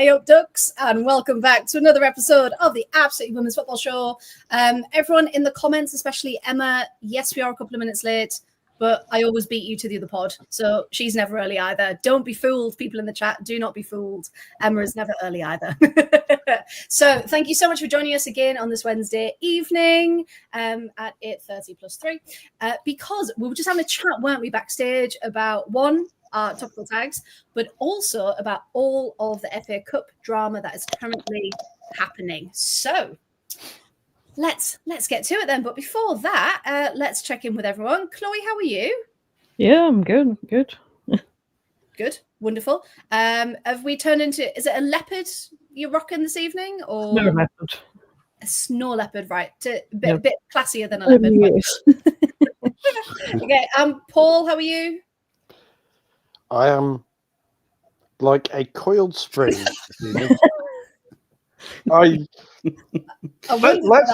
Hey up, Ducks, and welcome back to another episode of the Absolutely Women's Football Show. Everyone in the comments, especially Emma, yes, we are a couple of minutes late, but I always beat you to the other pod, so she's never early either. Don't be fooled, people in the chat. Do not be fooled. Emma is never early either. So thank you so much for joining us again on this Wednesday evening at 8:30 plus 3, because we were just having a chat, weren't we, backstage about our topical tags, but also about all of the FA Cup drama that is currently happening. So let's get to it then. But before that, let's check in with everyone. Chloe, how are you? Yeah, I'm good. Good, wonderful. Have we turned into? Is it a leopard you're rocking this evening, or No leopard? A snow leopard, right? A Yep. bit classier than a leopard. Yes. Okay, Paul, how are you? I am like a coiled spring. Let's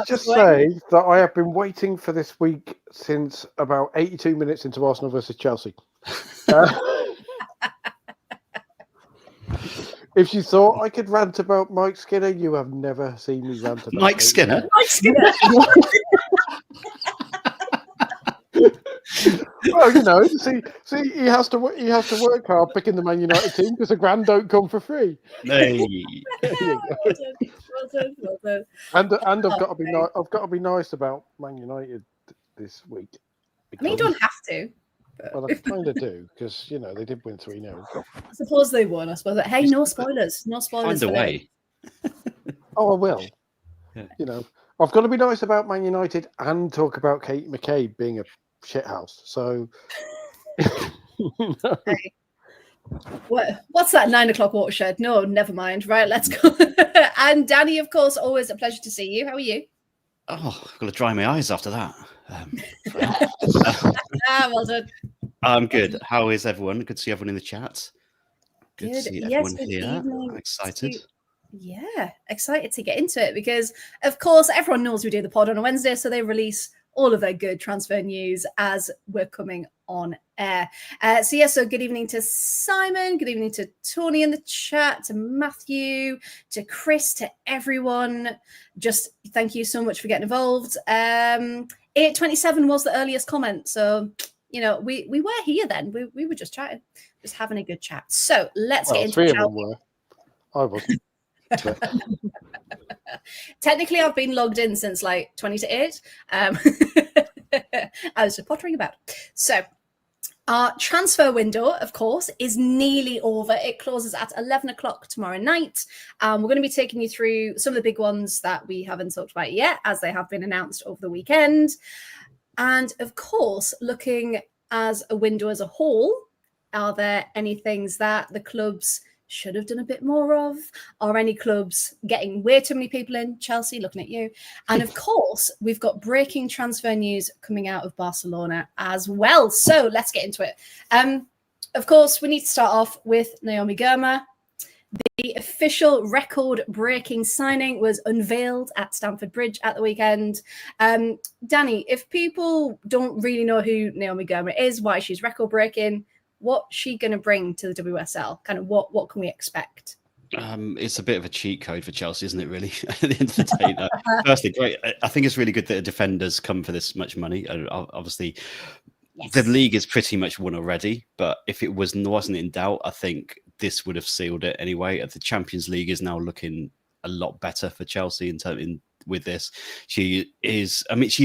just say that I have been waiting for this week since about 82 minutes into Arsenal versus Chelsea. If you thought I could rant about Mike Skinner, you have never seen me rant about Mike Skinner. Mike Skinner. Well, you know, see, he has to work hard picking the Man United team because the grand don't come for free. Hey. Well done. And I've got to be nice about Man United this week. I mean, you don't have to. But... Well, I kind of do because they did win 3-0. I suppose they won. I suppose. Hey, no spoilers. No spoilers. Find a way. Oh, I will. Yeah. I've got to be nice about Man United and talk about Kate McCabe being a shithouse. So, Hey. What's that 9 o'clock watershed? No, never mind. Right, let's go. And Danny, of course, always a pleasure to see you. How are you? Oh, I've got to dry my eyes after that. Well done. I'm good. How is everyone? Good to see everyone in the chat. Good to see everyone good here. evening. I'm excited. Yeah, excited to get into it because, of course, everyone knows we do the pod on a Wednesday, so they release all of their good transfer news as we're coming on air. So good evening to Simon, good evening to Tony in the chat, to Matthew, to Chris, to everyone. Just thank you so much for getting involved. 8:27 was the earliest comment, so we were here then. We were just chatting, just having a good chat. So let's get into three it. of them were. I wasn't. Technically, I've been logged in since like 20 to 8. I was just pottering about. So our transfer window, of course, is nearly over. It closes at 11 o'clock tomorrow night. We're going to be taking you through some of the big ones that we haven't talked about yet, as they have been announced over the weekend. And of course, looking as a window as a whole, are there any things that the clubs should have done a bit more of? Are any clubs getting way too many people in? Chelsea, looking at you. And of course, we've got breaking transfer news coming out of Barcelona as well. So let's get into it. Of course, we need to start off with Naomi Girma. The official record-breaking signing was unveiled at Stamford Bridge at the weekend. Danny, if people don't really know who Naomi Girma is, why she's record-breaking, what's she going to bring to the WSL? Kind of what can we expect? It's a bit of a cheat code for Chelsea, isn't it, really? At the end of the day, firstly, great. I think it's really good that the defenders come for this much money. Obviously, yes. The league is pretty much won already, but if it wasn't in doubt, I think this would have sealed it anyway. The Champions League is now looking a lot better for Chelsea with this. She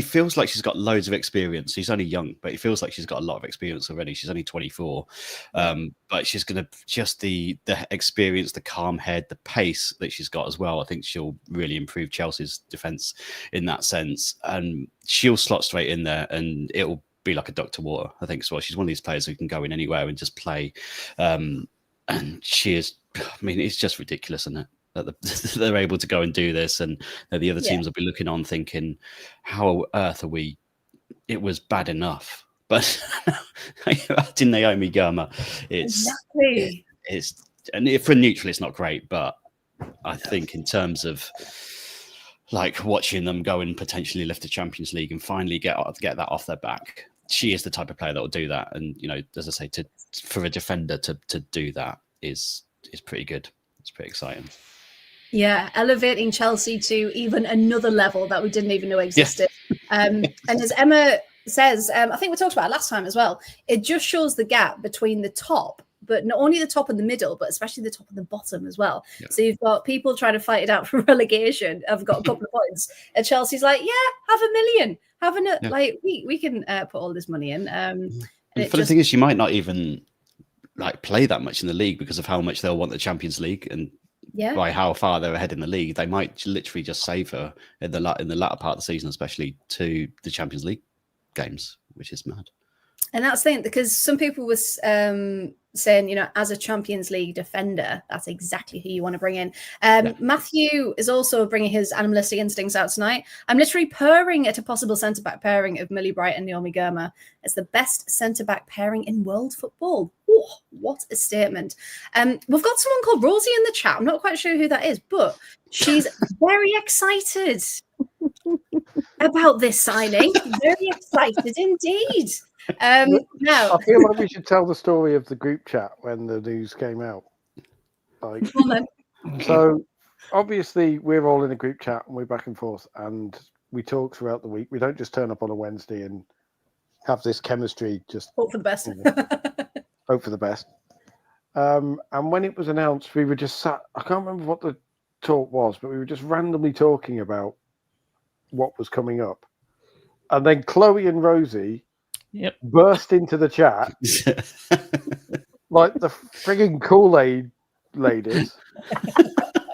feels like she's got loads of experience. She's only young, but it feels like she's got a lot of experience already. She's only 24. But she's going to just the experience, the calm head, the pace that she's got as well. I think she'll really improve Chelsea's defense in that sense. And she'll slot straight in there and it'll be like a duck to water, I think, as well. She's one of these players who can go in anywhere and just play. And she is, it's just ridiculous, isn't it? That they're able to go and do this, and the other teams will be looking on thinking, how on earth are we? It was bad enough, but in Naomi Girma, it's and for a neutral, it's not great, but I think in terms of like watching them go and potentially lift the Champions League and finally get that off their back, she is the type of player that will do that. And as I say, for a defender to do that is pretty good. It's pretty exciting. Yeah, elevating Chelsea to even another level that we didn't even know existed. And as Emma says, I think we talked about it last time as well, it just shows the gap between the top, but not only the top and the middle, but especially the top and the bottom as well. Yeah. So you've got people trying to fight it out for relegation. I've got a couple of points. And Chelsea's like, yeah, have $1 million. Like, we can put all this money in. And the funny thing is, you might not even like play that much in the league because of how much they'll want the Champions League, and by how far they're ahead in the league, they might literally just save her in the latter part of the season, especially to the Champions League games, which is mad. And that's the thing, because some people were saying, you know, as a Champions League defender, that's exactly who you want to bring in. Matthew is also bringing his animalistic instincts out tonight. I'm literally purring at a possible centre-back pairing of Millie Bright and Naomi Girma. It's the best centre-back pairing in world football. Ooh, what a statement. We've got someone called Rosie in the chat. I'm not quite sure who that is, but she's very excited about this signing. Very excited indeed. Now, I feel like we should tell the story of the group chat when the news came out. Like, so obviously we're all in a group chat and we're back and forth and we talk throughout the week. We don't just turn up on a Wednesday and have this chemistry. Just hope for the best. Hope for the best. And when it was announced, we were just sat. I can't remember what the talk was, but we were just randomly talking about what was coming up, and then Chloe and Rosie burst into the chat like the frigging Kool-Aid ladies.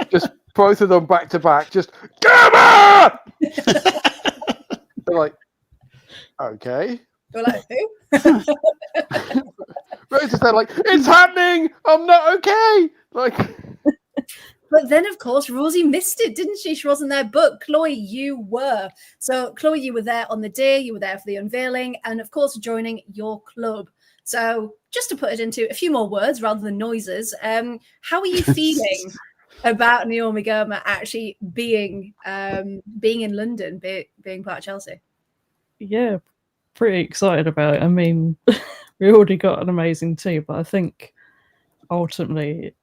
Just both of them back to back. Just Gamma! They're like, okay. You're like, who? Rosie's there like, it's happening. I'm not okay. Like. But then, of course, Rosie missed it, didn't she? She wasn't there. But Chloe, you were. So, Chloe, you were there on the day. You were there for the unveiling. And, of course, joining your club. So, just to put it into a few more words rather than noises, how are you feeling about Naomi Girma actually being in London, being part of Chelsea? Yeah, pretty excited about it. I mean, we already got an amazing team, but I think ultimately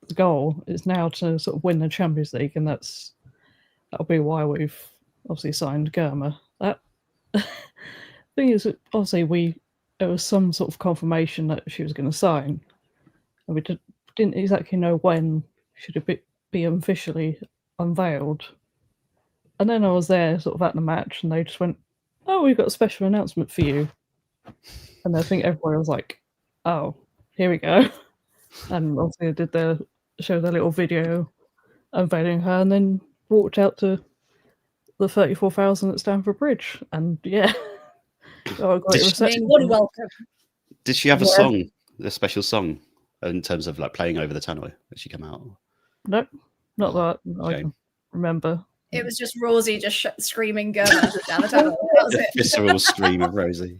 the goal is now to sort of win the Champions League, and that'll be why we've obviously signed Girma. That thing is, obviously there was some sort of confirmation that she was going to sign, and we didn't exactly know when should it be officially unveiled. And then I was there sort of at the match, and they just went, "Oh, we've got a special announcement for you," and I think everyone was like, "Oh, here we go." And obviously they did show their little video unveiling her, and then walked out to the 34,000 at Stamford Bridge, and yeah, got a great reception. What a welcome! Did she have a song, a special song, in terms of like playing over the tannoy? Did she come out? Nope, not that I can remember. It was just Rosie just screaming Girma down the tunnel. That was it. Visceral stream of Rosie.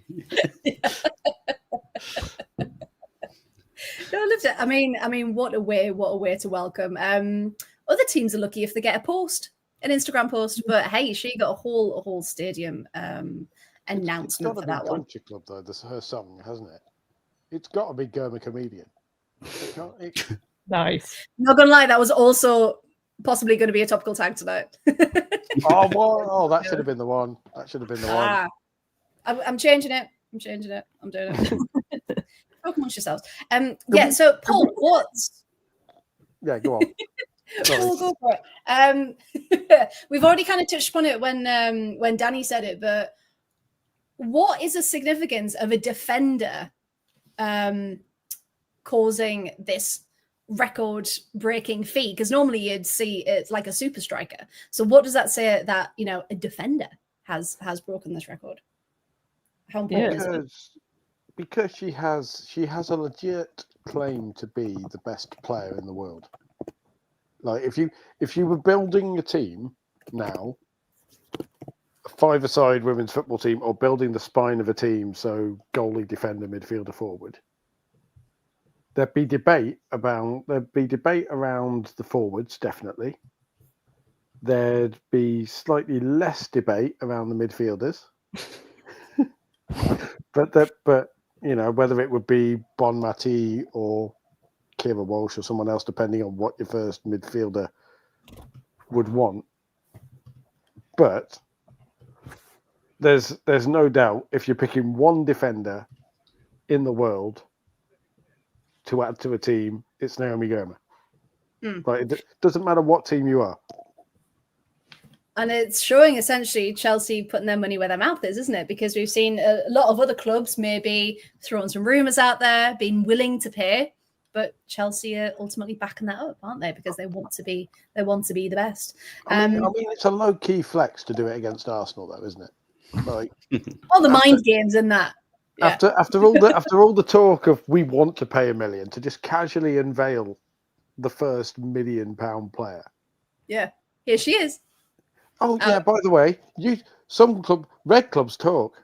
No, I loved it. I mean, what a way to welcome. Other teams are lucky if they get a post, an Instagram post. But hey, she got a whole stadium announcement for that one. Country Club though, her song, hasn't it? It's got to be Girma Comedian. Nice. Not gonna lie, that was also possibly going to be a topical tag tonight. That should have been the one. That should have been the one. I'm changing it. I'm doing it. Talk amongst yourselves. So Paul, what's... Yeah, go on. Paul, go for it. We've already kind of touched upon it when Danny said it, but what is the significance of a defender causing this record-breaking fee? Because normally you'd see it's like a super striker. So what does that say that, you know, a defender has broken this record? How important is it? Because she has a legit claim to be the best player in the world. Like if you were building a team now, a five-a-side women's football team, or building the spine of a team, so goalie, defender, midfielder, forward, there'd be debate around the forwards, definitely. There'd be slightly less debate around the midfielders. but you know, whether it would be Bon Mati or Kira Walsh or someone else, depending on what your first midfielder would want. But there's no doubt if you're picking one defender in the world to add to a team, it's Naomi Girma. Like, it doesn't matter what team you are. And it's showing essentially Chelsea putting their money where their mouth is, isn't it? Because we've seen a lot of other clubs maybe throwing some rumours out there, being willing to pay, but Chelsea are ultimately backing that up, aren't they? Because they want to be the best. I mean, it's a low key flex to do it against Arsenal, though, isn't it? Like all the mind games in that. Yeah. After all the talk of we want to pay $1 million, to just casually unveil the first £1 million player. Yeah, here she is. Oh yeah. By the way, red clubs talk.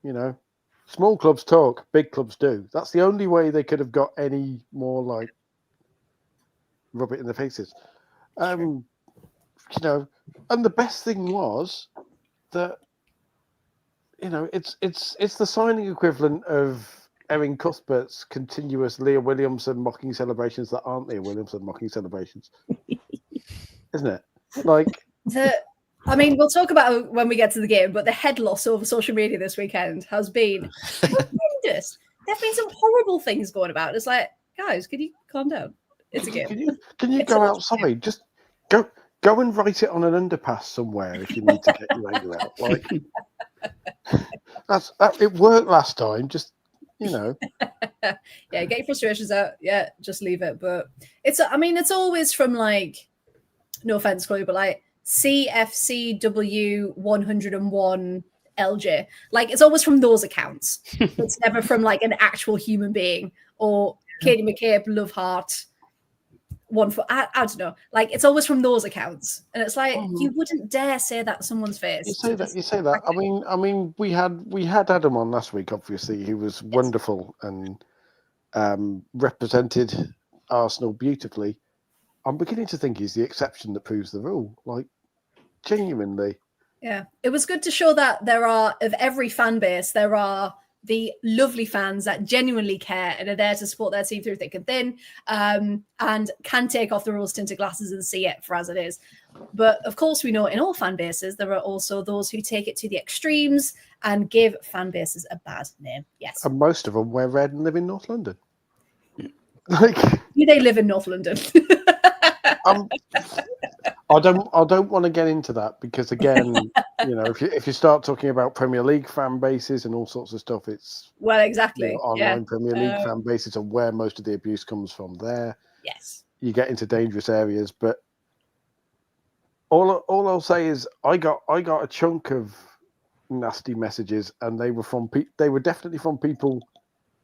You know, small clubs talk, big clubs do. That's the only way they could have got any more like rub it in the faces. You know, and the best thing was that, you know, it's the signing equivalent of Erin Cuthbert's continuous Leah Williamson mocking celebrations that aren't Leah Williamson mocking celebrations, isn't it? Like I mean, we'll talk about it when we get to the game, but the head loss over social media this weekend has been horrendous. There have been some horrible things going about. It's like, guys, can you calm down? It's a game. Can you go outside? Just go and write it on an underpass somewhere if you need to get your anger out. Like it worked last time. Just, you know. Yeah, get your frustrations out. Yeah, just leave it. But it's always from like, no offense, Chloe, but like CFCW 101 LJ. Like, it's always from those accounts. It's never from like an actual human being or Katie McCabe, Love Heart, I don't know. Like, it's always from those accounts. And it's like, you wouldn't dare say that to someone's face. You say that. I mean, we had Adam on last week, obviously. He was wonderful and represented Arsenal beautifully. I'm beginning to think he's the exception that proves the rule. Like, genuinely. Yeah. It was good to show that there are, of every fan base, there are the lovely fans that genuinely care and are there to support their team through thick and thin, and can take off the rose-tinted glasses and see it for as it is. But of course, we know in all fan bases, there are also those who take it to the extremes and give fan bases a bad name. Yes. And most of them wear red and live in North London. Like, do they live in North London? I don't want to get into that because, again, you know, if you start talking about Premier League fan bases and all sorts of stuff, it's exactly, you know, online Premier League fan bases and where most of the abuse comes from. There, yes, you get into dangerous areas. But all I'll say is I got a chunk of nasty messages, and they were definitely from people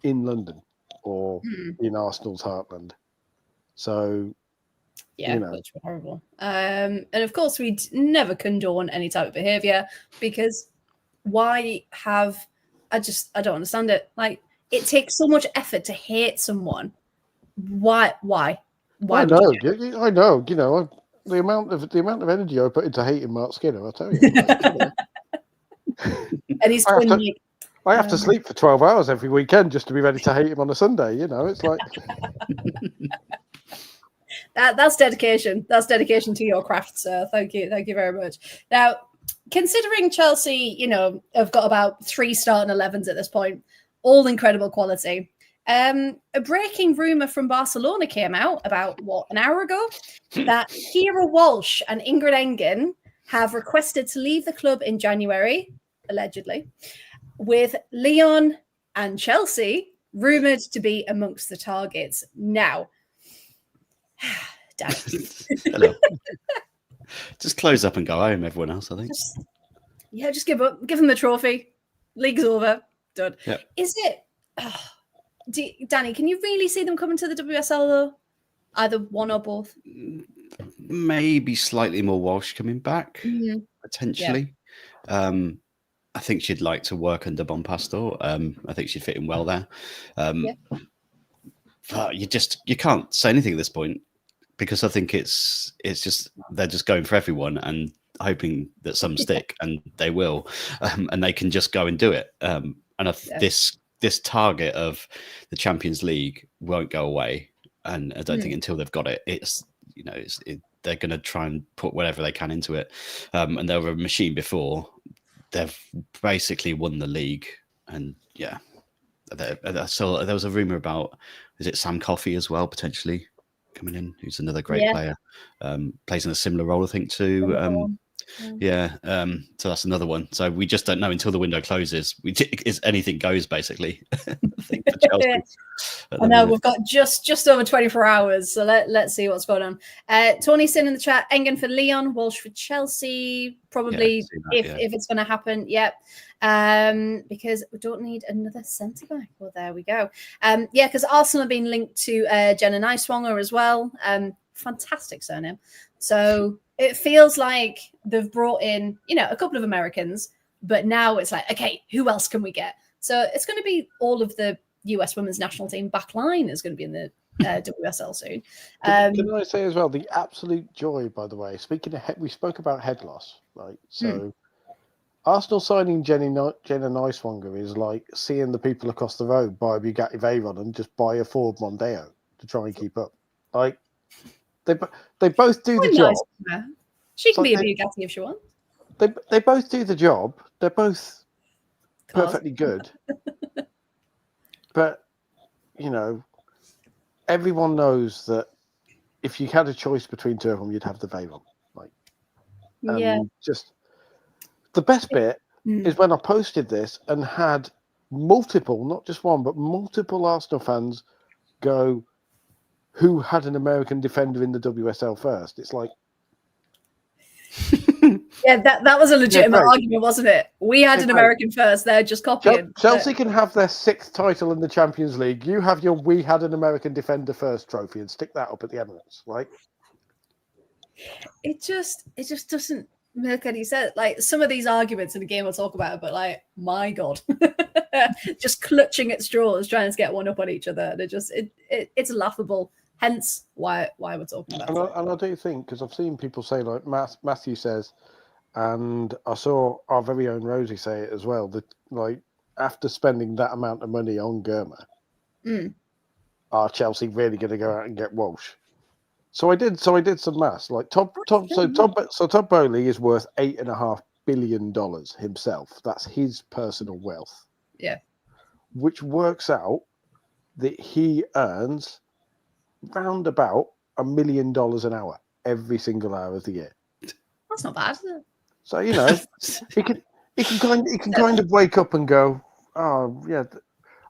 in London or in Arsenal's heartland. So. Yeah, which were horrible. And of course, we'd never condone any type of behaviour because I don't understand it. Like, it takes so much effort to hate someone. Why? I know. I know. You know, the amount of energy I put into hating Mark Skinner, I'll tell you. And he's I have to sleep for 12 hours every weekend just to be ready to hate him on a Sunday. You know, it's like. That's dedication. That's dedication to your craft, sir. Thank you very much. Now, considering Chelsea, you know, have got about 3 starting 11s at this point, all incredible quality. A breaking rumor from Barcelona came out about an hour ago that Kira Walsh and Ingrid Engen have requested to leave the club in January, allegedly, with Lyon and Chelsea rumored to be amongst the targets. Now. Damn. Hello. Just close up and go home, everyone else, I think. Just give up. Give them the trophy. League's over. Done. Yep. Is it... Danny, can you really see them coming to the WSL, though? Either one or both? Maybe slightly more Walsh coming back, potentially. Yeah. I think she'd like to work under Bonpastor. I think she'd fit in well there. But you can't say anything at this point because I think it's just they're just going for everyone and hoping that some stick, and they will, and they can just go and do it. And this target of the Champions League won't go away. and I don't think until they've got it, they're going to try and put whatever they can into it. And they were a machine before. They've basically won the league, and yeah. So there was a rumor about, is it Sam Coffey as well, potentially coming in, who's another great player, plays in a similar role, I think, too. So that's another one. So we just don't know until the window closes. Anything goes, basically. I think for Chelsea. I know we've got just over 24 hours, so let's see what's going on. Tony Sin in the chat, Engen for Leon, Walsh for Chelsea, probably if it's going to happen. Yep. Because we don't need another centre back. Well, there we go. Because Arsenal have been linked to Jenna Neiswanger as well. Fantastic surname. So it feels like they've brought in, a couple of Americans, but now it's like, okay, who else can we get? So it's going to be all of the US women's national team back line is going to be in the WSL soon. Can I say as well, the absolute joy, by the way, speaking of we spoke about head loss, right? So Arsenal signing Jenna Neiswanger is like seeing the people across the road buy a Bugatti Veyron and just buy a Ford Mondeo to try and keep up. Like, they both do the job. She can be a Bugatti if she wants. They both do the job. They're both perfectly good. But, everyone knows that if you had a choice between two of them, you'd have the Veyron. Just the best bit is when I posted this and had multiple, not just one, but multiple Arsenal fans go, who had an American defender in the WSL first? It's like, that was a legitimate argument, wasn't it? We had an American first. They're just copying. Chelsea can have their 6th title in the Champions League. You have your "We had an American defender first" trophy and stick that up at the Emirates, right? It just doesn't make any sense. Like, some of these arguments in the game we'll talk about, but like, my God, just clutching at straws, trying to get one up on each other. And it's laughable. Hence why we're talking about it. And I do think, because I've seen people say, like Matthew says, and I saw our very own Rosie say it as well, that like after spending that amount of money on Germa, are Chelsea really going to go out and get Walsh? So I did some maths. Like Todd Bowley is worth $8.5 billion himself. That's his personal wealth. Yeah. Which works out that he earns round about $1 million an hour every single hour of the year. That's not bad, is it? So he can kind of wake up and go, oh yeah,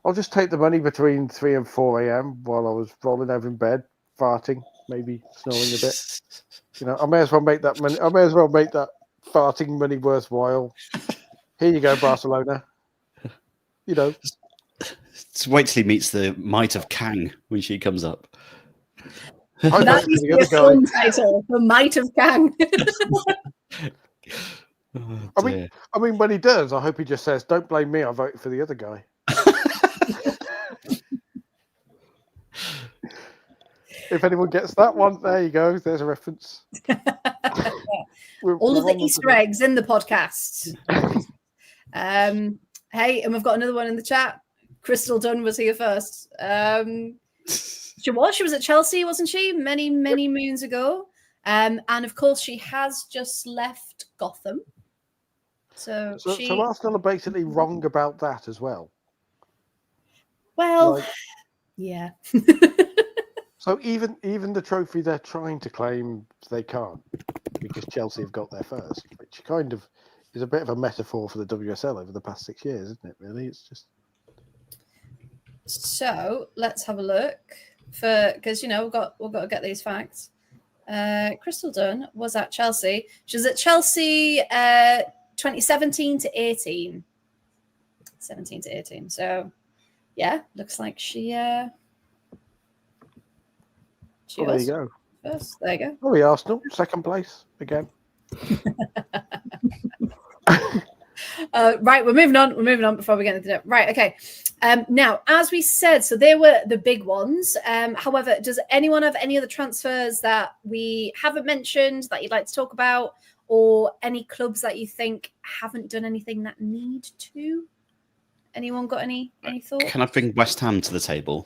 I'll just take the money between 3 and 4 a.m. while I was rolling over in bed, farting, maybe snoring a bit. I may as well make that money. I may as well make that farting money worthwhile. Here you go, Barcelona. Just wait till he meets the Might of Kang when she comes up. That is the film title, The Might of Kang. I mean, when he does, I hope he just says, "Don't blame me. I voted for the other guy." If anyone gets that one, there you go. There's a reference. All of the Easter eggs in the podcast. Hey, and we've got another one in the chat. Crystal Dunn was here first. She was at Chelsea, wasn't she? Many moons ago. And of course, she has just left Gotham. So Arsenal are basically wrong about that as well. Well, yeah. So even the trophy they're trying to claim, they can't, because Chelsea have got there first, which kind of is a bit of a metaphor for the WSL over the past 6 years, isn't it? Really, it's just. So let's have a look because we've got to get these facts. Crystal Dunn was at Chelsea. She was at Chelsea 2017 to 18. 17 to 18. So yeah, looks like she there you go. First. There you go. Oh, the Arsenal, second place again. Right, we're moving on before we get into it. Right, okay. Now, as we said, so they were the big ones. However, does anyone have any other transfers that we haven't mentioned that you'd like to talk about, or any clubs that you think haven't done anything that need to? Anyone got any thoughts? Can I bring West Ham to the table?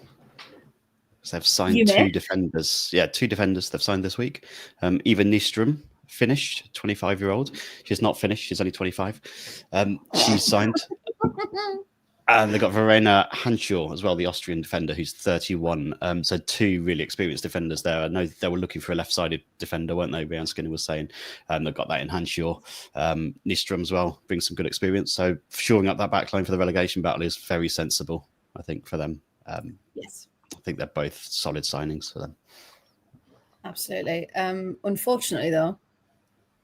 So they've signed two defenders. Yeah, two defenders they've signed this week. Eva Nystrom finished, 25-year-old. She's not finished. She's only 25. She's signed. And they got Verena Hanshaw as well, the Austrian defender, who's 31. So two really experienced defenders there. I know they were looking for a left-sided defender, weren't they? Ryan Skinner was saying. They've got that in Hanshaw. Nystrom as well brings some good experience. So shoring up that back line for the relegation battle is very sensible, I think, for them. Yes. I think they're both solid signings for them. Absolutely. Unfortunately, though,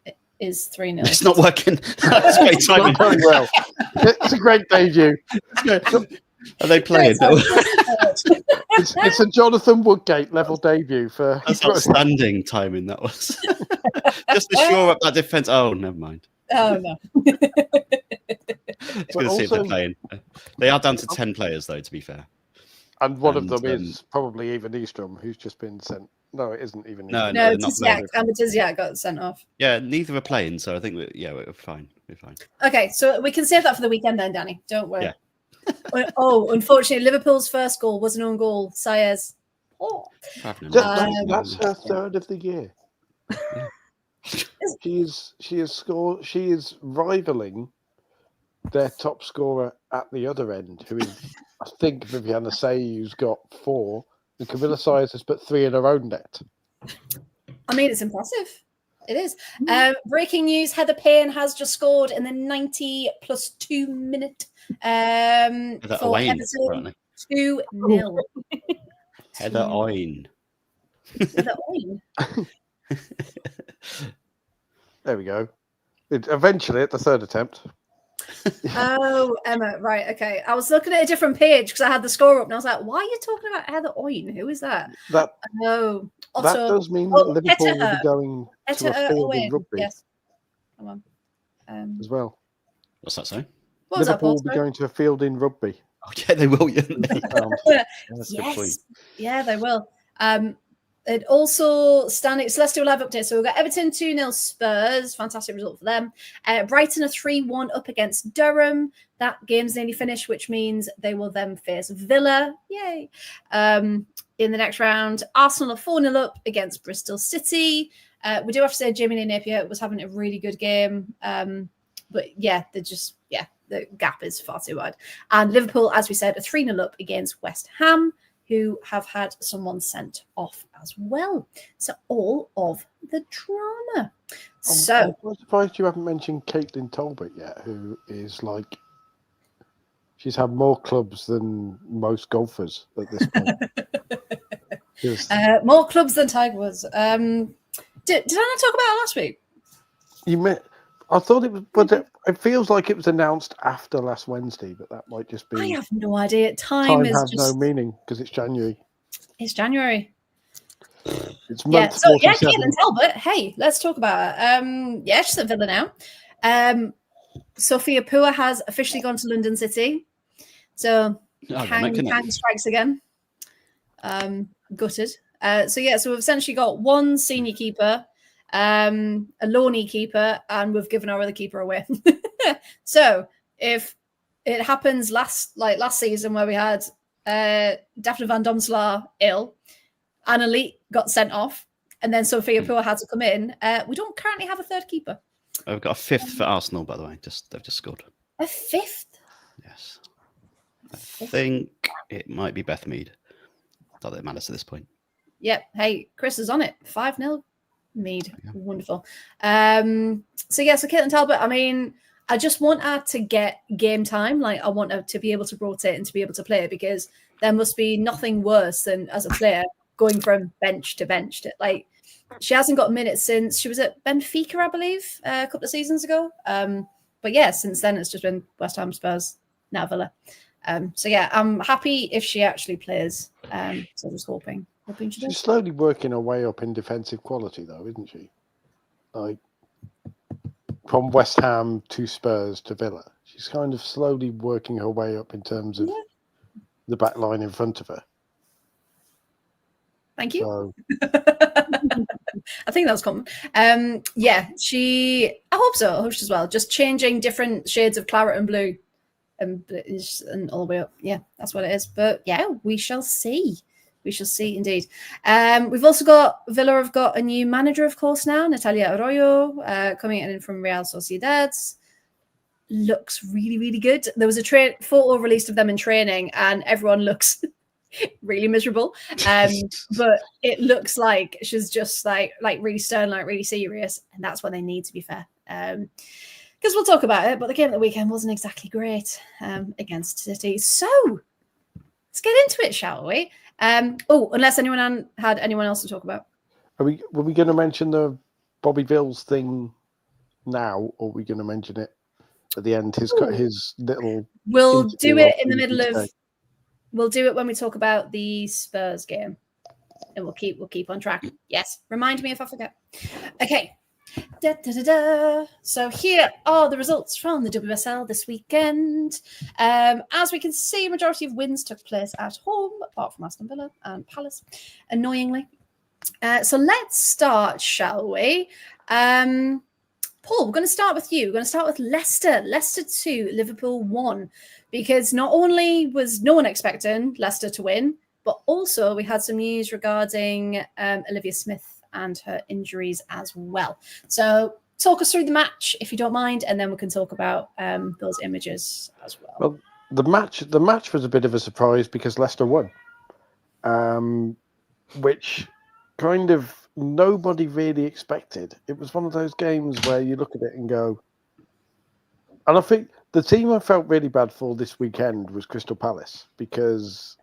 it is 3-0. It's not working. That's great timing. Not very well. It's a great debut. Are they playing? It's a Jonathan Woodgate level debut for. That's outstanding timing. That was just to shore up that defense. Oh, never mind. Oh no. It's going to see if they're playing. They are down to 10 players, though. To be fair, and one of them is probably Eva Nystrom, who's just been sent. No, it isn't even. No, Tiziak. Amber Tiziak got sent off. Yeah, neither are playing, so I think we're fine. We're fine. Okay, so we can save that for the weekend then, Danny. Don't worry. Yeah. Unfortunately, Liverpool's first goal was an own goal. Sayers. Oh. That's her third of the year. Yeah. She is rivaling their top scorer at the other end, who is, I think, Viviana Say, who's got 4, and Camilla Sayers has put 3 in her own net. I mean, it's impressive. It is. Breaking news: Heather Payne has just scored in the 90+2 minute for Everton. 2-0. Heather Oyne. Heather Oyne. There we go. Eventually, at the third attempt. Oh, Emma, right, okay. I was looking at a different page because I had the score up and I was like, why are you talking about Heather Oyne? Who is that? That does mean that Liverpool will be going to a field in rugby. Yes. Come on. As well. What's that say? Liverpool will be going to a field in rugby. Oh, yeah, they will. Yes. Yeah, they will. It also standing. So let's do a live update. So we've got Everton 2-0 Spurs. Fantastic result for them. Brighton are 3-1 up against Durham. That game's nearly finished, which means they will then face Villa. Yay. In the next round, Arsenal are 4-0 up against Bristol City. We do have to say Jamie Lee Napier was having a really good game. But yeah, the gap is far too wide. And Liverpool, as we said, are 3-0 up against West Ham, who have had someone sent off as well. So all of the drama. I'm quite surprised you haven't mentioned Caitlin Talbot yet, who is like, she's had more clubs than most golfers at this point. More clubs than Tiger Woods. Did I not talk about it last week? I thought it was, but it feels like it was announced after last Wednesday, but that might just be. I have no idea. Time has no meaning because it's January. It's January. It's month 47. Caitlin Talbot. Hey, let's talk about her. She's at Villa now. Sophia Pua has officially gone to London City. So Kang strikes again. Gutted. So we've essentially got one senior keeper, a loanee keeper, and we've given our other keeper away. So if it happens last season where we had Daphne van Domselaar ill, and Elite got sent off, and then Sophia Pua had to come in, we don't currently have a third keeper. I've got a 5th for Arsenal, by the way. They've just scored. A 5th? Yes. I think it might be Beth Mead. Not that it matters at this point. Yep. Hey, Chris is on it. 5-0 Mead. Yeah. Wonderful. So Caitlin Talbot, I mean, I just want her to get game time. Like, I want her to be able to rotate and to be able to play, because there must be nothing worse than, as a player, going from bench to bench. Like, she hasn't got minutes since she was at Benfica, I believe, a couple of seasons ago. But yeah, since then it's just been West Ham, Spurs, now Villa. I'm happy if she actually plays. So just hoping she does. She's slowly working her way up in defensive quality, though, isn't she? Like, from West Ham to Spurs to Villa, she's kind of slowly working her way up in terms of the back line in front of her. Thank you. So... I think that was common. I hope so. I hope as well. Just changing different shades of claret and blue, and all the way up. Yeah, that's what it is. But yeah, we shall see. We shall see, indeed. We've also got Villa have got a new manager, of course, now, Natalia Arroyo, coming in from Real Sociedad. Looks really, really good. There was a photo released of them in training, and everyone looks really miserable. But it looks like she's just like really stern, like really serious, and that's what they need, to be fair. Because we'll talk about it, but the game of the weekend wasn't exactly great against City. So let's get into it, shall we? Unless anyone had anyone else to talk about. Were we going to mention the Bobby Vills thing now, or are we going to mention it at the end? His little. We'll do it in the middle of. We'll do it when we talk about the Spurs game, and we'll keep on track. Yes, remind me if I forget. Okay. So here are the results from the WSL this weekend. As we can see, majority of wins took place at home, apart from Aston Villa and Palace, annoyingly. So let's start, shall we? Paul, we're going to start with you. We're going to start with Leicester. Leicester 2, Liverpool 1. Because not only was no one expecting Leicester to win, but also we had some news regarding Olivia Smith and her injuries as well. So talk us through the match, if you don't mind, and then we can talk about those images as well. Well, the match was a bit of a surprise because Leicester won, which kind of nobody really expected. It was one of those games where you look at it and go, and I think the team I felt really bad for this weekend was Crystal Palace, because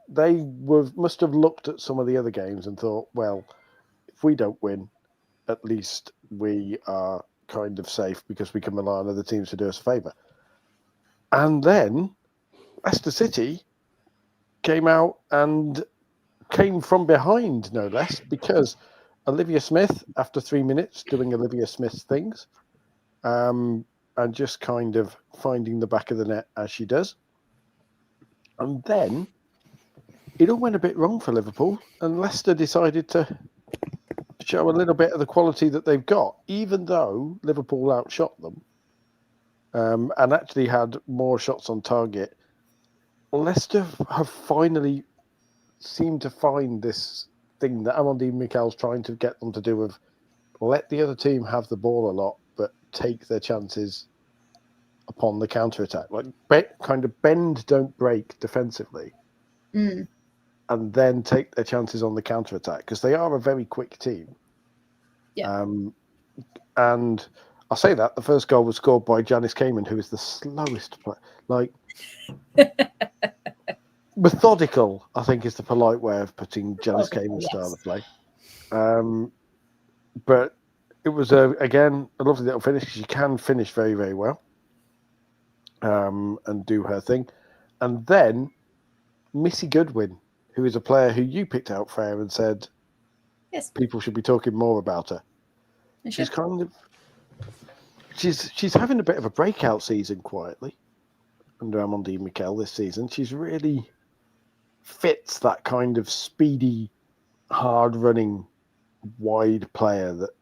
they must have looked at some of the other games and thought, well, if we don't win, at least we are kind of safe because we can rely on other teams to do us a favour. And then Leicester City came out and came from behind, no less, because Olivia Smith, after 3 minutes, doing Olivia Smith's things, and just kind of finding the back of the net as she does. And then it all went a bit wrong for Liverpool, and Leicester decided to show a little bit of the quality that they've got, even though Liverpool outshot them and actually had more shots on target. Leicester have finally seemed to find this thing that Amandine Mikel's trying to get them to do of let the other team have the ball a lot, but take their chances upon the counter-attack. Like kind of bend, don't break defensively. And then take their chances on the counter-attack, because they are a very quick team. Yeah. And I'll say that the first goal was scored by Janice Kamen, who is the slowest player. Like, methodical, I think, is the polite way of putting Janice Kamen's style of play. But it was, again, a lovely little finish. She can finish very, very well and do her thing. And then Missy Goodwin, who is a player who you picked out, Freya, and said people should be talking more about her. She's kind of she's having a bit of a breakout season quietly under Amandine Mikel this season. She's really fits that kind of speedy, hard-running, wide player that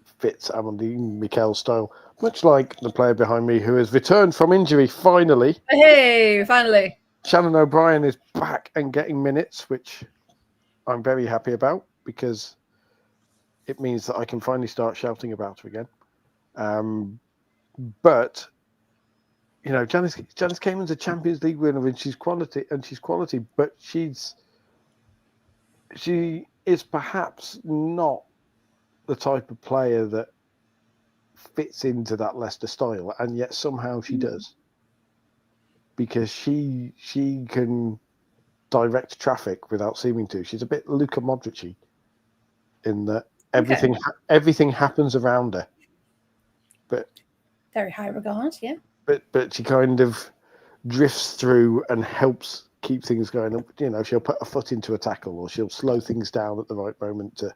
fits Amandine Mikel's style, much like the player behind me who has returned from injury finally. Hey, finally. Shannon O'Brien is back and getting minutes, which I'm very happy about, because it means that I can finally start shouting about her again. But you know, Janice Kamen's a Champions League winner, and she's quality, but she is perhaps not the type of player that fits into that Leicester style, and yet somehow she does, because she can direct traffic without seeming to. She's a bit Luka Modric-y in that everything happens around her, but very high regard, yeah. But she kind of drifts through and helps keep things going. You know, she'll put a foot into a tackle, or she'll slow things down at the right moment to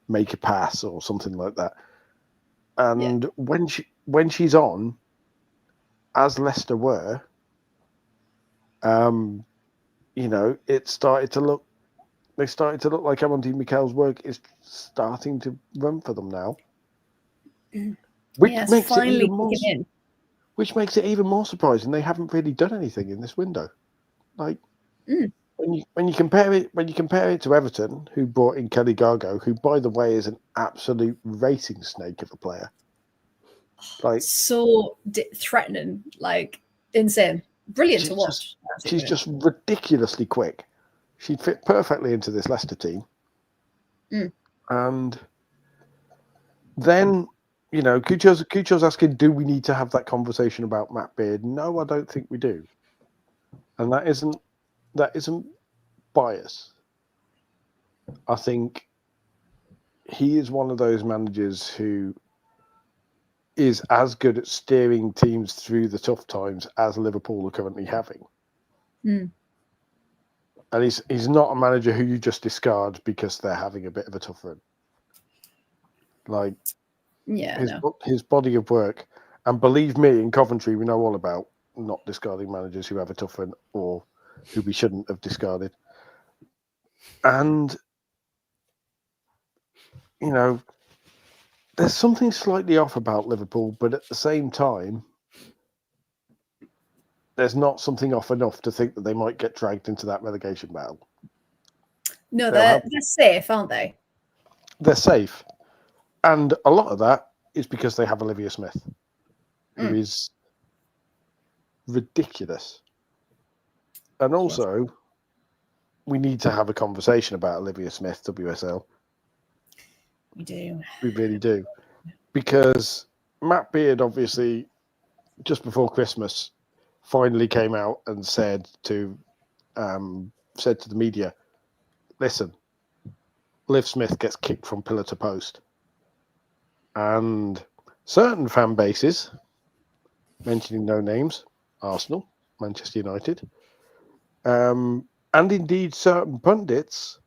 make a pass or something like that. And when she's on, as Leicester were, you know, they started to look like Amandine Mikel's work is starting to run for them now. Which makes it even more surprising they haven't really done anything in this window. Like, when you compare it to Everton, who brought in Kelly Gargo, who by the way is an absolute racing snake of a player. Like so threatening, like insane, brilliant to watch. She's just ridiculously quick. She'd fit perfectly into this Leicester team. And then, you know, Cucho's asking, do we need to have that conversation about Matt Beard? No, I don't think we do. And that isn't bias. I think he is one of those managers who is as good at steering teams through the tough times as Liverpool are currently having. And he's not a manager who you just discard because they're having a bit of a tough run. Like, his body of work, and believe me, in Coventry, we know all about not discarding managers who have a tough run or who we shouldn't have discarded. And, you know, there's something slightly off about Liverpool, but at the same time, there's not something off enough to think that they might get dragged into that relegation battle. No, they're safe, aren't they? They're safe. And a lot of that is because they have Olivia Smith, who is ridiculous. And also, we need to have a conversation about Olivia Smith, WSL. We do. We really do. Because Matt Beard, obviously, just before Christmas, finally came out and said to the media, listen, Liv Smith gets kicked from pillar to post. And certain fan bases, mentioning no names, Arsenal, Manchester United, and indeed certain pundits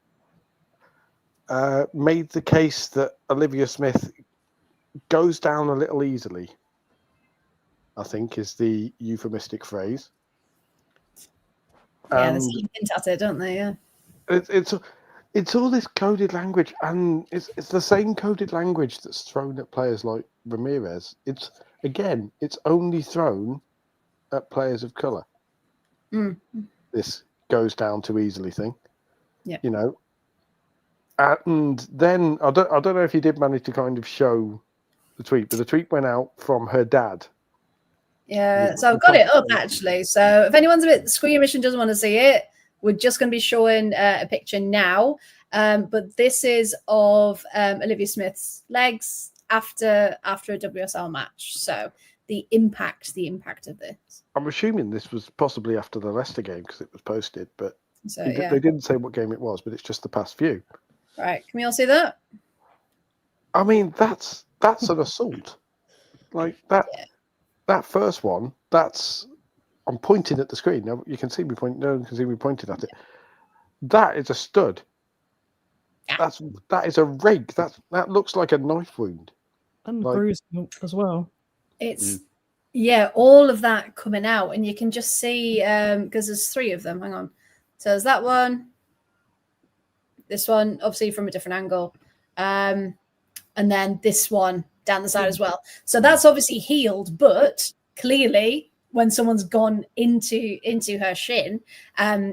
made the case that Olivia Smith goes down a little easily, I think is the euphemistic phrase. Yeah, they seem hint at it, don't they? Yeah. It's all this coded language, and it's the same coded language that's thrown at players like Ramirez. It's only thrown at players of colour. This goes down too easily thing. Yeah. You know. And then I don't know if he did manage to kind of show the tweet, but the tweet went out from her dad. Yeah, so I've got it up actually. So if anyone's a bit squeamish and doesn't want to see it, we're just going to be showing a picture now. But this is of Olivia Smith's legs after a WSL match. So the impact of this. I'm assuming this was possibly after the Leicester game because it was posted, but so, they didn't say what game it was, but it's just the past few. Right, can we all see that? I mean, that's an assault. Like that. Yeah. That first one, I'm pointing at the screen. Now you can see me point. No one can see me pointing at it. That is a stud. Yeah. That is a rake. That looks like a knife wound. And bruising as well. It's all of that coming out, and you can just see because there's 3 of them. Hang on. So there's that one. This one, obviously from a different angle, and then this one down the side as well. So that's obviously healed, but clearly when someone's gone into her shin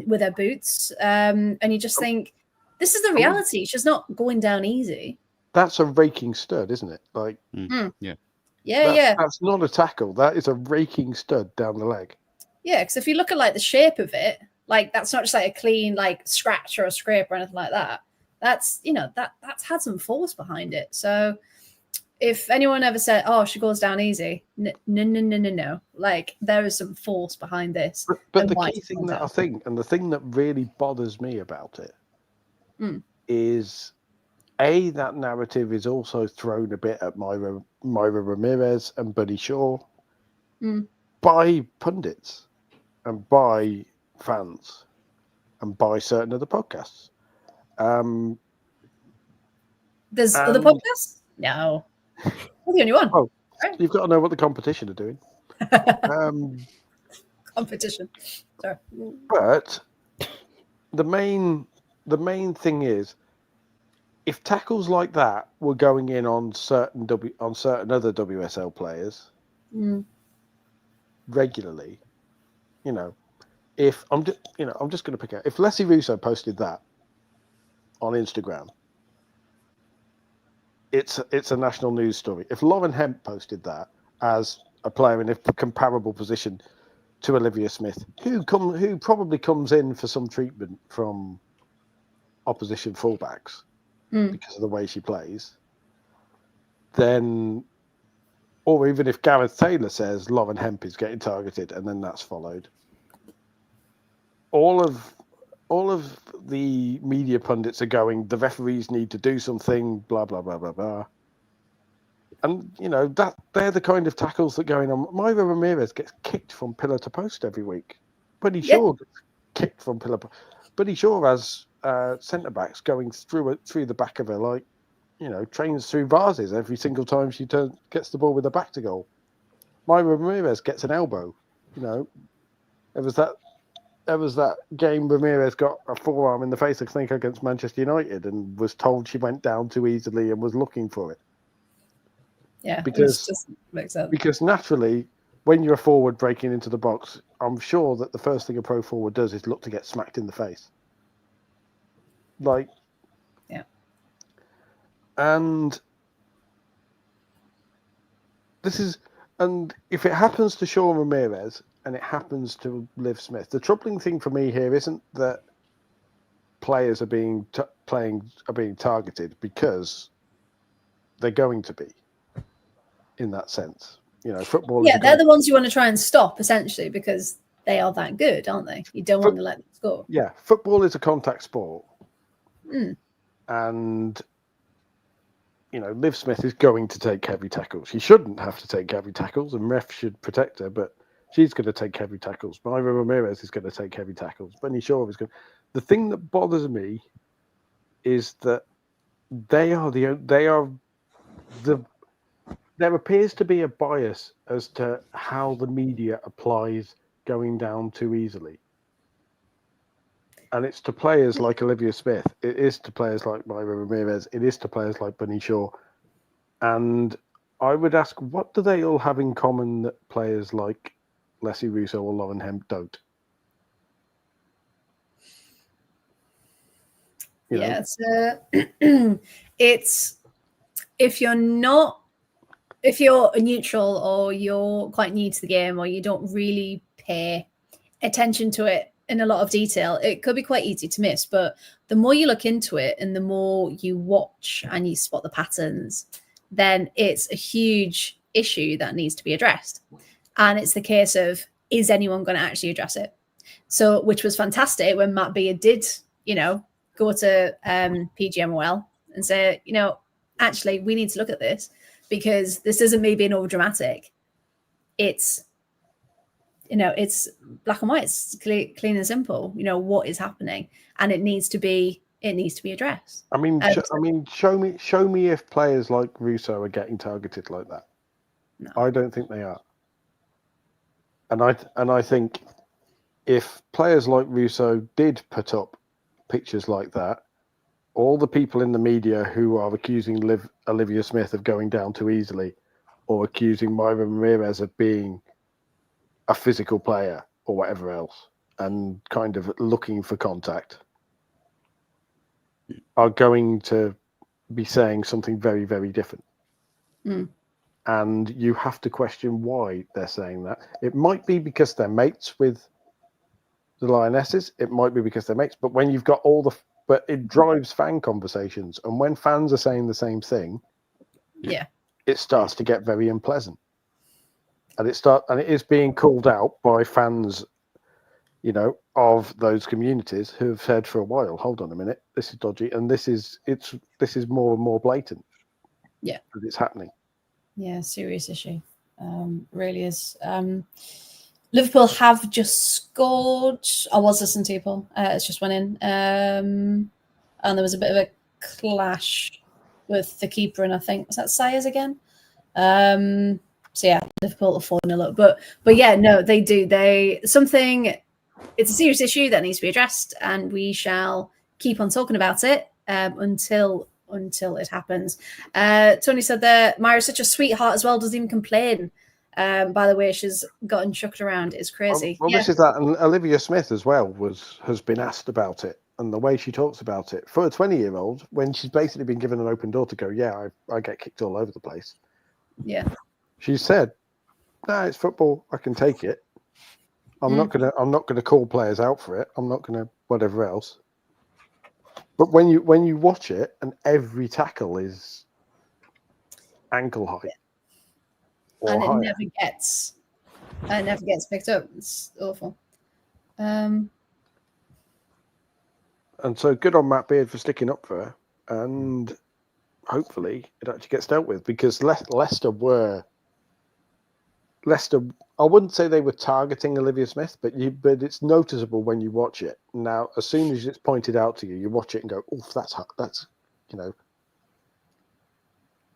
with her boots, and you just think, this is the reality. She's not going down easy. That's a raking stud, isn't it? Like, yeah. That's not a tackle. That is a raking stud down the leg. Yeah, because if you look at like the shape of it, like that's not just like a clean like scratch or a scrape or anything like that. That's that's had some force behind it. So if anyone ever said, "Oh, she goes down easy," no. Like there is some force behind this. But the key thing that I think, and the thing that really bothers me about it, is that narrative is also thrown a bit at Myra Ramirez and Buddy Shaw by pundits and by fans and by certain other podcasts. There's other podcasts? No. We're the only one. Oh, right. You've got to know what the competition are doing. Competition. Sorry. But the main thing is, if tackles like that were going in on certain other WSL players regularly, if I'm just going to pick out if Leslie Russo posted that on Instagram, it's a national news story. If Lauren Hemp posted that as a player in a comparable position to Olivia Smith, who probably comes in for some treatment from opposition fullbacks because of the way she plays, then, or even if Gareth Taylor says Lauren Hemp is getting targeted, and then that's followed, all of the media pundits are going, the referees need to do something, blah blah blah blah blah. And that they're the kind of tackles that going on. Myra Ramirez gets kicked from pillar to post every week. Bunny Shaw gets kicked from pillar. Bunny Shaw has centre backs going through the back of her, like trains through vases every single time she gets the ball with her back to goal. Myra Ramirez gets an elbow. There was that game Ramirez got a forearm in the face, I think, against Manchester United, and was told she went down too easily and was looking for it. Yeah, because just makes sense. Because naturally, when you're a forward breaking into the box, I'm sure that the first thing a pro forward does is look to get smacked in the face. Yeah. And if it happens to Sean Ramirez and it happens to Liv Smith, the troubling thing for me here isn't that players are being targeted, because they're going to be. In that sense, football. Yeah, they're the ones you want to try and stop, essentially, because they are that good, aren't they? You don't want to let them score. Yeah, football is a contact sport, and Liv Smith is going to take heavy tackles. She shouldn't have to take heavy tackles, and ref should protect her, but she's going to take heavy tackles. Myra Ramirez is going to take heavy tackles. Benny Shaw is going. The thing that bothers me is that there appears to be a bias as to how the media applies going down too easily. And it's to players like Olivia Smith. It is to players like Myra Ramirez. It is to players like Bunny Shaw. And I would ask, what do they all have in common that players like Leslie Russo or Lauren Hemp don't? It's if you're a neutral, or you're quite new to the game, or you don't really pay attention to it in a lot of detail, it could be quite easy to miss. But the more you look into it and the more you watch and you spot the patterns, then it's a huge issue that needs to be addressed. And it's the case of, is anyone going to actually address it? So, which was fantastic when Matt Beard did, go to PGMOL and say, actually, we need to look at this, because this isn't me being over dramatic. It's, it's black and white. It's clean and simple. What is happening, and it needs to be addressed. I mean, show me if players like Russo are getting targeted like that. No. I don't think they are. And I think if players like Russo did put up pictures like that, all the people in the media who are accusing Olivia Smith of going down too easily, or accusing Myra Ramirez of being a physical player or whatever else, and kind of looking for contact, are going to be saying something very, very different. And you have to question why they're saying that. It might be because they're mates with the Lionesses. It might be because they're mates. But when you've got but it drives fan conversations. And when fans are saying the same thing, it starts to get very unpleasant. And it is being called out by fans, of those communities who have said for a while, hold on a minute, this is dodgy, and this is more and more blatant. Yeah. That it's happening. Yeah, serious issue. Really is. Liverpool have just scored. I was listening to people. It's just went in. And there was a bit of a clash with the keeper, and I think, was that Sayers again? So yeah, Liverpool are 4-0 up. But yeah, no, they do. It's a serious issue that needs to be addressed, and we shall keep on talking about it until it happens. Tony said that Myra's such a sweetheart as well, doesn't even complain by the way she's gotten chucked around is crazy. Well, this is that, and Olivia Smith as well has been asked about it, and the way she talks about it for a 20-year-old, when she's basically been given an open door to go, yeah, I get kicked all over the place. Yeah, she said, "No, it's football. I can take it. I'm not gonna call players out for it. I'm not gonna whatever else." But when you watch it, and every tackle is ankle height, and higher. it never gets picked up. It's awful. And so good on Matt Beard for sticking up for her, and hopefully it actually gets dealt with, because Leicester, I wouldn't say they were targeting Olivia Smith, but it's noticeable when you watch it. Now, as soon as it's pointed out to you, you watch it and go, "Oof, that's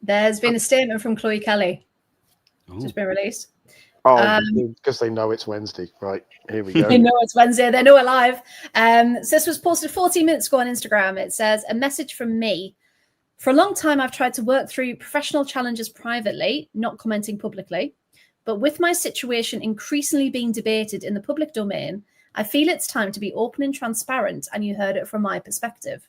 There's been a statement from Chloe Kelly. Just been released. Oh, because they know it's Wednesday. Right, here we go. They know it's Wednesday. They know we're live. So this was posted 14 minutes ago on Instagram. It says, "A message from me. For a long time, I've tried to work through professional challenges privately, not commenting publicly. But with my situation increasingly being debated in the public domain, I feel it's time to be open and transparent, and you heard it from my perspective.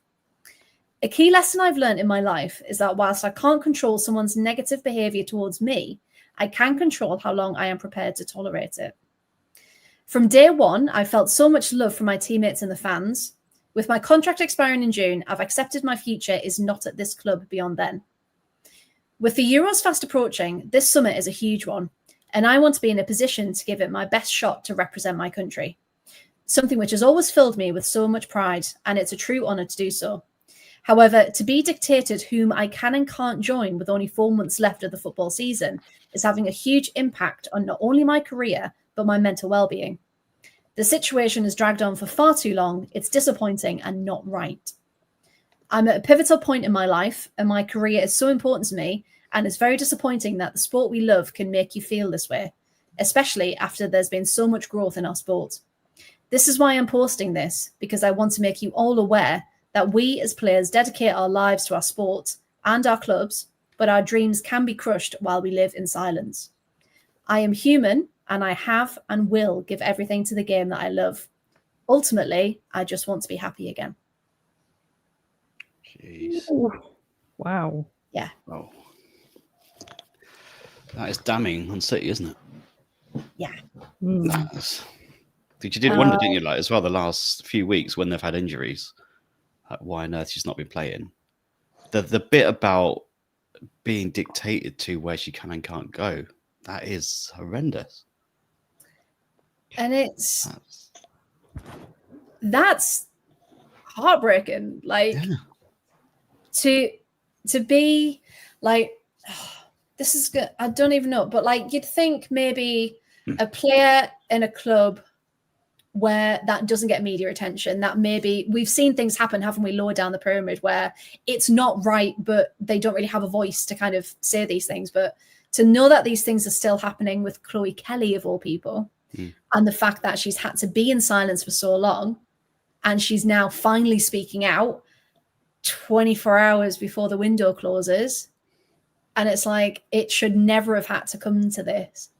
A key lesson I've learned in my life is that whilst I can't control someone's negative behaviour towards me, I can control how long I am prepared to tolerate it. From day one, I felt so much love from my teammates and the fans. With my contract expiring in June, I've accepted my future is not at this club beyond then. With the Euros fast approaching, this summer is a huge one, and I want to be in a position to give it my best shot to represent my country. Something which has always filled me with so much pride, and it's a true honour to do so. However, to be dictated whom I can and can't join with only 4 months left of the football season is having a huge impact on not only my career, but my mental well-being. The situation has dragged on for far too long. It's disappointing and not right. I'm at a pivotal point in my life, and my career is so important to me, and it's very disappointing that the sport we love can make you feel this way, especially after there's been so much growth in our sport. This is why I'm posting this, because I want to make you all aware that we as players dedicate our lives to our sport and our clubs, but our dreams can be crushed while we live in silence. I am human, and I have and will give everything to the game that I love. Ultimately, I just want to be happy again." Jeez. Wow. Yeah. Oh. That is damning on City, isn't it? Yeah. You did wonder, didn't you, like as well, the last few weeks when they've had injuries, like why on earth she's not been playing? The bit about being dictated to where she can and can't go, that is horrendous. And that's heartbreaking. Like to be like, this is good. I don't even know, but like you'd think maybe a player in a club where that doesn't get media attention, that maybe we've seen things happen, haven't we, lower down the pyramid where it's not right, but they don't really have a voice to kind of say these things. But to know that these things are still happening with Chloe Kelly of all people, and the fact that she's had to be in silence for so long, and she's now finally speaking out 24 hours before the window closes. And it's like, it should never have had to come to this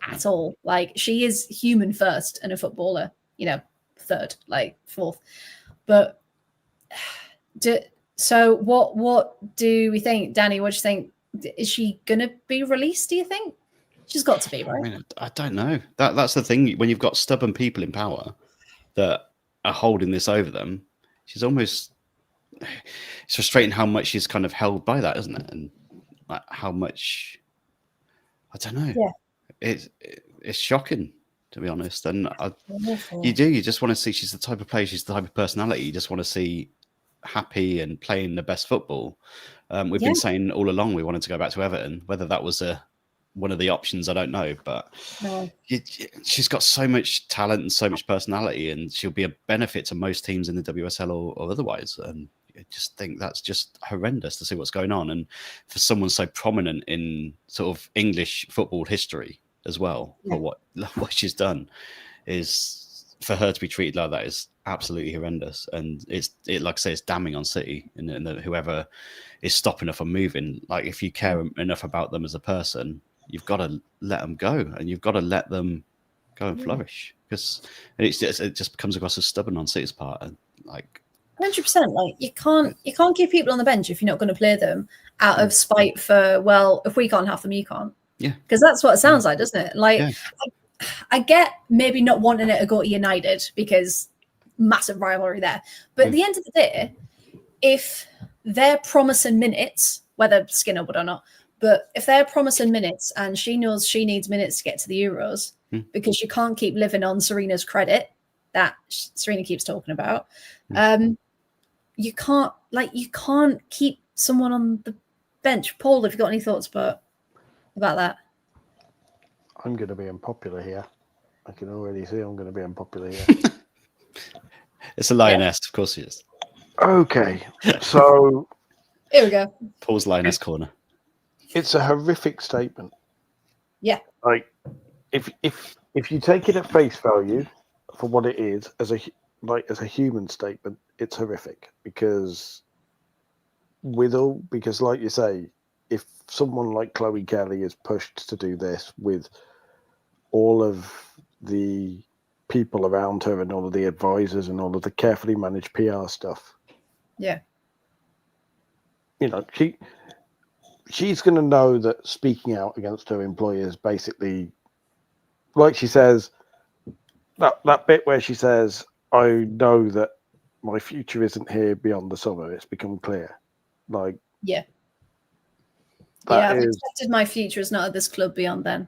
at all. Like, she is human first and a footballer, third, like fourth. But so what do we think, Danny? What do you think? Is she gonna be released, do you think? She's got to be, right? I mean, I don't know. That's the thing. When you've got stubborn people in power that are holding this over them, she's almost, it's frustrating how much she's kind of held by that, isn't it? And like how much, I don't know. Yeah. It's shocking, to be honest. And you just want to see, she's the type of player, she's the type of personality you just want to see happy and playing the best football. We've been saying all along we wanted to go back to Everton. Whether that was one of the options, I don't know. But she's got so much talent and so much personality, and she'll be a benefit to most teams in the WSL or otherwise. And I just think that's just horrendous to see what's going on. And for someone so prominent in sort of English football history as well, for what she's done, is for her to be treated like that is absolutely horrendous. And it like I say, it's damning on City and whoever is stopping her from moving. Like, if you care enough about them as a person, you've got to let them go, and you've got to let them go and flourish, because it just comes across as stubborn on City's part, and like 100%. Like you can't keep people on the bench if you're not going to play them out of spite for, well, if we can't have them, you can't. Yeah, because that's what it sounds like, doesn't it? Like yeah. I get maybe not wanting it to go to United because massive rivalry there, but at the end of the day, if they're promising minutes, whether Skinner would or not, but if they're promising minutes and she knows she needs minutes to get to the Euros because you can't keep living on Serena's credit that Serena keeps talking about, you can't keep someone on the bench. Paul, have you got any thoughts about that? I'm going to be unpopular here. I can already see I'm going to be unpopular here. It's a lioness, of course it is. Okay, so here we go. Paul's lioness corner. It's a horrific statement. Yeah. Like, if you take it at face value for what it is as a human statement, it's horrific because like you say, if someone like Chloe Kelly is pushed to do this with all of the people around her and all of the advisors and all of the carefully managed PR stuff, she's going to know that speaking out against her employers, basically, like she says, that bit where she says, I know that my future isn't here beyond the summer, it's become clear. Like, I've accepted my future is not at this club beyond then.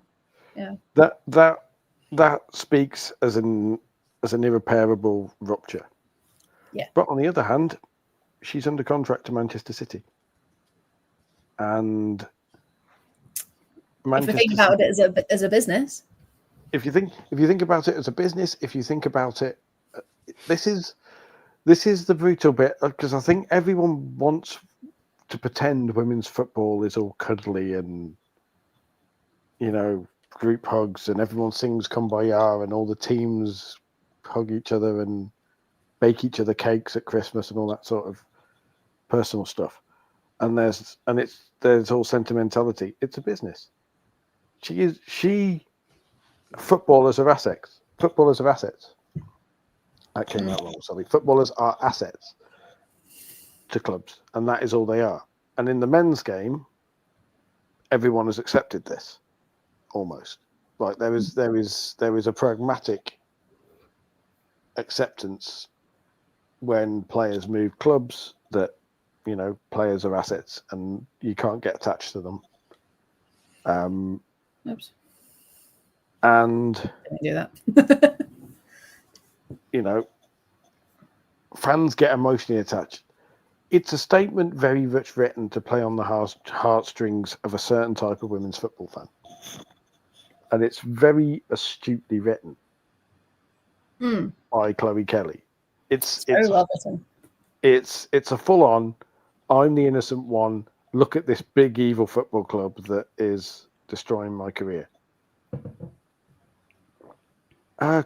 Yeah. That speaks as an irreparable rupture. Yeah. But on the other hand, she's under contract to Manchester City. And if you think about it as a business. If you think about it as a business, if you think about it, this is the brutal bit, because I think everyone wants to pretend women's football is all cuddly and, group hugs and everyone sings Kumbaya and all the teams hug each other and bake each other cakes at Christmas and all that sort of personal stuff. And there's all sentimentality. It's a business. Footballers are assets. Footballers are assets. That came out wrong, sorry. Footballers are assets to clubs, and that is all they are. And in the men's game, everyone has accepted this, almost. Like there is a pragmatic acceptance when players move clubs that players are assets and you can't get attached to them. Oops. And do that. Fans get emotionally attached. It's a statement very much written to play on the heartstrings of a certain type of women's football fan, and it's very astutely written by Chloe Kelly. It's very well written. It's a full-on, I'm the innocent one. Look at this big evil football club that is destroying my career.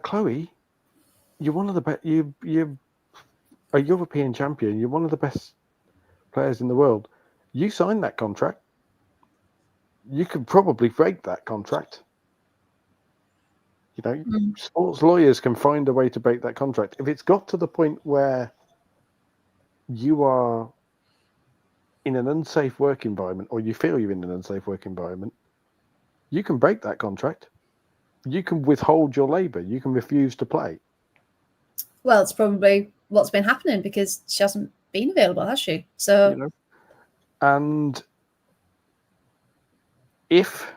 Chloe, you're one of the best. You're a European champion. You're one of the best players in the world. You signed that contract. You could probably break that contract. Sports lawyers can find a way to break that contract. If it's got to the point where you are in an unsafe work environment, or you feel you're in an unsafe work environment, you can break that contract. You can withhold your labour. You can refuse to play. Well, it's probably what's been happening because she hasn't been available, has she? So, and if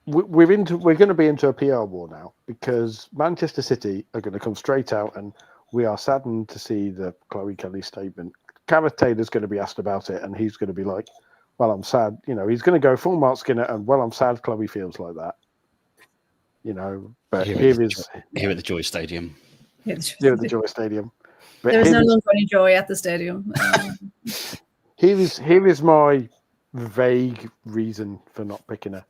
we're going to be into a PR war now, because Manchester City are going to come straight out, and we are saddened to see the Chloe Kelly statement. Gareth Taylor's going to be asked about it, and he's going to be like, well, I'm sad. He's going to go full Mark Skinner, and well, I'm sad Chloe feels like that. But here at the Joy Stadium. Here at the Joy Stadium. But there is no longer any joy at the stadium. Here is my vague reason for not picking her.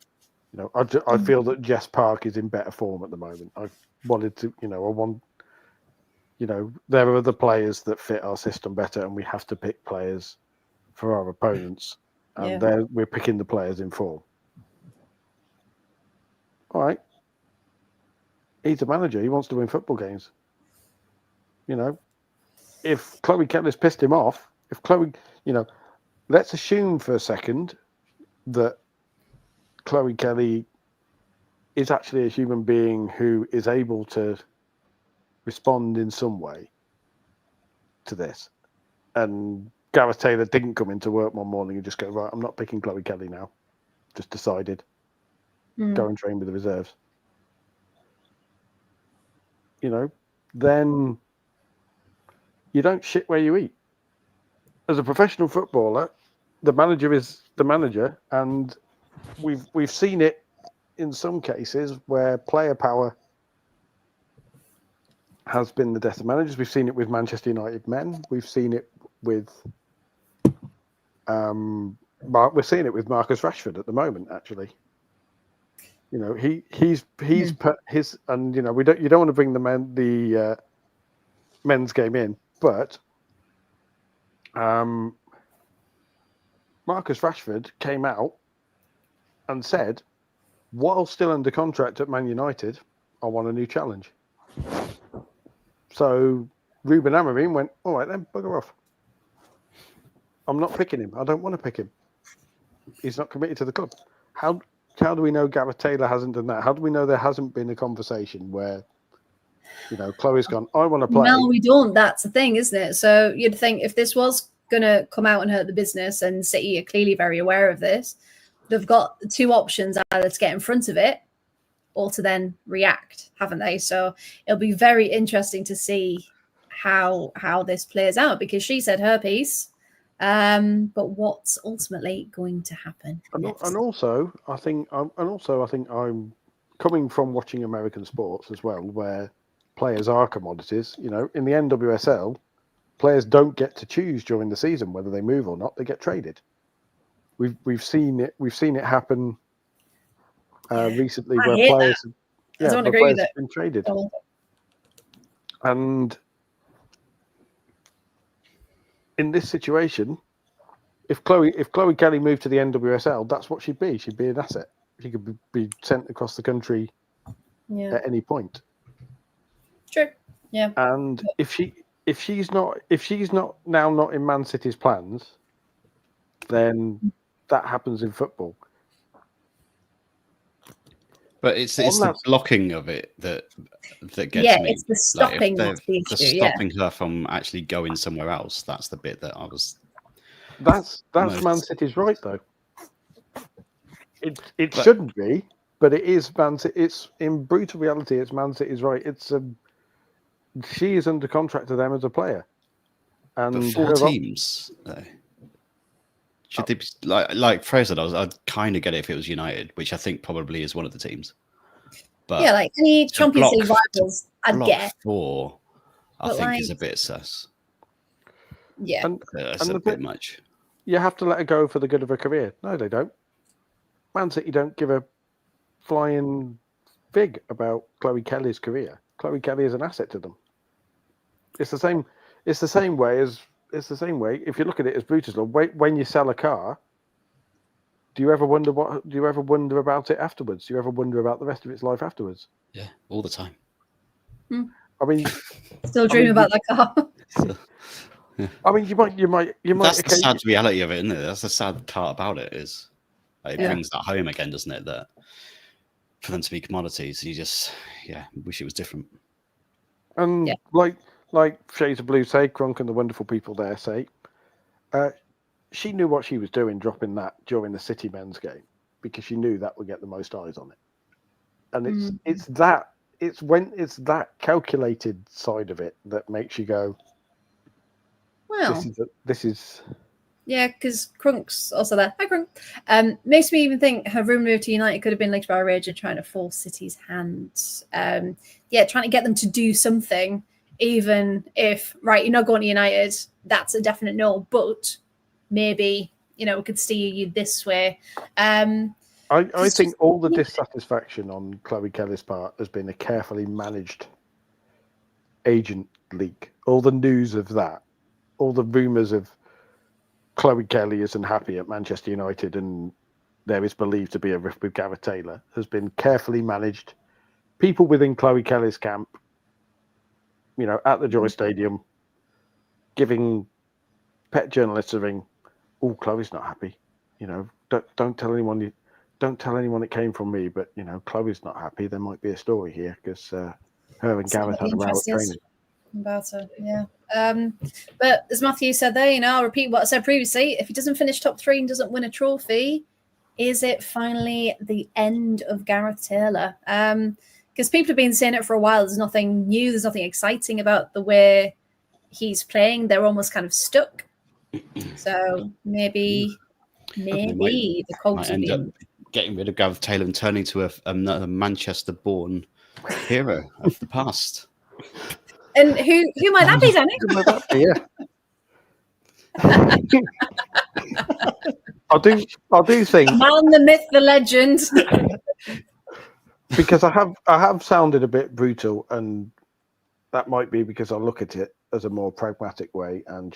I feel that Jess Park is in better form at the moment. I wanted to, there are other players that fit our system better, and we have to pick players for our opponents. and Yeah. we're picking the players in form. All right. He's a manager. He wants to win football games. You know, if Chloe Kelly's pissed him off, let's assume for a second that Chloe Kelly is actually a human being who is able to respond in some way to this. And Gareth Taylor didn't come into work one morning and just go, right, I'm not picking Chloe Kelly now. Just decided, go and train with the reserves. You know, then you don't shit where you eat. As a professional footballer, the manager is the manager, and we've seen it in some cases where player power has been the death of managers. We've seen it with Manchester United men. We've seen it with we're seeing it with Marcus Rashford at the moment, actually. You know, he's put his, and you know, you don't want to bring the men's game in, but Marcus Rashford came out and said, while still under contract at Man United, I want a new challenge. So Ruben Amorim went, all right then, bugger off. I'm not picking him. I don't want to pick him. He's not committed to the club. How do we know Gareth Taylor hasn't done that? How do we know there hasn't been a conversation where, you know, Chloe's gone, I want to play. No, we don't. That's the thing, isn't it? So you'd think if this was going to come out and hurt the business, and City are clearly very aware of this, they've got two options, either to get in front of it or to then react, haven't they? So it'll be very interesting to see how this plays out, because she said her piece. But what's ultimately going to happen? And also, I think I'm coming from watching American sports as well, where players are commodities. You know, in the NWSL, players don't get to choose during the season whether they move or not. They get traded. We've seen it happen recently, where players have been traded. And in this situation, if Chloe Kelly moved to the NWSL, that's what she'd be. She'd be an asset. She could be sent across the country at any point. True. Yeah. And if she's not now in Man City's plans, then that happens in football. But it's the blocking of it that gets me. It's the stopping that's the issue. Stopping her from actually going somewhere else. That's the bit that I was. That's Man City's right, though. It shouldn't be, but it is Man City. It's in brutal reality. It's Man City's right. She is under contract to them as a player, and but 4 teams. Should they be, like Freya said, I'd kind of get it if it was United, which I think probably is one of the teams. But yeah, like any Champions League rivals, I'd get 4. I think is a bit sus. Yeah, it's a bit much. You have to let her go for the good of her career. No, they don't. Man City don't give a flying fig about Chloe Kelly's career. Chloe Kelly is an asset to them. It's the same way if you look at it as Brutus law. When you sell a car, do you ever wonder about it afterwards? Do you ever wonder about the rest of its life afterwards? Yeah, all the time. I mean, still dreaming about that car. I mean, you might. That's the sad reality of it, isn't it? That's the sad part about it. Is it brings that home again, doesn't it? That for them to be commodities, you just wish it was different. And like Shades of Blue say, Crunk and the wonderful people there say, she knew what she was doing, dropping that during the City men's game, because she knew that would get the most eyes on it. And it's that calculated side of it that makes you go, well, this is. Yeah, because Crunk's also there. Hi, Crunk. Makes me even think her room move to United could have been linked by Rage and trying to force City's hand. Trying to get them to do something, even if, right, you're not going to United, that's a definite no, but maybe, we could steer you this way. I think all the dissatisfaction on Chloe Kelly's part has been a carefully managed agent leak. All the news of that, all the rumours of Chloe Kelly isn't happy at Manchester United and there is believed to be a rift with Gareth Taylor has been carefully managed. People within Chloe Kelly's camp, at the Joy Stadium, giving pet journalists a ring. Oh, Chloe's not happy. Don't tell anyone. Don't tell anyone it came from me. But Chloe's not happy. There might be a story here because her and Gareth had a row at training. About her, yeah. But as Matthew said there, I'll repeat what I said previously. If he doesn't finish top 3 and doesn't win a trophy, is it finally the end of Gareth Taylor? Because people have been saying it for a while. There's nothing new. There's nothing exciting about the way he's playing. They're almost kind of stuck. So maybe the coach might end up getting rid of Gareth Taylor and turning to another Manchester-born hero of the past. And who might that be, Danny? I do think Man, the myth, the legend. because I have sounded a bit brutal, and that might be because I look at it as a more pragmatic way, and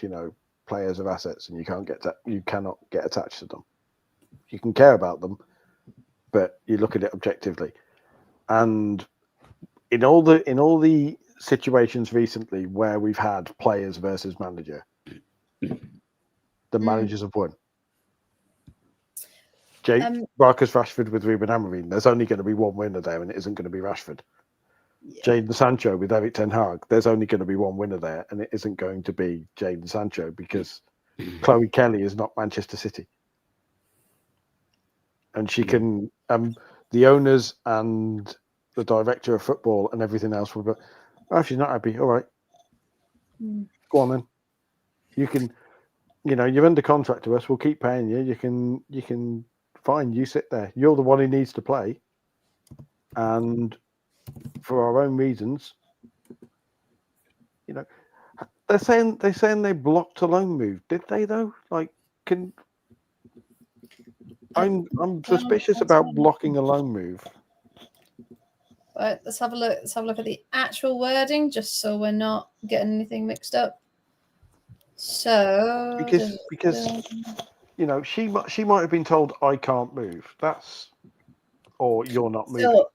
players are assets, and you cannot get attached to them. You can care about them, but you look at it objectively. And in all the situations recently where we've had players versus manager, the managers have won. Marcus Rashford with Ruben Amorim, there's only going to be one winner there, and it isn't going to be Rashford. Yeah. Jadon Sancho with Eric Ten Hag, there's only going to be one winner there, and it isn't going to be Jadon Sancho because Chloe Kelly is not Manchester City. And she can, the owners and the director of football and everything else will go, oh, she's not happy. All right. Go on then. You can, you're under contract to us. We'll keep paying you. You can, fine. You sit there. You're the one who needs to play. And for our own reasons, they're saying they blocked a loan move. Did they though? I'm suspicious about blocking a loan move. Right, let's have a look. Let's have a look at the actual wording, just so we're not getting anything mixed up. So because she might have been told I can't move. Or you're not moving. So,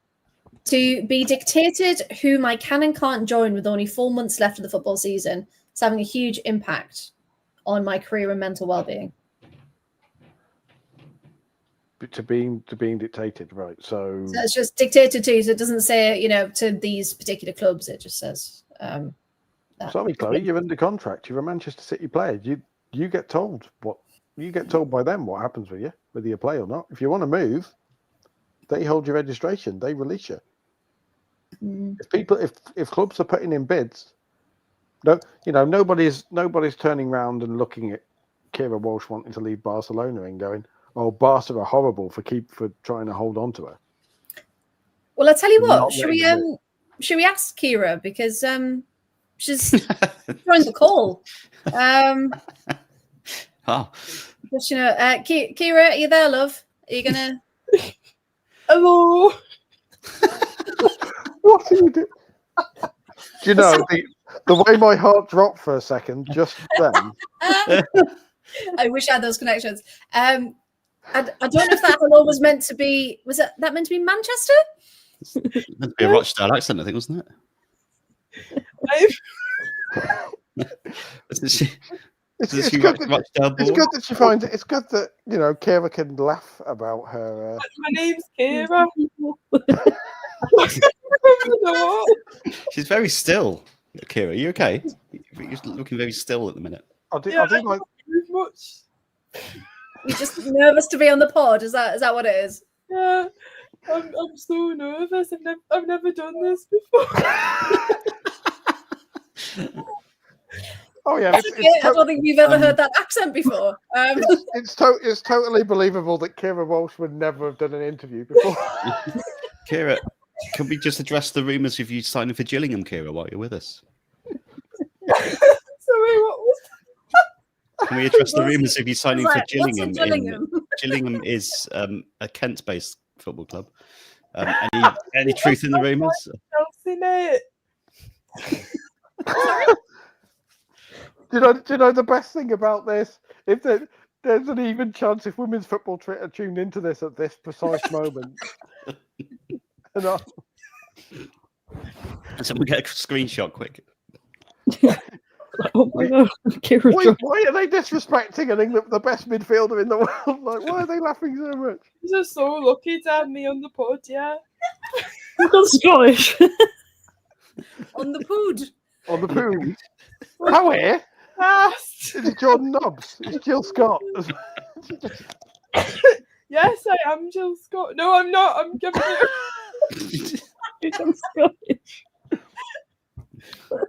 to be dictated whom I can and can't join with only 4 months left of the football season, it's having a huge impact on my career and mental well-being. To being dictated, right? So it's just dictated to. So it doesn't say, to these particular clubs. It just says. Sorry, Chloe, you're under contract. You're a Manchester City player. You get told by them what happens with you, whether you play or not. If you want to move, they hold your registration. They release you. If clubs are putting in bids, nobody's turning around and looking at Kira Walsh wanting to leave Barcelona and going, oh, Barca are horrible for trying to hold on to her. Well, I tell you what, should we ask Kira, because she's joined the call. Just, Kira, are you there, love? Are you gonna? Hello. What are you doing? Do you know the way my heart dropped for a second just then? I wish I had those connections. I don't know if that hello was meant to be. Was that meant to be Manchester? Meant to be a Rochdale accent, I think, wasn't it? It's good that she finds it. It's good that Kira can laugh about her. My name's Kira. She's very still. Kira, are you okay? You're looking very still at the minute. I do like much. You're just nervous to be on the pod. Is that what it is? Yeah, I'm so nervous. I've never done this before. Oh yeah, I don't think we've ever heard that accent before. It's totally believable that Kira Walsh would never have done an interview before. Kira, can we just address the rumours of you signing for Gillingham, Kira, while you're with us? Sorry, what was that? Can we address the rumours of you signing for Gillingham? Gillingham is a Kent-based football club. Any truth in the rumours? Chelsea, mate. Do you know the best thing about this? If there's an even chance if women's football Twitter tuned into this at this precise moment. And So we get a screenshot quick. Oh my god, Kira's why are they disrespecting the best midfielder in the world? Like, why are they laughing so much? You're so lucky to have me on the pod, yeah. Scottish. On the pood. On the poo. How here? Yes. Is it Jordan Nobbs? It's Jill Scott. Yes, I am Jill Scott. No, I'm not. I'm giving it. I'm Scottish.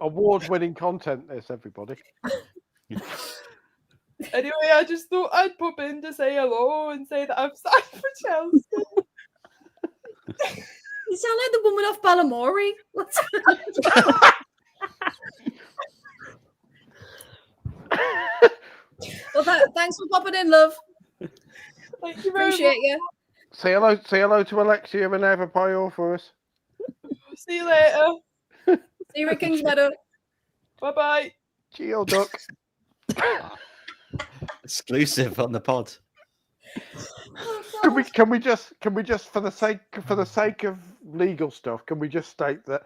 Award-winning content, this, everybody. Anyway, I just thought I'd pop in to say hello and say that I've signed for Chelsea. You sound like the woman off Balamory. What's Well, thanks for popping in, love. Thank you very Appreciate you. Say hello to Alexia and Eva Pio for us. much. See you later. See you at King's Meadow. Bye-bye. Geo Duck. Exclusive on the pod. Can we just for the sake of legal stuff, can we just state that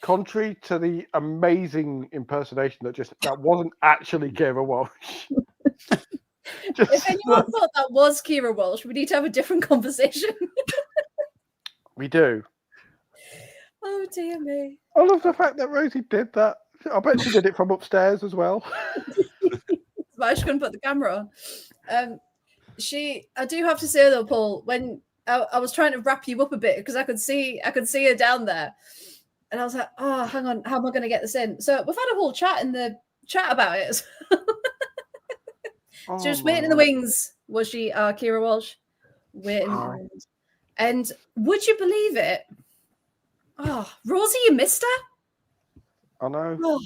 contrary to the amazing impersonation that wasn't actually Kira Walsh. If anyone thought that was Kira Walsh, we need to have a different conversation. We do. Oh dear me. I love the fact that Rosie did that. I bet she did it from upstairs as well. Why she couldn't put the camera on. I do have to say though, Paul, when I was trying to wrap you up a bit because I could see her down there, and I was like, oh, hang on, how am I going to get this in? So we've had a whole chat in the chat about it. She was waiting in the wings, was she, Kira Walsh? Waiting in the wings. And would you believe it? Oh, Rosie, you missed her? I know. Oh,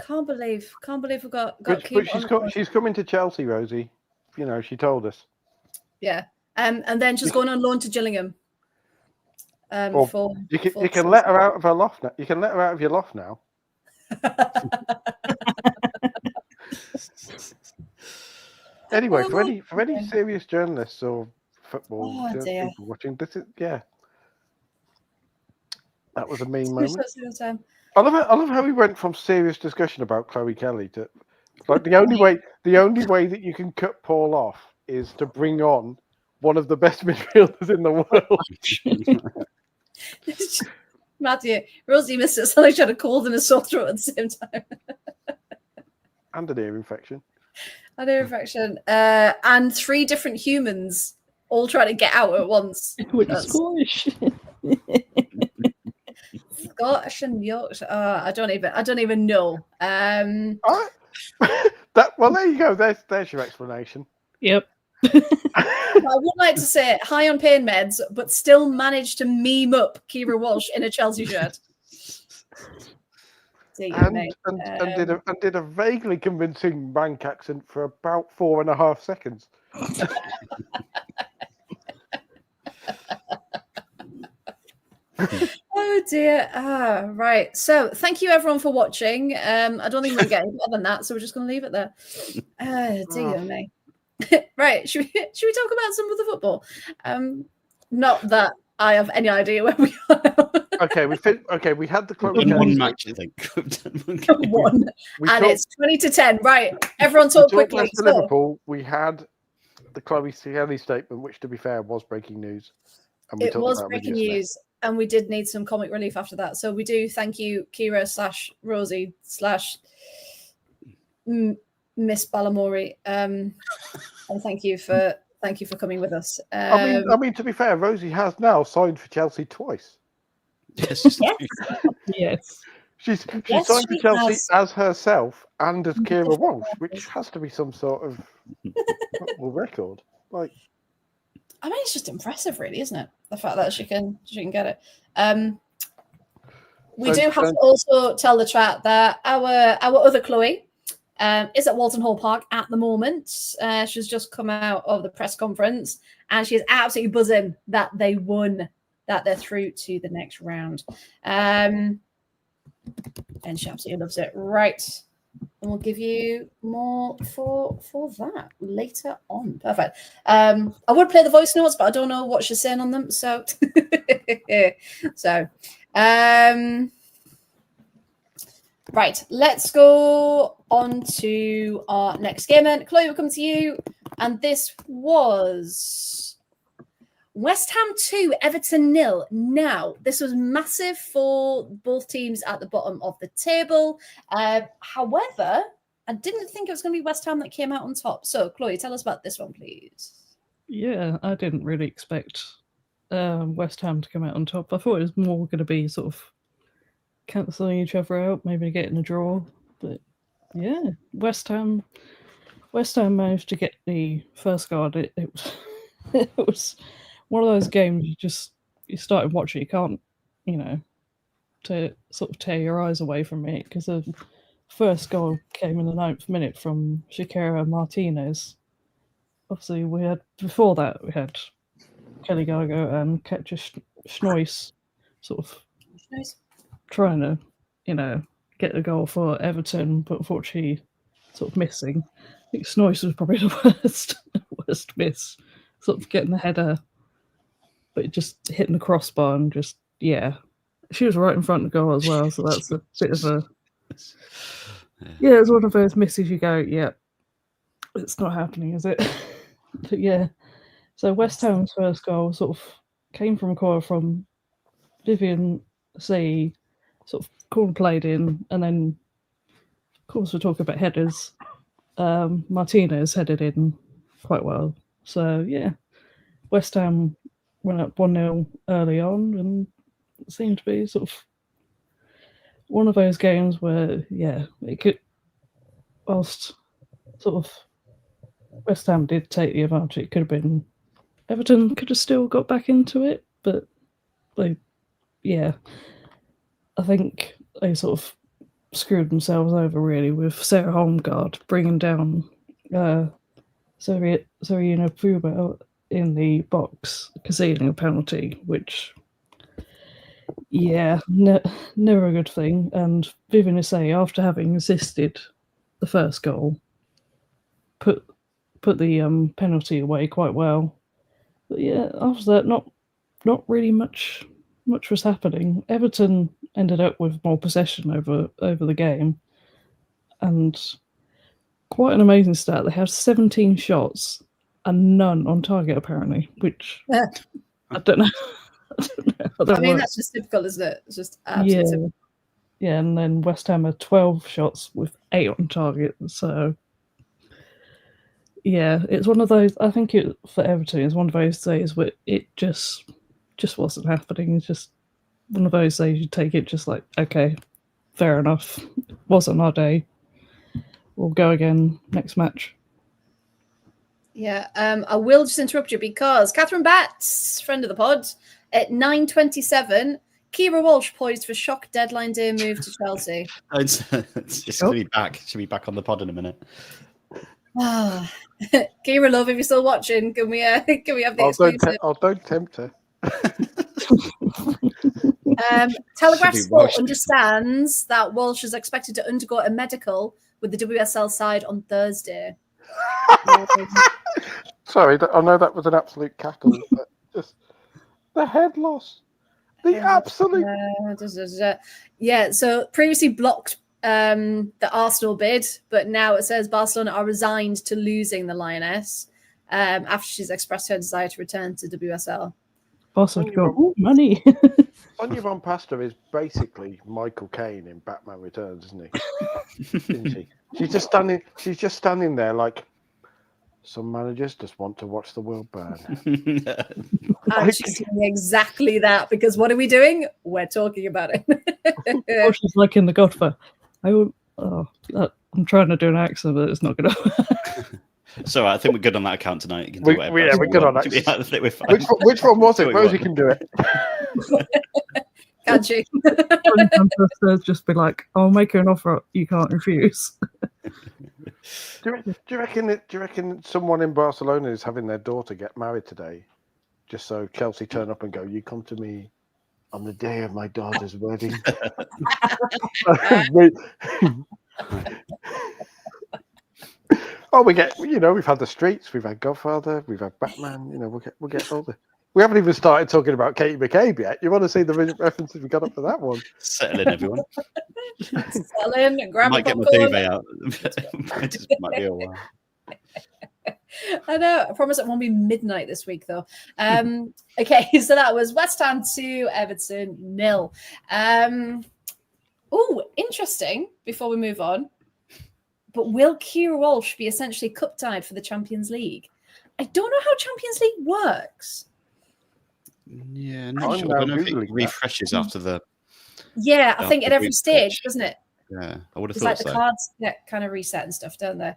can't believe we got But Kira. she's coming to Chelsea, Rosie. You know, she told us. Yeah. And then she's going on loan to Gillingham. You can let her out of her loft now. You can let her out of your loft now. Anyway, for any serious journalists or football people watching, this is that was a mean moment. I love how we went from serious discussion about Chloe Kelly to like the only way that you can cut Paul off is to bring on one of the best midfielders in the world. Matthew, Rosie missed it. So she had a cold and a sore throat at the same time. And an ear infection. And 3 different humans all trying to get out at once. Scottish. Scottish and Yorkshire. I don't even know. Well, there you go. There's your explanation. Yep. I would like to say high on pain meds, but still managed to meme up Kira Walsh in a Chelsea shirt. And did a vaguely convincing Manc accent for about 4.5 seconds. Oh dear. Right. So thank you everyone for watching. I don't think we're getting better than that, so we're just going to leave it there. Dear me. Right. Should we talk about some of the football? Not that I have any idea where we are now. Okay, we had the club. One match, I think. One. And it's 20-10. Right. Everyone talk quickly. So, Liverpool, we had the Chloe Kelly statement, which to be fair was breaking news. And it was breaking news. And we did need some comic relief after that. So we do thank you, Kira/Rosie/ Miss Balamory. And thank you for coming with us. I mean, to be fair, Rosie has now signed for Chelsea twice. Yes. Yes. She's signed for Chelsea as herself and as Kira Walsh, which has to be some sort of record. Like, I mean, it's just impressive, really, isn't it? The fact that she can get it. We do have to also tell the chat that our other Chloe is at Walton Hall Park at the moment. She's just come out of the press conference and she's absolutely buzzing that they won, that they're through to the next round. And she absolutely loves it. Right. and we'll give you more for that later on. Perfect. I would play the voice notes, but I don't know what she's saying on them. So, right, let's go on to our next game then. Chloe, we'll come to you. And this was West Ham 2, Everton 0. Now, this was massive for both teams at the bottom of the table. However, I didn't think it was going to be West Ham that came out on top. So, Chloe, tell us about this one, please. Yeah, I didn't really expect West Ham to come out on top. I thought it was more going to be sort of cancelling each other out, maybe getting a draw. But yeah, West Ham managed to get the first goal. It was it was one of those games you started watching, you can't, to sort of tear your eyes away from it, because the first goal came in the 9th minute from Shakira Martinez. Obviously, before that we had Kelly Gargo and Katja Schnois sort of trying to, get a goal for Everton, but unfortunately sort of missing. I think Schnois was probably the worst miss, sort of getting the header, but just hitting the crossbar and just, she was right in front of the goal as well, so that's a bit of a, it's one of those misses you go, it's not happening, is it? But so West Ham's first goal sort of came from a corner from Vivian C, sort of corner played in, and then, of course, we're talking about headers. Martinez headed in quite well. So, West Ham went up 1-0 early on, and it seemed to be sort of one of those games where, it could, whilst sort of West Ham did take the advantage, it could have been Everton could have still got back into it, but I think they sort of screwed themselves over really with Sarah Holmgard bringing down Sarina Puma in the box, conceding a penalty, which never a good thing. And Vivian Issei, after having assisted the first goal, put the penalty away quite well. But after that, not really much was happening. Everton ended up with more possession over the game, and quite an amazing stat. They had 17 shots and none on target, apparently, which I don't know. I mean, that's just typical, isn't it? It's just absolutely typical. Yeah, and then West Ham had 12 shots with 8 on target. So, it's one of those. I think for Everton, it's one of those days where it just wasn't happening. It's just one of those days you take it just like, okay, fair enough. It wasn't our day. We'll go again next match. I will just interrupt you because Catherine Batts, friend of the pod, at 9:27, Kira Walsh poised for shock deadline day move to Chelsea. It's going to be back. She'll be back on the pod in a minute. Kira, love, if you're still watching, can we have the exclusive? Don't tempt her. Telegraph Sport understands that Walsh is expected to undergo a medical with the WSL side on Thursday. Sorry, I know that was an absolute cackle, but just the head loss. The absolute. So previously blocked the Arsenal bid, but now it says Barcelona are resigned to losing the Lioness after she's expressed her desire to return to WSL. Also got money. Sonia Von Pasta is basically Michael Caine in Batman Returns, isn't he? Isn't she? She's just standing there like some managers just want to watch the world burn. And she's doing exactly that, because what are we doing? We're talking about it. She's like in The Godfather. I'm trying to do an accent, but it's not good. So I think we're good on that account tonight. You can do we're good on that. Which one was it? Rosie can do it. Can't she? Just be like, I'll make you an offer you can't refuse. Do you reckon someone in Barcelona is having their daughter get married today, just so Chelsea turn up and go, "You come to me on the day of my daughter's wedding." Oh, we get, we've had the Streets, we've had Godfather, we've had Batman. We'll get all the. We haven't even started talking about Katie McCabe yet. You want to see the references we got up for that one? Settle in, everyone. Settle in, grab Might a get my popcorn. duvet out. Might be a while. I know. I promise it won't be midnight this week, though. Okay, so that was West Ham 2, Everton 0. Oh, interesting. Before we move on, but will Kira Walsh be essentially cup tied for the Champions League? I don't know how Champions League works. Yeah, not sure. I don't know if it refreshes after the. Yeah, I think at every stage, stage. doesn't it? Yeah, I would have It's thought like so. the cards get kind of reset and stuff, don't they?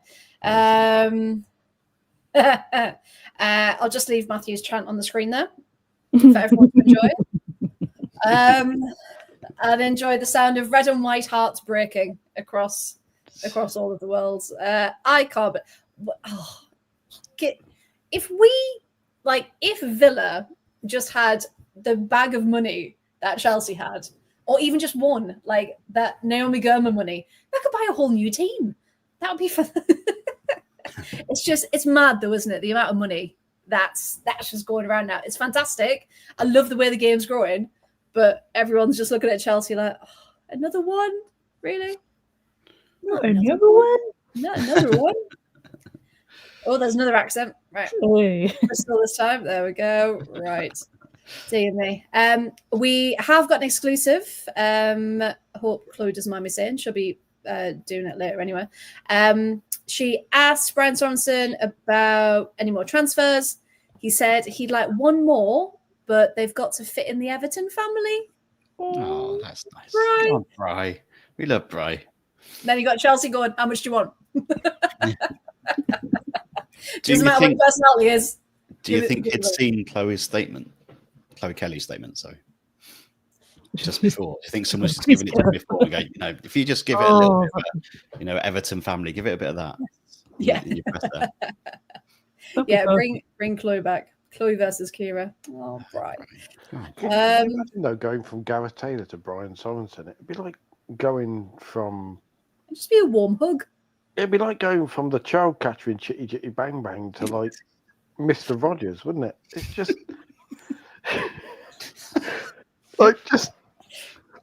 I'll just leave Matthew's chant on the screen there for everyone to enjoy. And enjoy the sound of red and white hearts breaking across all of the worlds. I can't. But if Villa just had the bag of money that Chelsea had, or even just one, like that Naomi Gurman money, that could buy a whole new team. That would be fun. It's mad though, isn't it? The amount of money that's just going around now. It's fantastic. I love the way the game's growing, but everyone's just looking at Chelsea like, oh, another one? Really? Another one? No, another one. Oh, there's another accent. Right. Bristol this time. There we go. Right. Dear me. We have got an exclusive. Hope Chloe doesn't mind me saying. She'll be doing it later anyway. She asked Brian Sorensen about any more transfers. He said he'd like one more, but they've got to fit in the Everton family. Oh, that's nice. Bri. Come on, Bri. We love Bri. Then you got Chelsea going, how much do you want? Do you Doesn't matter what your personality is. Do you think he'd seen Chloe Kelly's statement, sorry, just before? Do you think someone's just given it to him before and go, if you just give it a little bit of, Everton family, give it a bit of that. Yeah. You're better. Yeah, bring Chloe back. Chloe versus Kira. Oh, right. Imagine though going from Gareth Taylor to Brian Sorensen. It'd be like going from. It'd just be a warm hug. It'd be like going from the child catcher in Chitty Chitty Bang Bang to like Mr. Rogers, wouldn't it? It's just I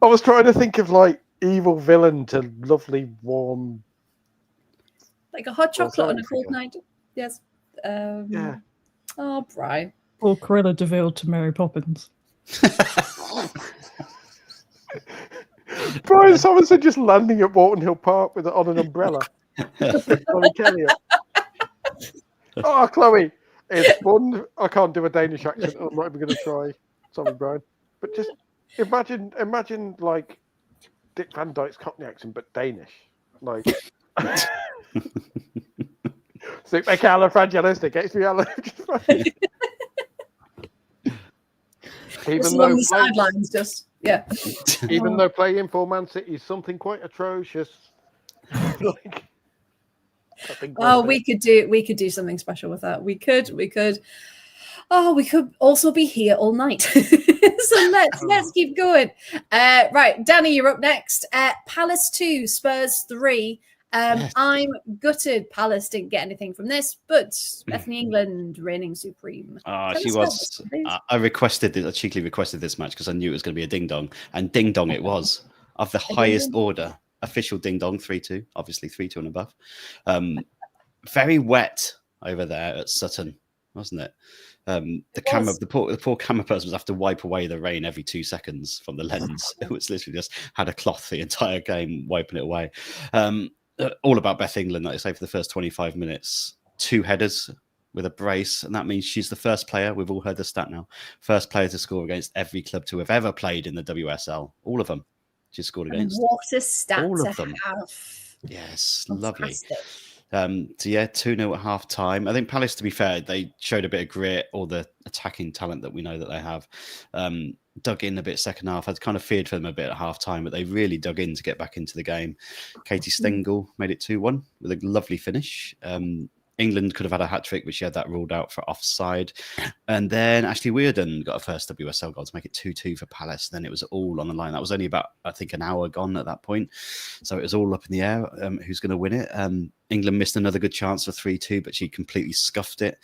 was trying to think of like evil villain to lovely warm, like a hot chocolate on a cold night. Yes. Yeah. Oh, Brian. Or Cruella de Vil to Mary Poppins. Brian Sorensen just landing at Walton Hill Park on an umbrella. Chloe Kelly. Oh, Chloe, it's fun. I can't do a Danish accent. I'm not even going to try. Sorry, Brian. But just imagine like Dick Van Dyke's Cockney accent, but Danish. Like, supercalifragilistic, expialidocious. Even though the sidelines, just even though playing for Man City is something quite atrocious. Like, we could do something special with that. We could. Oh, we could also be here all night. So let's keep going. Right, Danny, you're up next. Palace 2, Spurs 3. Yes. I'm gutted Palace didn't get anything from this, but Bethany England reigning supreme. She was. I cheekily requested this match because I knew it was going to be a ding dong, and ding dong it was, of the highest order. Official ding dong, 3-2, obviously 3-2 and above. Very wet over there at Sutton, wasn't it? The poor camera person was have to wipe away the rain every 2 seconds from the lens. It was literally just had a cloth the entire game wiping it away. All about Beth England, like I say, for the first 25 minutes. 2 headers with a brace, and that means she's the first player, we've all heard the stat now, first player to score against every club to have ever played in the WSL. All of them she's scored against. What a stat all to of them. have. Yes, Fantastic. lovely. 2-0 at half time. I think Palace, to be fair, they showed a bit of grit, all the attacking talent that we know that they have. Dug in a bit second half. I'd kind of feared for them a bit at half time, but they really dug in to get back into the game. Katie Stengel made it 2-1 with a lovely finish. England could have had a hat-trick, but she had that ruled out for offside. And then Ashley Weirden got her first WSL goal to make it 2-2 for Palace. Then it was all on the line. That was only about, I think, an hour gone at that point. So it was all up in the air, who's going to win it. England missed another good chance for 3-2, but she completely scuffed it.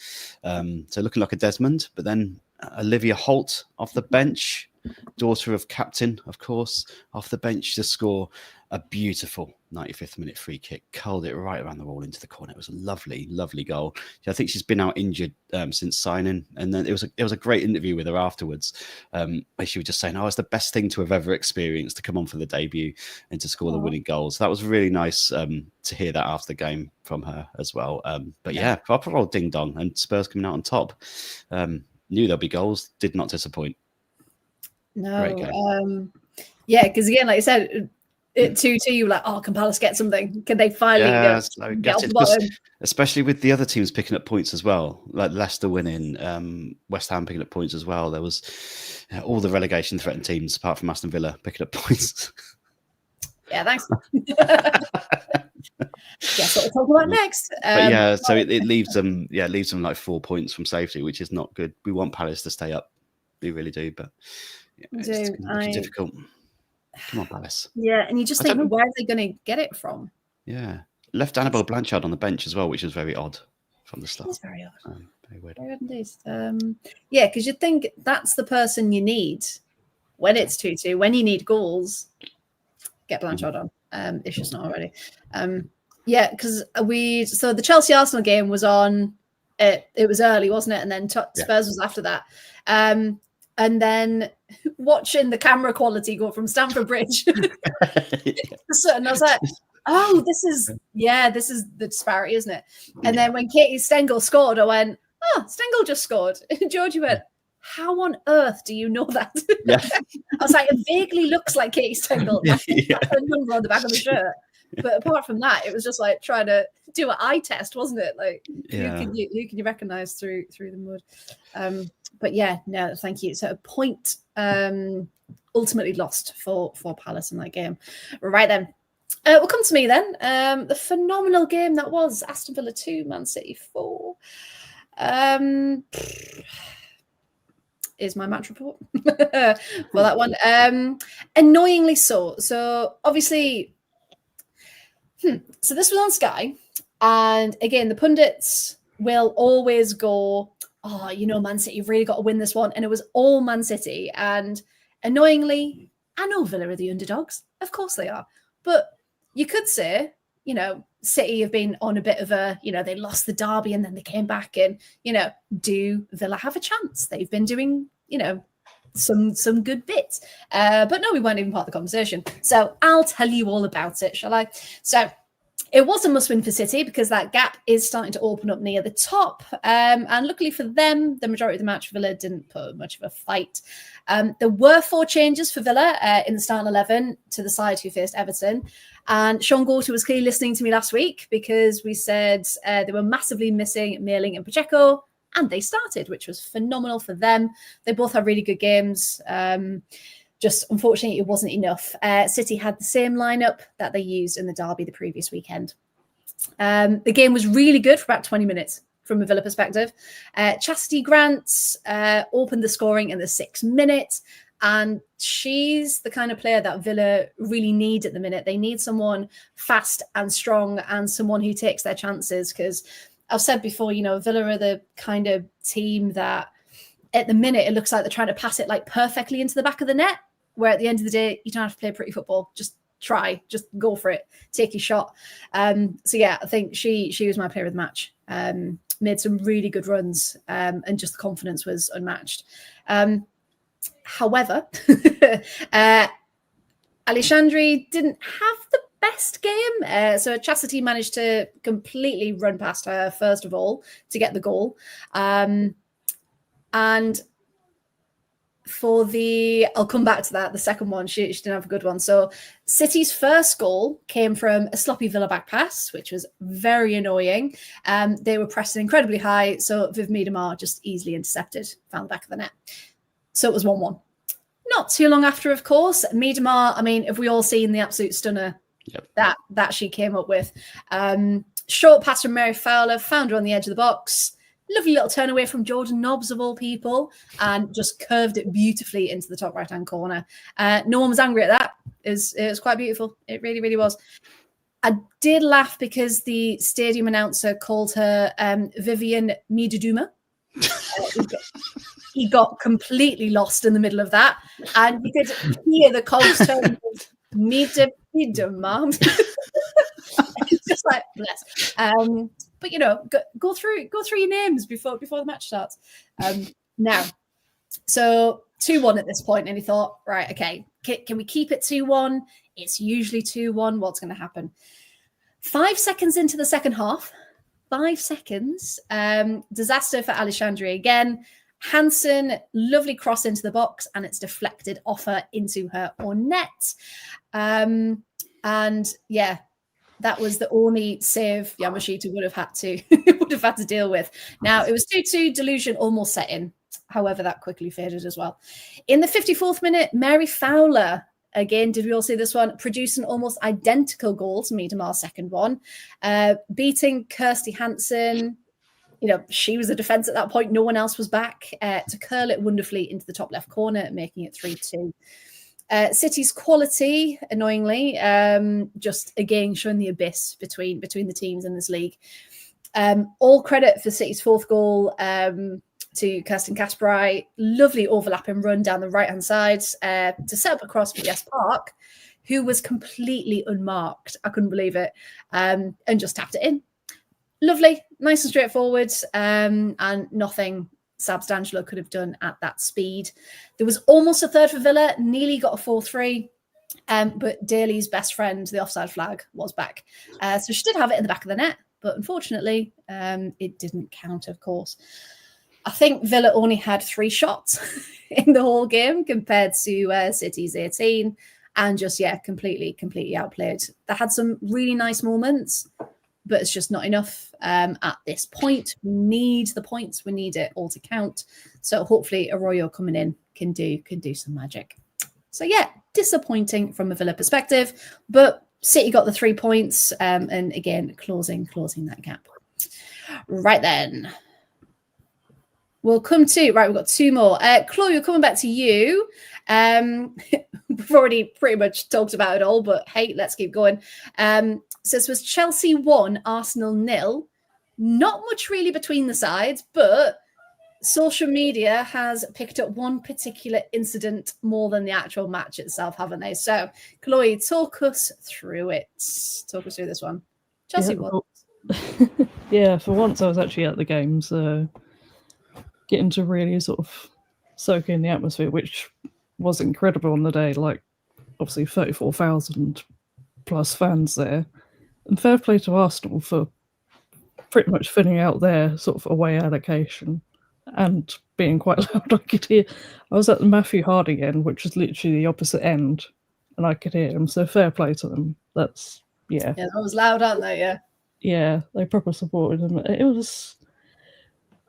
So looking like a Desmond. But then Olivia Holt off the bench, daughter of captain, of course, off the bench to score a beautiful 95th minute free kick, curled it right around the wall into the corner. It was a lovely, lovely goal. I think she's been out injured since signing, and then it was a great interview with her afterwards, where she was just saying, "Oh, it's the best thing to have ever experienced to come on for the debut and to score the winning goal." So that was really nice to hear that after the game from her as well. But yeah, proper old ding dong, and Spurs coming out on top. Knew there'll be goals, did not disappoint. No, yeah, because again, like I said, at 2-2, you were like, "Oh, can Palace get something? Can they finally get off the bottom?" Especially with the other teams picking up points as well, like Leicester winning, West Ham picking up points as well. There was all the relegation threatened teams, apart from Aston Villa, picking up points. Yeah, thanks. Guess what we'll talk about next. But yeah, so it leaves them, leaves them like 4 points from safety, which is not good. We want Palace to stay up, we really do, but it's going to be difficult. Come on, Palace. Yeah, and you just think, where are they going to get it from? Yeah, left Annabelle Blanchard on the bench as well, which is very odd from the start. It's very odd. Very weird. Very odd indeed. Yeah, because you'd think that's the person you need when it's 2-2. When you need goals, get Blanchard on. If she's not already. Yeah, because so the Chelsea Arsenal game was on. It was early, wasn't it? And then Spurs was after that. And then watching the camera quality go from Stamford Bridge, and I was like, "Oh, this is the disparity, isn't it?" And then when Katie Stengel scored, I went, "Oh, Stengel just scored." And Georgie went, "How on earth do you know that?" Yeah. I was like, "It vaguely looks like Katie Stengel." I think that's the number on the back of the shirt. But apart from that, it was just like trying to do an eye test, wasn't it? Like, who can you recognize through the mud? But yeah, no, thank you. So a point ultimately lost for Palace in that game. Right then, we'll come to me then. The phenomenal game that was Aston Villa 2, Man City 4. Is my match report for that one. Annoyingly so. So obviously, so this was on Sky, and again, the pundits will always go, "Oh, Man City, you've really got to win this one." And it was all Man City. And annoyingly, I know Villa are the underdogs. Of course they are. But you could say, City have been on a bit of a, they lost the derby and then they came back and, do Villa have a chance? They've been doing, some good bits. But no, we weren't even part of the conversation. So I'll tell you all about it, shall I? So it was a must-win for City because that gap is starting to open up near the top. And luckily for them, the majority of the match, Villa didn't put much of a fight. There were 4 changes for Villa in the starting 11 to the side who faced Everton. And Sean Gorter was clearly listening to me last week because we said they were massively missing Mailing and Pacheco, and they started, which was phenomenal for them. They both had really good games. Just unfortunately, it wasn't enough. City had the same lineup that they used in the derby the previous weekend. The game was really good for about 20 minutes from a Villa perspective. Chastity Grant opened the scoring in the 6th minute, and she's the kind of player that Villa really need at the minute. They need someone fast and strong and someone who takes their chances, because I've said before, Villa are the kind of team that at the minute it looks like they're trying to pass it like perfectly into the back of the net, where at the end of the day, you don't have to play pretty football. Just try, just go for it, take your shot. So yeah, I think she was my player of the match. Made some really good runs, and just the confidence was unmatched. However, Alexandri didn't have the best game. So Chastity managed to completely run past her, first of all, to get the goal. And for I'll come back to that, the second one, she didn't have a good one. So City's first goal came from a sloppy Villa back pass, which was very annoying. They were pressing incredibly high, so Viv Miedemar just easily intercepted, found the back of the net. So it was 1-1. Not too long after, of course, Miedemar, I mean, have we all seen the absolute stunner that she came up with. Short pass from Mary Fowler, found her on the edge of the box. Lovely little turn away from Jordan Nobbs, of all people, and just curved it beautifully into the top right-hand corner. No one was angry at that. It was quite beautiful. It really, really was. I did laugh because the stadium announcer called her Vivian Miedema. He got completely lost in the middle of that, and you could hear the cogs turn Miedema. It's just like bless. But go through your names before the match starts. Now, so 2-1 at this point, and he thought, right, okay, can we keep it 2-1? It's usually 2-1. What's going to happen? 5 seconds into the second half, 5 seconds. Disaster for Alexandria again. Hansen, lovely cross into the box, and it's deflected off her into her own net. And yeah, that was the only save Yamashita would have had to deal with. Now it was 2-2, delusion almost set in. However, that quickly faded as well. In the 54th minute, Mary Fowler, again, did we all see this one? Produced an almost identical goal to Miedemar's second one, beating Kirsty Hansen. She was the defence at that point. No one else was back to curl it wonderfully into the top left corner, making it 3-2. City's quality, annoyingly, just again showing the abyss between the teams in this league. All credit for City's fourth goal to Kirsten Kasperai. Lovely overlapping run down the right-hand side to set up a cross for Jess Park, who was completely unmarked. I couldn't believe it, and just tapped it in. Lovely, nice and straightforward, and nothing Sabs D'Angelo could have done at that speed. There was almost a third for Villa, nearly got a 4-3, but Daly's best friend, the offside flag, was back. So she did have it in the back of the net, but unfortunately, it didn't count, of course. I think Villa only had 3 shots in the whole game compared to City's 18, and just, completely outplayed. They had some really nice moments, but it's just not enough at this point. We need the points. We need it all to count. So hopefully Arroyo coming in can do some magic. So yeah, disappointing from a Villa perspective, but City got the 3 points, and again closing that gap. Right then, we'll come to we've got 2 more. Chloe, we're coming back to you. We've already pretty much talked about it all, but hey, let's keep going. So this was Chelsea 1, Arsenal 0. Not much really between the sides, but social media has picked up one particular incident more than the actual match itself, haven't they? So, Chloe, talk us through it. Talk us through this one. Chelsea 1. Yeah, for once I was actually at the game, so getting to really sort of soak in the atmosphere, which was incredible on the day. Like, obviously 34,000 plus fans there. And fair play to Arsenal for pretty much filling out their sort of away allocation and being quite loud. I could hear, I was at the Matthew Harding end, which was literally the opposite end, and I could hear them. So fair play to them. That's, yeah. Yeah, that was loud, aren't they? Yeah. Yeah, they proper supported them. It was,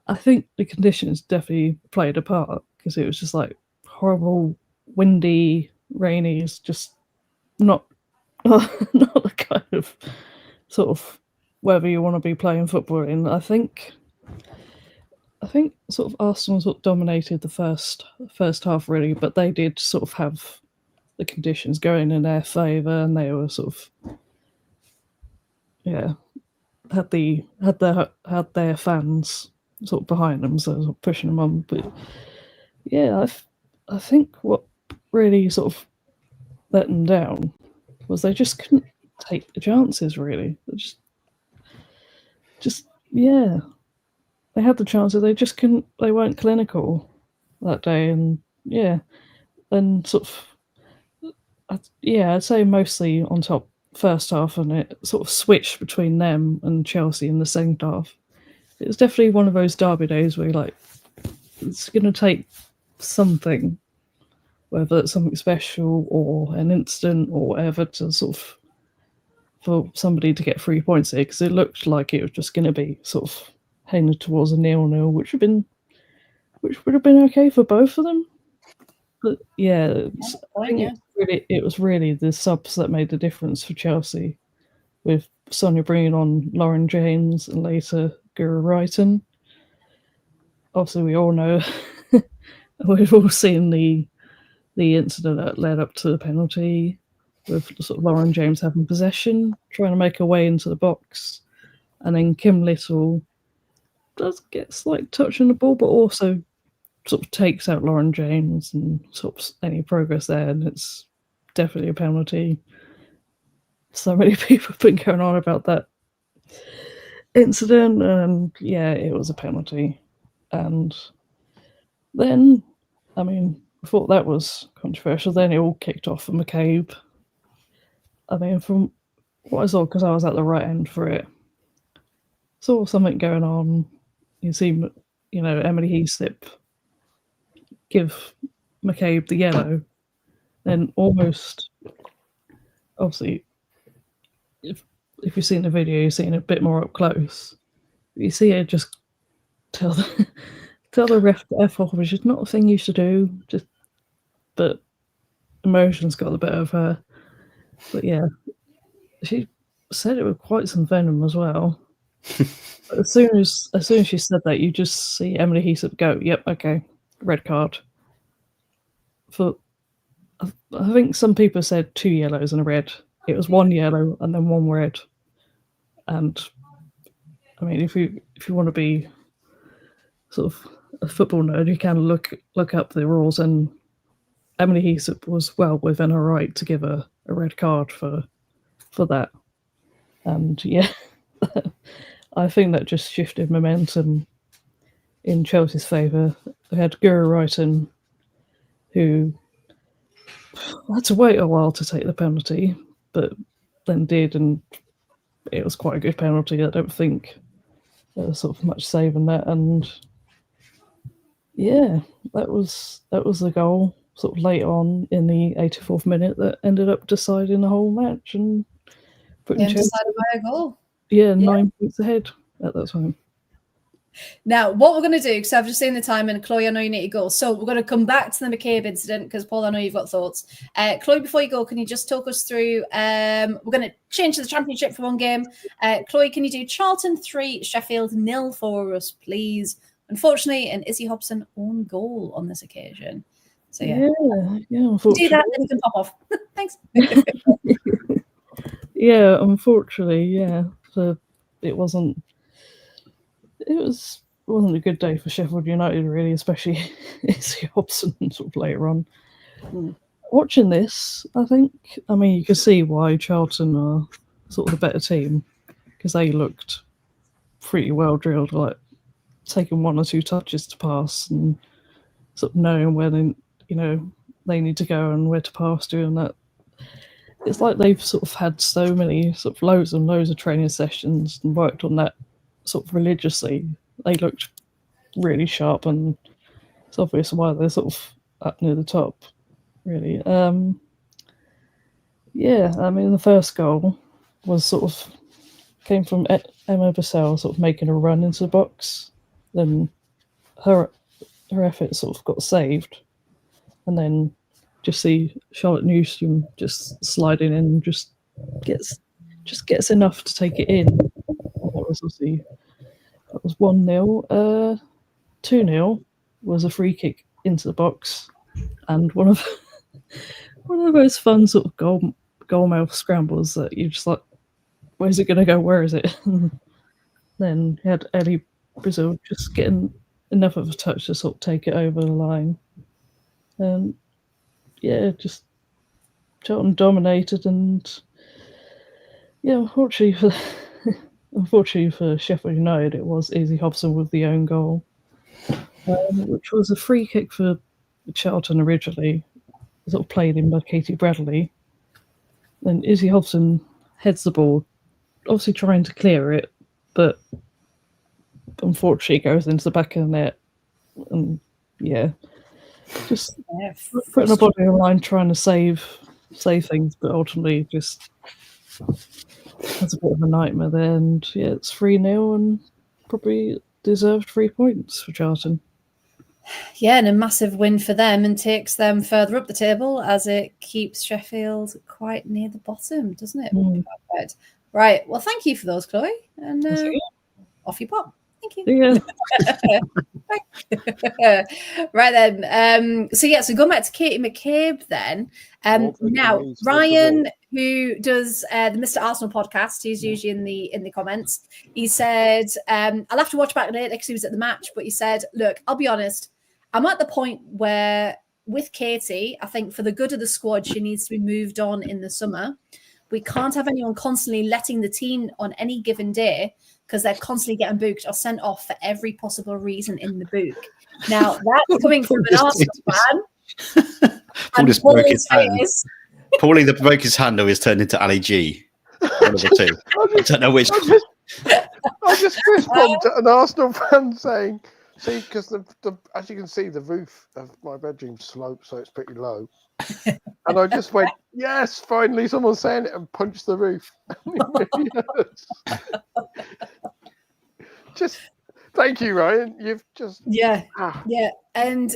I think the conditions definitely played a part, because it was just like horrible, windy, rainy. It's just not the kind of sort of weather you want to be playing football in. I think sort of Arsenal sort of dominated the first half really, but they did sort of have the conditions going in their favour, and they were sort of had their fans sort of behind them, so sort of pushing them on. But yeah, I think what really sort of let them down was they just couldn't take the chances, really. Just yeah. They had the chances, they just couldn't, they weren't clinical that day, and yeah. And sort of, I'd say mostly on top first half, and it sort of switched between them and Chelsea in the second half. It was definitely one of those derby days where you're like, it's going to take something, whether it's something special or an incident or whatever, to sort of, for somebody to get 3 points here, because it looked like it was just going to be sort of heading towards a 0-0, which would have been okay for both of them. But yeah, I think yeah. it was really the subs that made the difference for Chelsea, with Sonia bringing on Lauren James and later Guru Wrighton. Obviously, we all know, we've all seen the incident that led up to the penalty, with sort of Lauren James having possession, trying to make her way into the box, and then Kim Little does get slight touch on the ball, but also sort of takes out Lauren James and stops any progress there, and it's definitely a penalty. So many people have been going on about that incident, and yeah, it was a penalty. And then, I mean, I thought that was controversial. Then it all kicked off for McCabe. I mean, from what I saw, because I was at the right end for it, saw something going on. You see, Emily Heaslip give McCabe the yellow, then almost, obviously, if you've seen the video, you've seen it a bit more up close. You see her just tell the ref to F off, which is not a thing you should do. But emotions got the better of her. But yeah, she said it with quite some venom as well. as soon as she said that, you just see Emily Heaslip go, "Yep, okay, red card." I think some people said 2 yellows and a red. It was 1 yellow and then 1 red. And I mean, if you want to be sort of a football nerd, you can look up the rules, and Emily Heaslip was well within her right to give a red card for that. And yeah, I think that just shifted momentum in Chelsea's favour. They had Guru Wrighton, who had to wait a while to take the penalty, but then did, and it was quite a good penalty. I don't think there was sort of much saving that, and yeah, that was the goal sort of late on in the 84th minute that ended up deciding the whole match and putting Chelsea, decided by a goal. Yeah, 9 points ahead at that time. Now, what we're going to do, because I've just seen the time, and Chloe, I know you need to go. So we're going to come back to the McCabe incident, because Paul, I know you've got thoughts. Chloe, before you go, can you just talk us through, we're going to change to the championship for one game. Chloe, can you do Charlton 3, Sheffield 0 for us, please? Unfortunately, an Izzy Hobson own goal on this occasion. So yeah, unfortunately. Do that, then you can pop off. Thanks. Yeah, unfortunately, yeah. So it wasn't a good day for Sheffield United, really, especially Izzy Hobson sort of later on. Watching this, I mean, you can see why Charlton are sort of the better team, because they looked pretty well drilled, like taking 1 or 2 touches to pass and sort of knowing where they need to go and where to pass to, and that. It's like they've sort of had so many sort of loads and loads of training sessions and worked on that sort of religiously. They looked really sharp, and it's obvious why they're sort of up near the top, really. Yeah, I mean, the first goal was came from Emma Bissell sort of making a run into the box. Then her effort sort of got saved, and then just see Charlotte Newsome just sliding in, just gets enough to take it in. That was 1-0. 2-0 was a free kick into the box, and one of those fun sort of goal mouth scrambles that you just like, where's it going to go? Where is it? Then you had Ellie Brazil just getting enough of a touch to sort of take it over the line. Yeah, just Charlton dominated, and yeah, unfortunately for Sheffield United, it was Izzy Hobson with the own goal, which was a free kick for Charlton originally, sort of played in by Katie Bradley. Then Izzy Hobson heads the ball, obviously trying to clear it, but unfortunately it goes into the back of the net, and yeah. Just putting a body on the line, trying to save things, but ultimately just has a bit of a nightmare there. And yeah, it's 3-0 and probably deserved 3 points for Charlton. Yeah, and a massive win for them and takes them further up the table as it keeps Sheffield quite near the bottom, doesn't it? Mm. Perfect. Right. Well, thank you for those, Chloe. And That's it. off you pop. Thank you. Yeah. Right then. So going back to Katie McCabe then. More breaking Now news, Ryan, who does the Mr. Arsenal podcast, he's usually in the comments. He said, "I'll have to watch back later because he was at the match." But he said, "Look, I'll be honest. I'm at the point where with Katie, I think for the good of the squad, she needs to be moved on in the summer. We can't have anyone constantly letting the team on any given day because they're constantly getting booked or sent off for every possible reason in the book." Now, that's coming from an Arsenal fan. Paul just broke his hand. Paulie that broke his hand or he's turned into Ali G. One of the two. I don't know which. I just fist bumped at an Arsenal fan saying, "See, because the as you can see, the roof of my bedroom slopes, so it's pretty low." And I just went, "Yes, finally someone's saying it," and punched the roof. Just thank you, Ryan. You've just Yeah. And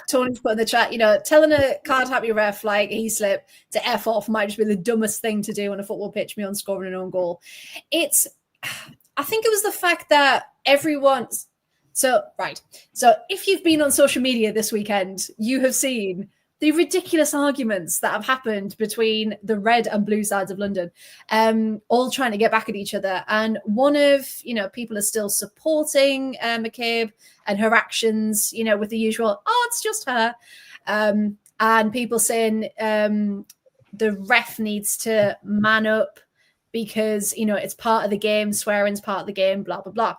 Tony's put in the chat, telling a card happy ref like he slipped to F off might just be the dumbest thing to do on a football pitch, me on scoring an own goal. I think it was the fact that everyone's so if you've been on social media this weekend, you have seen the ridiculous arguments that have happened between the red and blue sides of London, all trying to get back at each other. And one of, people are still supporting McCabe and her actions, with the usual, "Oh, it's just her." And people saying the ref needs to man up because, it's part of the game, swearing's part of the game, blah, blah, blah.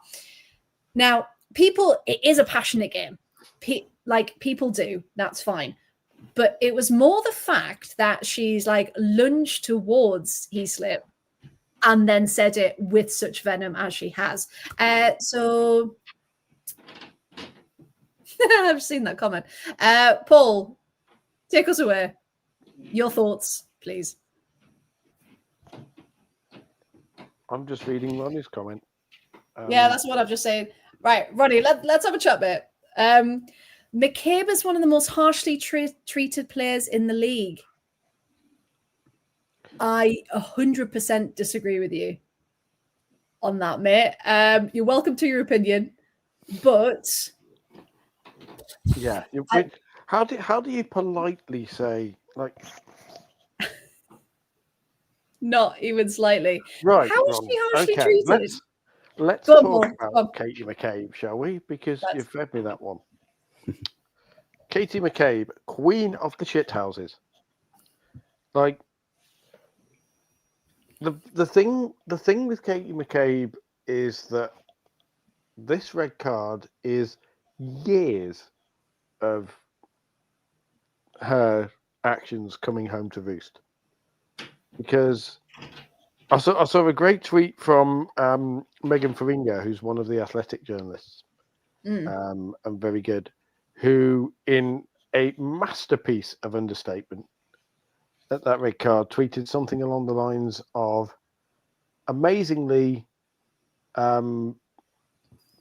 Now, it is a passionate game. People do, that's fine. But it was more the fact that she's lunged towards Heaslip and then said it with such venom as she has. So I've seen that comment. Paul, take us away. Your thoughts, please. I'm just reading Ronnie's comment. Yeah, that's what I've just said. Right, Ronnie, let's have a chat bit. McCabe is one of the most harshly treated players in the league. I 100% disagree with you on that, mate. You're welcome to your opinion, but yeah, how do you politely say not even slightly? Right? How is she harshly treated? Let's talk about Katie McCabe, shall we? Because you've fed me that one. Katie McCabe, queen of the shithouses. The thing with Katie McCabe is that this red card is years of her actions coming home to roost. Because I saw a great tweet from Megan Faringa, who's one of the Athletic journalists, and very good, who, in a masterpiece of understatement at that red card, tweeted something along the lines of, amazingly,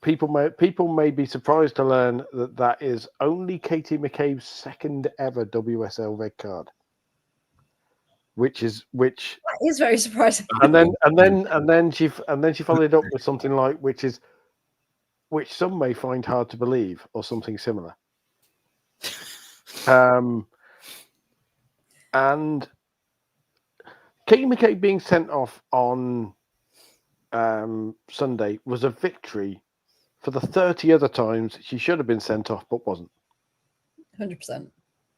people may be surprised to learn that is only Katie McCabe's second ever WSL red card. Which is very surprising. And then she followed up with something like which some may find hard to believe, or something similar. And Katie McCabe being sent off on Sunday was a victory for the 30 other times she should have been sent off but wasn't. 100%.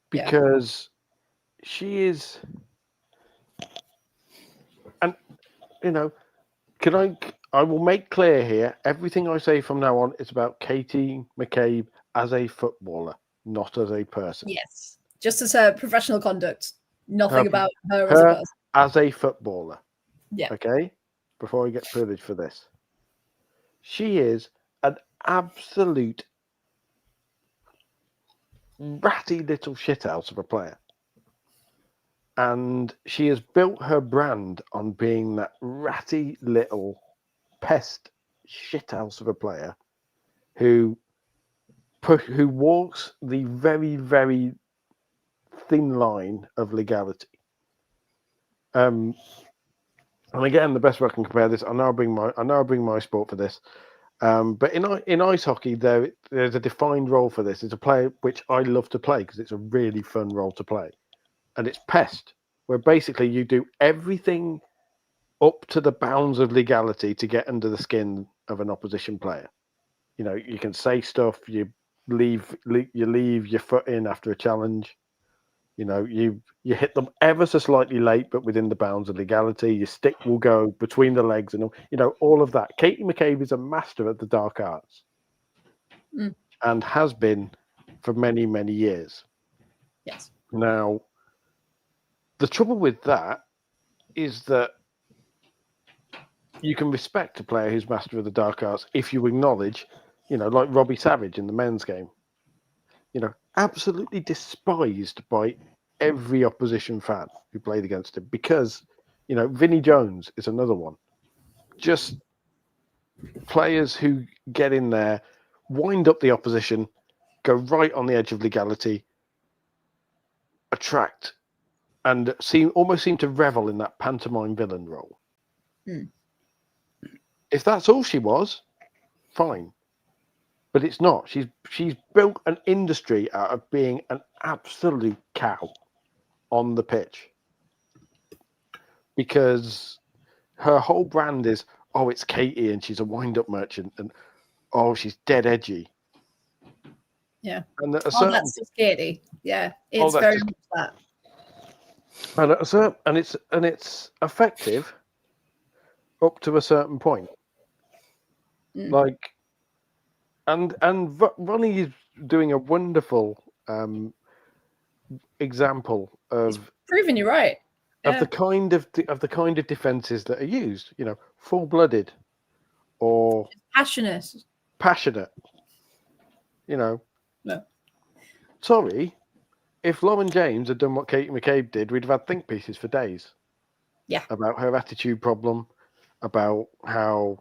Because she is. And, I will make clear here, everything I say from now on is about Katie McCabe as a footballer, not as a person. Yes. Just as her professional conduct. Nothing about her as a person. As a footballer. Yeah. Okay? Before I get privileged for this. She is an absolute ratty little shithouse of a player. And she has built her brand on being that ratty little pest shithouse of a player who who walks the very, very thin line of legality. And again, the best way I can compare this, I know I bring my sport for this. But in ice hockey, there's a defined role for this. It's a play which I love to play because it's a really fun role to play, and it's pest, where basically you do everything up to the bounds of legality to get under the skin of an opposition player. You know, you can say stuff, you leave your foot in after a challenge. You know, you hit them ever so slightly late, but within the bounds of legality. Your stick will go between the legs, and all of that. Katie McCabe is a master of the dark arts, and has been for many, many years. Yes. Now, the trouble with that is that you can respect a player who's master of the dark arts if you acknowledge, like Robbie Savage in the men's game. Absolutely despised by every opposition fan who played against him because, Vinnie Jones is another one. Just players who get in there, wind up the opposition, go right on the edge of legality, attract, and almost seem to revel in that pantomime villain role. If that's all she was, fine. But it's not. She's built an industry out of being an absolute cow on the pitch. Because her whole brand is, oh, it's Katie and she's a wind-up merchant, and oh, she's dead edgy. Yeah. And that's just Katie. Yeah. It's very much that. And it's effective up to a certain point. And Ronnie is doing a wonderful example of He's proving you right. Of the kind of defenses that are used, full-blooded or passionate. No. Sorry, if Lauren James had done what Katie McCabe did, we'd have had think pieces for days. Yeah. About her attitude problem, about how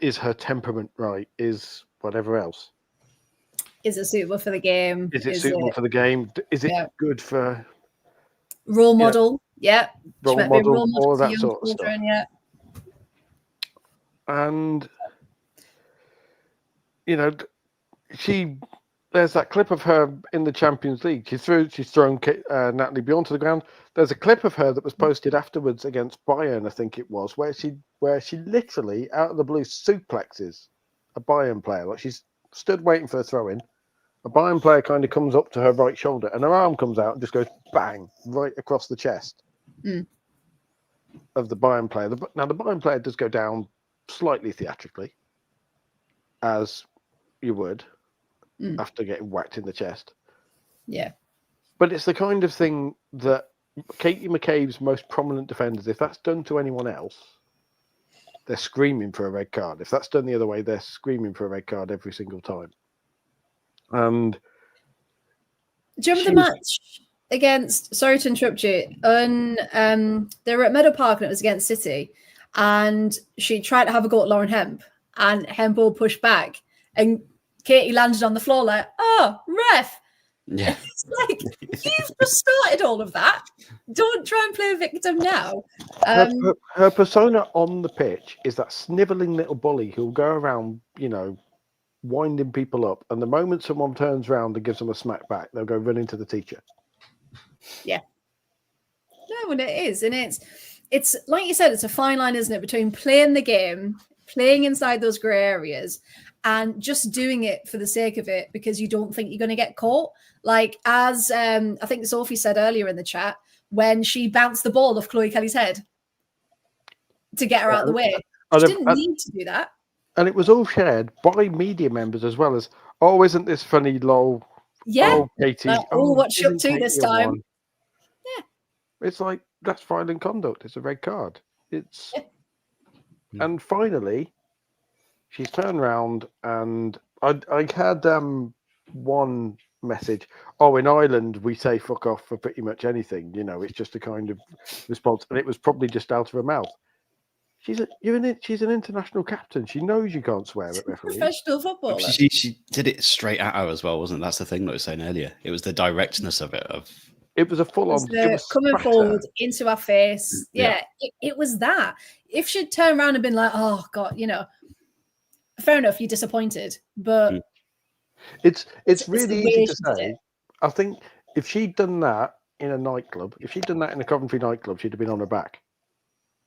is her temperament right, is whatever else. Is it suitable for the game? Is it suitable for the game? Is it good for role model? Yeah. Role model, all of that sort of stuff. Yeah. And there's that clip of her in the Champions League. She's thrown Natalie Bjorn to the ground. There's a clip of her that was posted afterwards against Bayern, I think it was, where she literally out of the blue suplexes a Bayern player. Like she's stood waiting for a throw in. A Bayern player kind of comes up to her right shoulder, and her arm comes out and just goes bang right across the chest of the Bayern player. Now the Bayern player does go down slightly theatrically, as you would. After getting whacked in the chest. Yeah. But it's the kind of thing that Katie McCabe's most prominent defenders, if that's done to anyone else, they're screaming for a red card. If that's done the other way, they're screaming for a red card every single time. And do you remember the match against, sorry to interrupt you, they were at Meadow Park and it was against City, and she tried to have a go at Lauren Hemp, and Hemp all pushed back, and Katie landed on the floor like, oh, ref. Yeah. It's like, you've just started all of that. Don't try and play a victim now. Her persona on the pitch is that snivelling little bully who'll go around, winding people up. And the moment someone turns around and gives them a smack back, they'll go run into the teacher. Yeah. No, and it is. And it's like you said, it's a fine line, isn't it, between playing the game, playing inside those grey areas, and just doing it for the sake of it because you don't think you're going to get caught. Like, as I think Sophie said earlier in the chat, when she bounced the ball off Chloe Kelly's head to get her out of the way. She didn't need to do that. And it was all shared by media members as well as, oh, isn't this funny, lol? Yeah. Oh, Katie. What's she up to this time? Yeah. It's like, that's violent conduct. It's a red card. It's... Yeah. And finally... she's turned around, and I had one message. Oh, in Ireland, we say fuck off for pretty much anything. It's just a kind of response. And it was probably just out of her mouth. She's an international captain. She knows you can't swear at referees. Professional footballer. She did it straight at her as well, wasn't it? That's the thing that I was saying earlier. It was the directness of it. It was a full-on. It was coming spatter. forward into our face. Yeah, it was that. If she'd turned around and been like, "Oh God," fair enough, you're disappointed, but it's really the way easy to she did say. it. I think if she'd done that in a nightclub, if she'd done that in a Coventry nightclub, she'd have been on her back.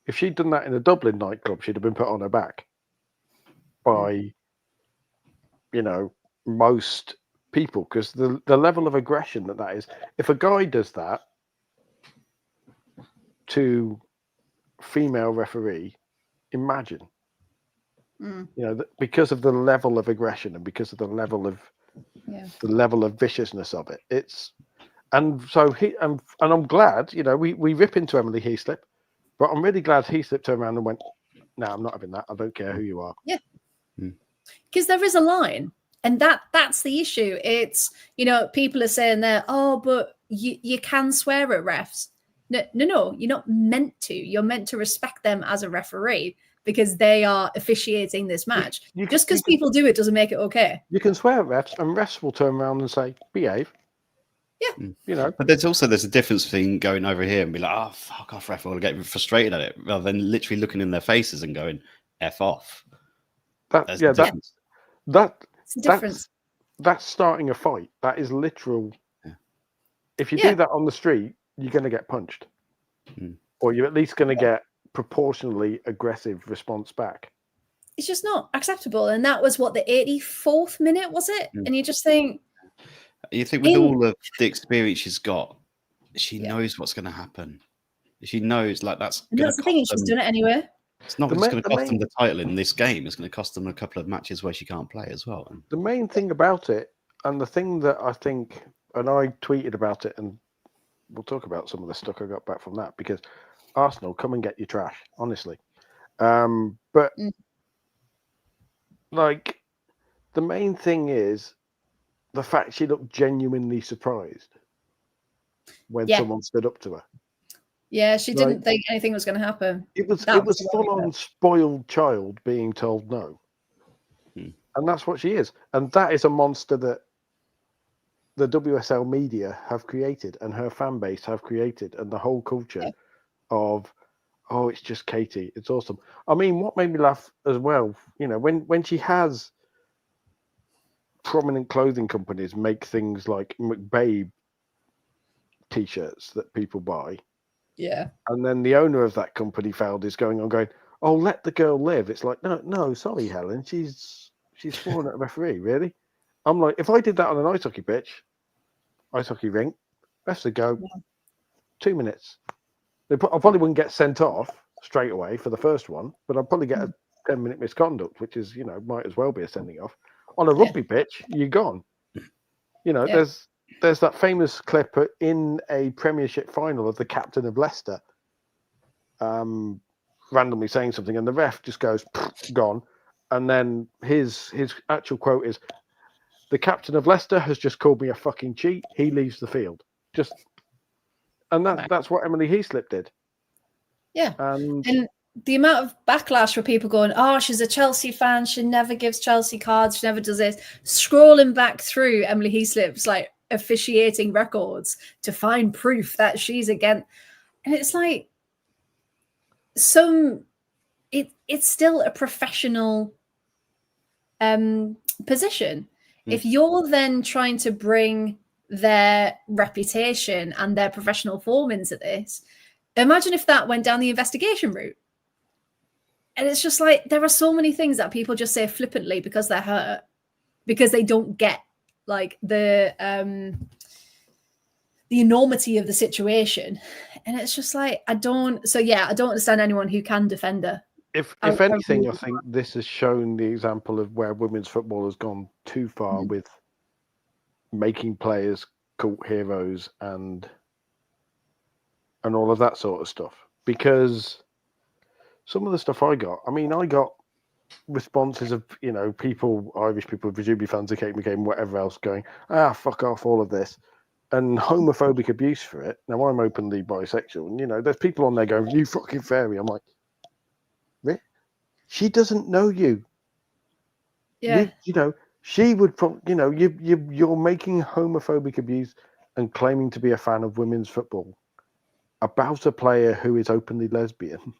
If she'd done that in a Dublin nightclub, she'd have been put on her back by, most people, because the level of aggression that is. If a guy does that to female referee, imagine, because of the level of aggression and because of the level of viciousness of it. And I'm glad, we rip into Emily Heaslip. But I'm really glad Heaslip turned around and went, "No, I'm not having that. I don't care who you are." Yeah. Because there is a line. And that's the issue. It's, people are saying there, "Oh, but you can swear at refs." No, you're not meant to. You're meant to respect them as a referee because they are officiating this match. Just because people do it doesn't make it okay. You can swear at refs, and refs will turn around and say, "Behave." Yeah. But there's a difference between going over here and be like, "Oh, fuck off, ref," or get frustrated at it, rather than literally looking in their faces and going, "F off." That's the difference. That's starting a fight. That is literal. Yeah. If you do that on the street, you're going to get punched, or you're at least going to get proportionally aggressive response back. It's just not acceptable. And that was what, the 84th minute, was it? And you just think. You think with all of the experience she's got, she knows what's going to happen. She knows, that's the thing. She's done it anyway. It's not just going to cost them the title in this game. It's going to cost them a couple of matches where she can't play as well. The main thing about it, and the thing that I think, and I tweeted about it, and we'll talk about some of the stuff I got back from that, because Arsenal, come and get your trash, honestly. But the main thing is the fact she looked genuinely surprised when someone stood up to her. Yeah, she didn't think anything was going to happen. It was full on spoiled child being told no. And that's what she is. And that is a monster that the WSL media have created and her fan base have created, and the whole culture of, "Oh, it's just Katie. It's awesome." I mean, what made me laugh as well, when she has prominent clothing companies make things like McBabe t-shirts that people buy. Yeah. And then the owner of that company failed is going, "Oh, let the girl live." It's like, no, sorry, Helen. She's sworn at a referee, really? I'm like, if I did that on an ice hockey pitch, ice hockey rink, refs would go 2 minutes. I probably wouldn't get sent off straight away for the first one, but I'd probably get a 10-minute misconduct, which is, might as well be a sending off. On a rugby pitch, you're gone. There's that famous clip in a Premiership final of the captain of Leicester randomly saying something, and the ref just goes, "Gone." And then his actual quote is, "The captain of Leicester has just called me a fucking cheat. He leaves the field." And that's what Emily Heaslip did. Yeah. And the amount of backlash for people going, "Oh, she's a Chelsea fan. She never gives Chelsea cards. She never does this." Scrolling back through Emily Heaslip's officiating records to find proof that she's against, and it's like it's still a professional position. If you're then trying to bring their reputation and their professional form into this, imagine if that went down the investigation route. And it's just there are so many things that people just say flippantly because they're hurt, because they don't get the enormity of the situation. And it's just I don't understand anyone who can defend her. If anything, I think this has shown the example of where women's football has gone too far with making players cult heroes and all of that sort of stuff. Because some of the stuff I got responses of, people, Irish people, presumably fans of Kate McCabe, whatever else, going, fuck off, all of this. And homophobic abuse for it. Now, I'm openly bisexual, and, there's people on there going, "You fucking fairy." I'm like, she doesn't know you. Yeah. She would probably, you're making homophobic abuse and claiming to be a fan of women's football about a player who is openly lesbian.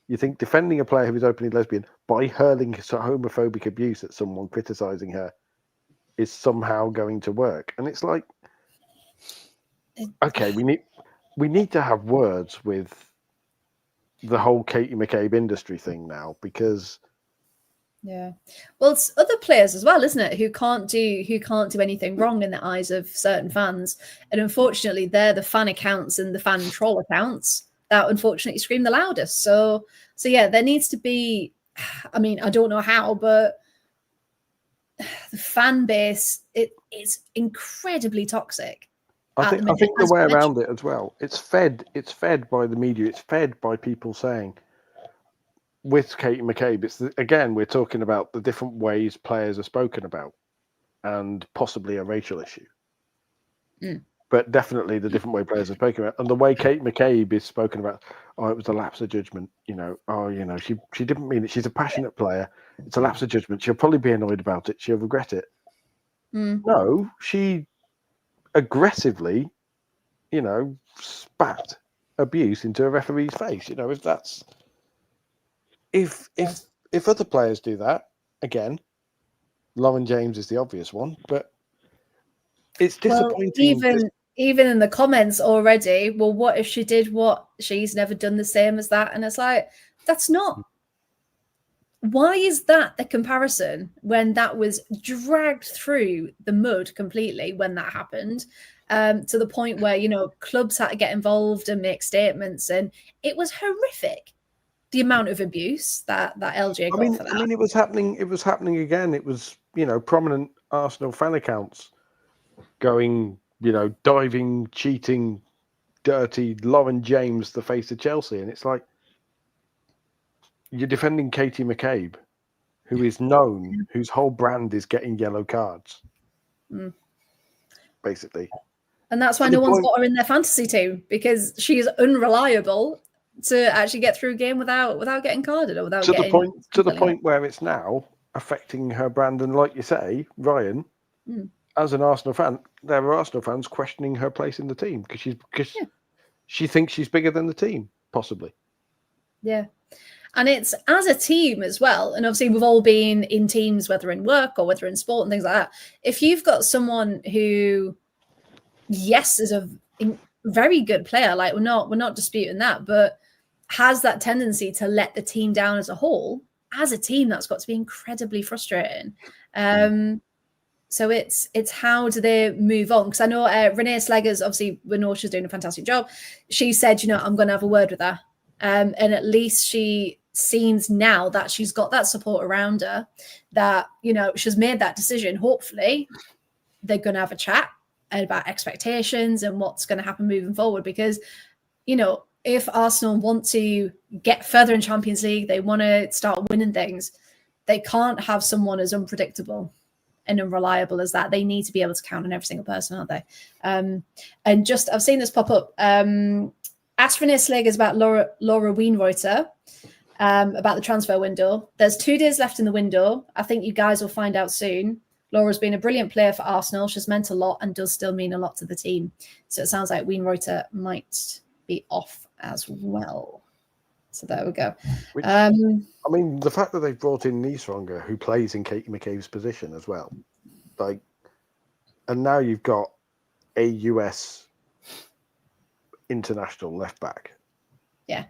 You think defending a player who is openly lesbian by hurling homophobic abuse at someone criticizing her is somehow going to work? And it's like, okay, we need to have words with the whole Katie McCabe industry thing now, because Yeah, well, it's other players as well, isn't it? Who can't do anything wrong in the eyes of certain fans, and unfortunately, they're the fan accounts and the fan troll accounts that unfortunately scream the loudest. So yeah, there needs to be. I mean, I don't know how, but the fan base is incredibly toxic. I think the way around it as well. It's fed by the media. It's fed by people saying, with Katie McCabe, again, we're talking about the different ways players are spoken about and possibly a racial issue. But definitely the different way players are spoken about. And the way Kate McCabe is spoken about, it was a lapse of judgment. She didn't mean it. She's a passionate player. It's a lapse of judgment. She'll probably be annoyed about it. She'll regret it. No, she aggressively, spat abuse into a referee's face. If that's... If other players do that, again, Lauren James is the obvious one, but it's disappointing. Well, even in the comments already, well, what if she did what she's never done the same as that? And it's like, that's not. Why is that the comparison when that was dragged through the mud completely when that happened? To the point where, clubs had to get involved and make statements, and it was horrific. The amount of abuse that LJ got for that. I mean, it was happening. It was happening again. It was, prominent Arsenal fan accounts going, diving, cheating, dirty Lauren James, the face of Chelsea, and it's like you're defending Katie McCabe, who is known, whose whole brand is getting yellow cards, basically. And that's why no one's got her in their fantasy team, because she's unreliable to actually get through a game without getting carded or without getting to the point where it's now affecting her brand. And like you say, Ryan, as an Arsenal fan, there are Arsenal fans questioning her place in the team because she thinks she's bigger than the team, possibly. Yeah. And it's as a team as well. And obviously we've all been in teams, whether in work or whether in sport and things like that. If you've got someone who, yes, is a very good player, like we're not disputing that, but has that tendency to let the team down as a whole, as a team, that's got to be incredibly frustrating. So it's how do they move on? Because I know Renee Slegers, obviously, we know she's doing a fantastic job. She said, I'm going to have a word with her. And at least she seems now that she's got that support around her, that, she's made that decision. Hopefully, they're going to have a chat about expectations and what's going to happen moving forward. Because, if Arsenal want to get further in Champions League, they want to start winning things, they can't have someone as unpredictable and unreliable as that. They need to be able to count on every single person, aren't they? And I've seen this pop up. Ask Renee Slegers about Laura Weinreuter about the transfer window. There's 2 days left in the window. I think you guys will find out soon. Laura's been a brilliant player for Arsenal. She's meant a lot and does still mean a lot to the team. So it sounds like Weinreuter might be off as well. So there we go. The fact that they've brought in Nisronger, who plays in Katie McCabe's position as well, and now you've got a US international left back. Yeah.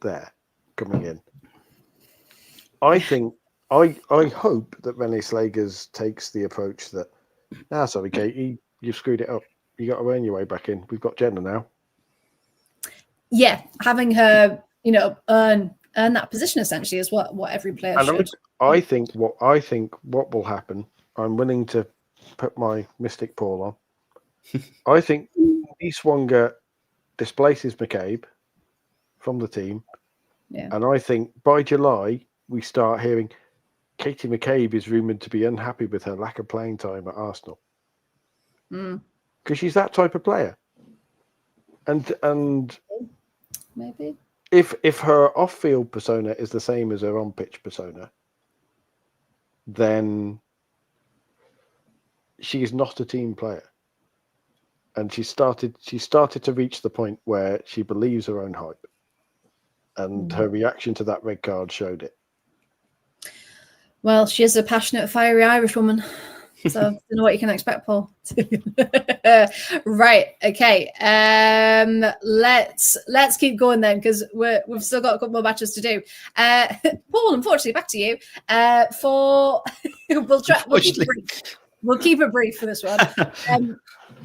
There, coming in. I think, I hope that Renee Slegers takes the approach that, sorry, Katie, you've screwed it up. You got to earn your way back in. We've got Jenna now. Yeah, having her, earn that position essentially is what every player should. I think what will happen. I'm willing to put my mystic paw on. I think Niswanger displaces McCabe from the team, and I think by July we start hearing Katie McCabe is rumoured to be unhappy with her lack of playing time at Arsenal because she's that type of player, and maybe. if her off-field persona is the same as her on-pitch persona, then she is not a team player. And she started to reach the point where she believes her own hype. And her reaction to that red card showed it. Well, she is a passionate, fiery Irish woman. So I don't know what you can expect, Paul. Right. Okay. Let's keep going then, because we've still got a couple more matches to do. Paul, unfortunately, back to you. We'll keep it brief for this one.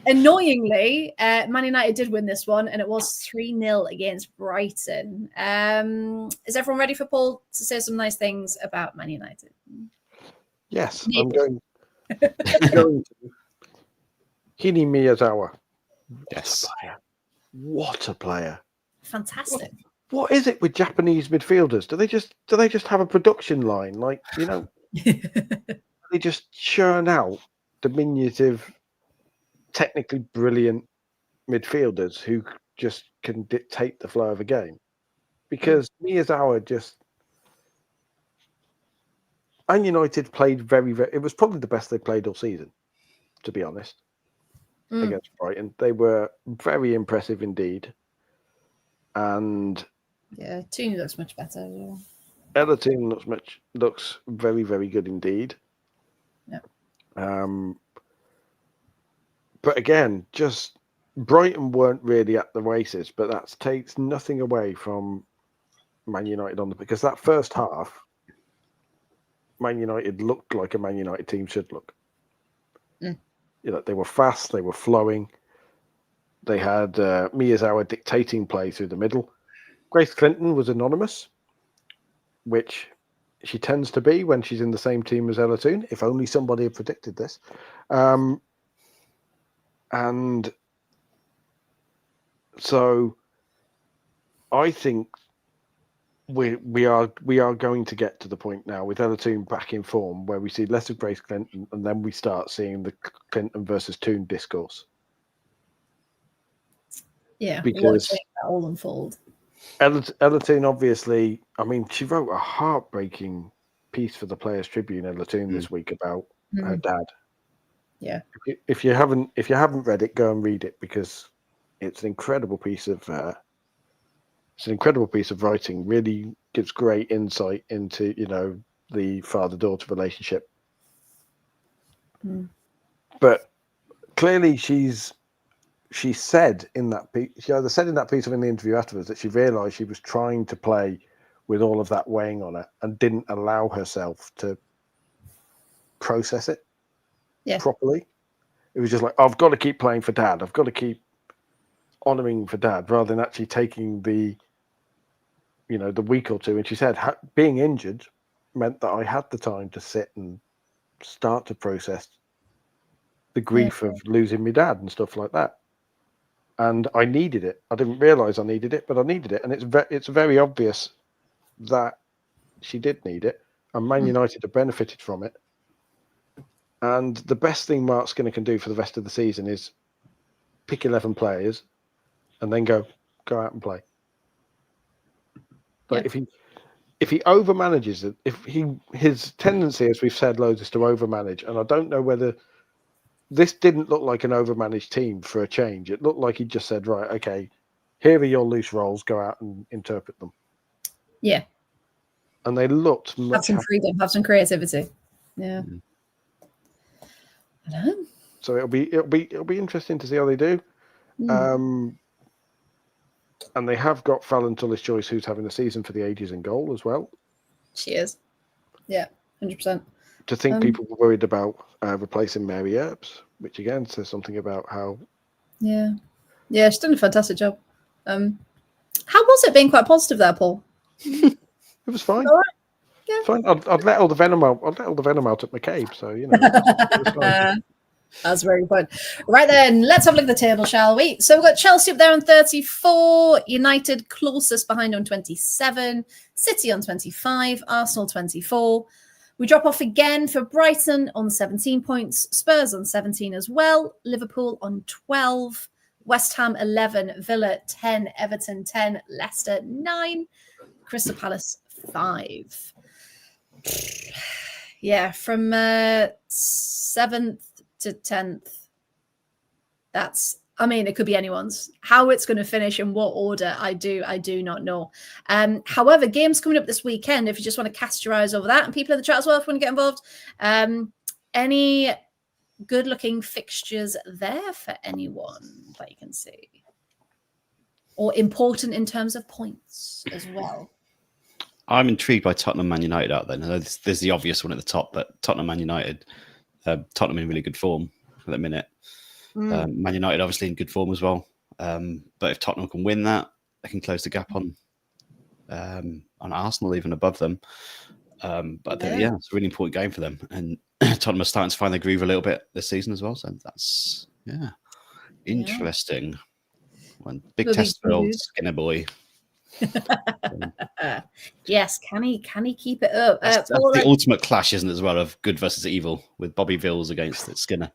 Annoyingly, Man United did win this one, and it was 3-0 against Brighton. Is everyone ready for Paul to say some nice things about Man United? Yes, I'm going to. Hini Miyazawa. Yes. What a player. Fantastic. What is it with Japanese midfielders? Do they just have a production line? Like, they just churn out diminutive, technically brilliant midfielders who just can dictate the flow of a game. Because Miyazawa Man United played very, very... It was probably the best they played all season, to be honest, against Brighton. They were very impressive indeed. And... Yeah, Toon looks much better. Yeah. Ella Toon looks very, very good indeed. Yeah. But again, just Brighton weren't really at the races, but that takes nothing away from Man United because that first half, Man United looked like a Man United team should look. They were fast, they were flowing. They had Miyazawa dictating play through the middle. Grace Clinton was anonymous, which she tends to be when she's in the same team as Ella Toon. If only somebody had predicted this. And so I think we are going to get to the point now with Ella Toon back in form where we see less of Grace Clinton, and then we start seeing the Clinton versus Toon discourse. Yeah, because watching that all unfold. Ella Toon, obviously, I mean, she wrote a heartbreaking piece for the Players Tribune, Ella Toon, this week about her dad. Yeah. If you haven't read it, go and read it, because it's an incredible piece of writing. Really gives great insight into the father-daughter relationship. But clearly, she said in that piece, she either said in that piece or in the interview afterwards, that she realised she was trying to play with all of that weighing on her and didn't allow herself to process it properly. It was just like, I've got to keep playing for Dad. I've got to keep honouring for Dad, rather than actually taking the week or two. And she said being injured meant that I had the time to sit and start to process the grief of losing my dad and stuff like that. And I needed it. I didn't realise I needed it, but I needed it. And it's very obvious that she did need it. And Man United have benefited from it. And the best thing Mark Skinner can do for the rest of the season is pick 11 players and then go out and play. But if he overmanages it, his tendency, as we've said loads, is to overmanage. And I don't know whether this didn't look like an overmanaged team for a change. It looked like he just said, right, okay, here are your loose roles, go out and interpret them. Yeah. And they looked much have some freedom, have some creativity. Yeah. I know. So it'll be interesting to see how they do. And they have got Fallon Tullis-Joyce, who's having a season for the ages in goal as well. She is. Yeah, 100%. To think people were worried about replacing Mary Earps, which again says something about how... Yeah, she's done a fantastic job. How was it being quite positive there, Paul? It was fine. All right. Yeah. Fine. I'd let all the venom out. I'd let all the venom out at McCabe, so it was fine. That's very fun. Right then, let's have a look at the table, shall we? So we've got Chelsea up there on 34, United closest behind on 27, City on 25, Arsenal 24. We drop off again for Brighton on 17 points, Spurs on 17 as well, Liverpool on 12, West Ham 11, Villa 10, Everton 10, Leicester 9, Crystal Palace 5. Yeah, from 7th to 10th. It could be anyone's. How it's going to finish in what order, I do not know. However, games coming up this weekend, if you just want to cast your eyes over that, and people in the chat as well, if you want to get involved, any good-looking fixtures there for anyone that you can see? Or important in terms of points as well? I'm intrigued by Tottenham Man United out there. I know there's the obvious one at the top, but Tottenham Man United, Tottenham in really good form at the minute. Man United obviously in good form as well. But if Tottenham can win that, they can close the gap on Arsenal, even above them. But it's a really important game for them. And Tottenham are starting to find their groove a little bit this season as well. So that's interesting. One big test for old Skinner boy. Yes, can he keep it up? That's the ultimate clash, isn't it, as well, of good versus evil, with Bobby Vills against Skinner.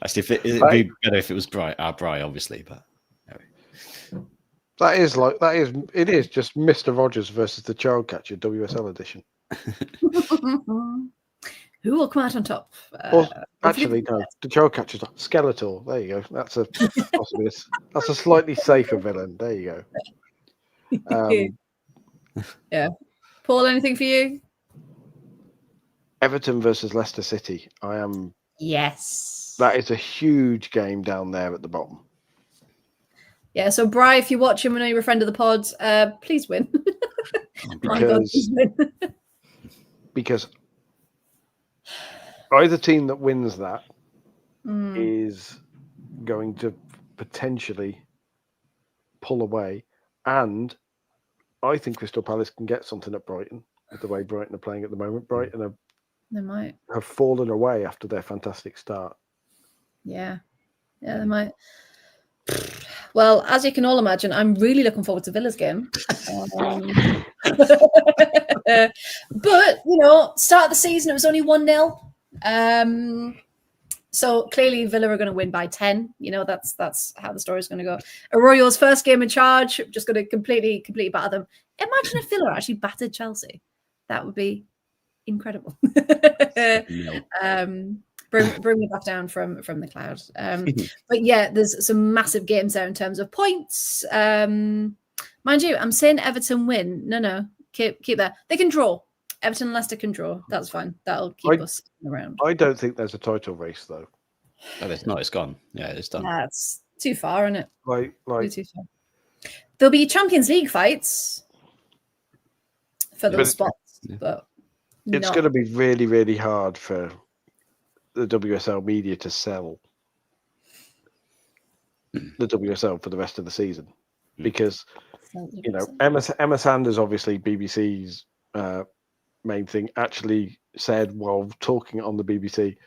Actually, it'd be better if it was Bry, obviously, but it is just Mr. Rogers versus the Child Catcher WSL edition. Who will come out on top? Actually, no. The Child Catcher's Skeletor. There you go. That's that's a slightly safer villain. There you go. Yeah. Paul, anything for you? Everton versus Leicester City. Yes. That is a huge game down there at the bottom. Yeah. So, Bri, if you watch him, we know you're a friend of the pod. Please win. Because either team that wins that is going to potentially pull away. And I think Crystal Palace can get something at Brighton with the way Brighton are playing at the moment. Brighton have fallen away after their fantastic start. Yeah, they might. Well, as you can all imagine, I'm really looking forward to Villa's game. But, start of the season, it was only 1-0. So clearly Villa are going to win by 10. That's how the story's going to go. Arroyo's first game in charge, just going to completely batter them. Imagine if Villa actually battered Chelsea. That would be incredible. Bring me back down from the cloud. But yeah, there's some massive games there in terms of points. Mind you, I'm saying Everton win. No, keep that. They can draw. Everton and Leicester can draw. That's fine. That'll keep us around. I don't think there's a title race though. No, it's not. It's gone. Yeah, it's done. That's too far, isn't it? Too far. There'll be Champions League fights for those spots, but it's going to be really, really hard for the WSL media to sell the WSL for the rest of the season, because Emma Sanders, obviously BBC's main thing, actually said while talking on the BBC,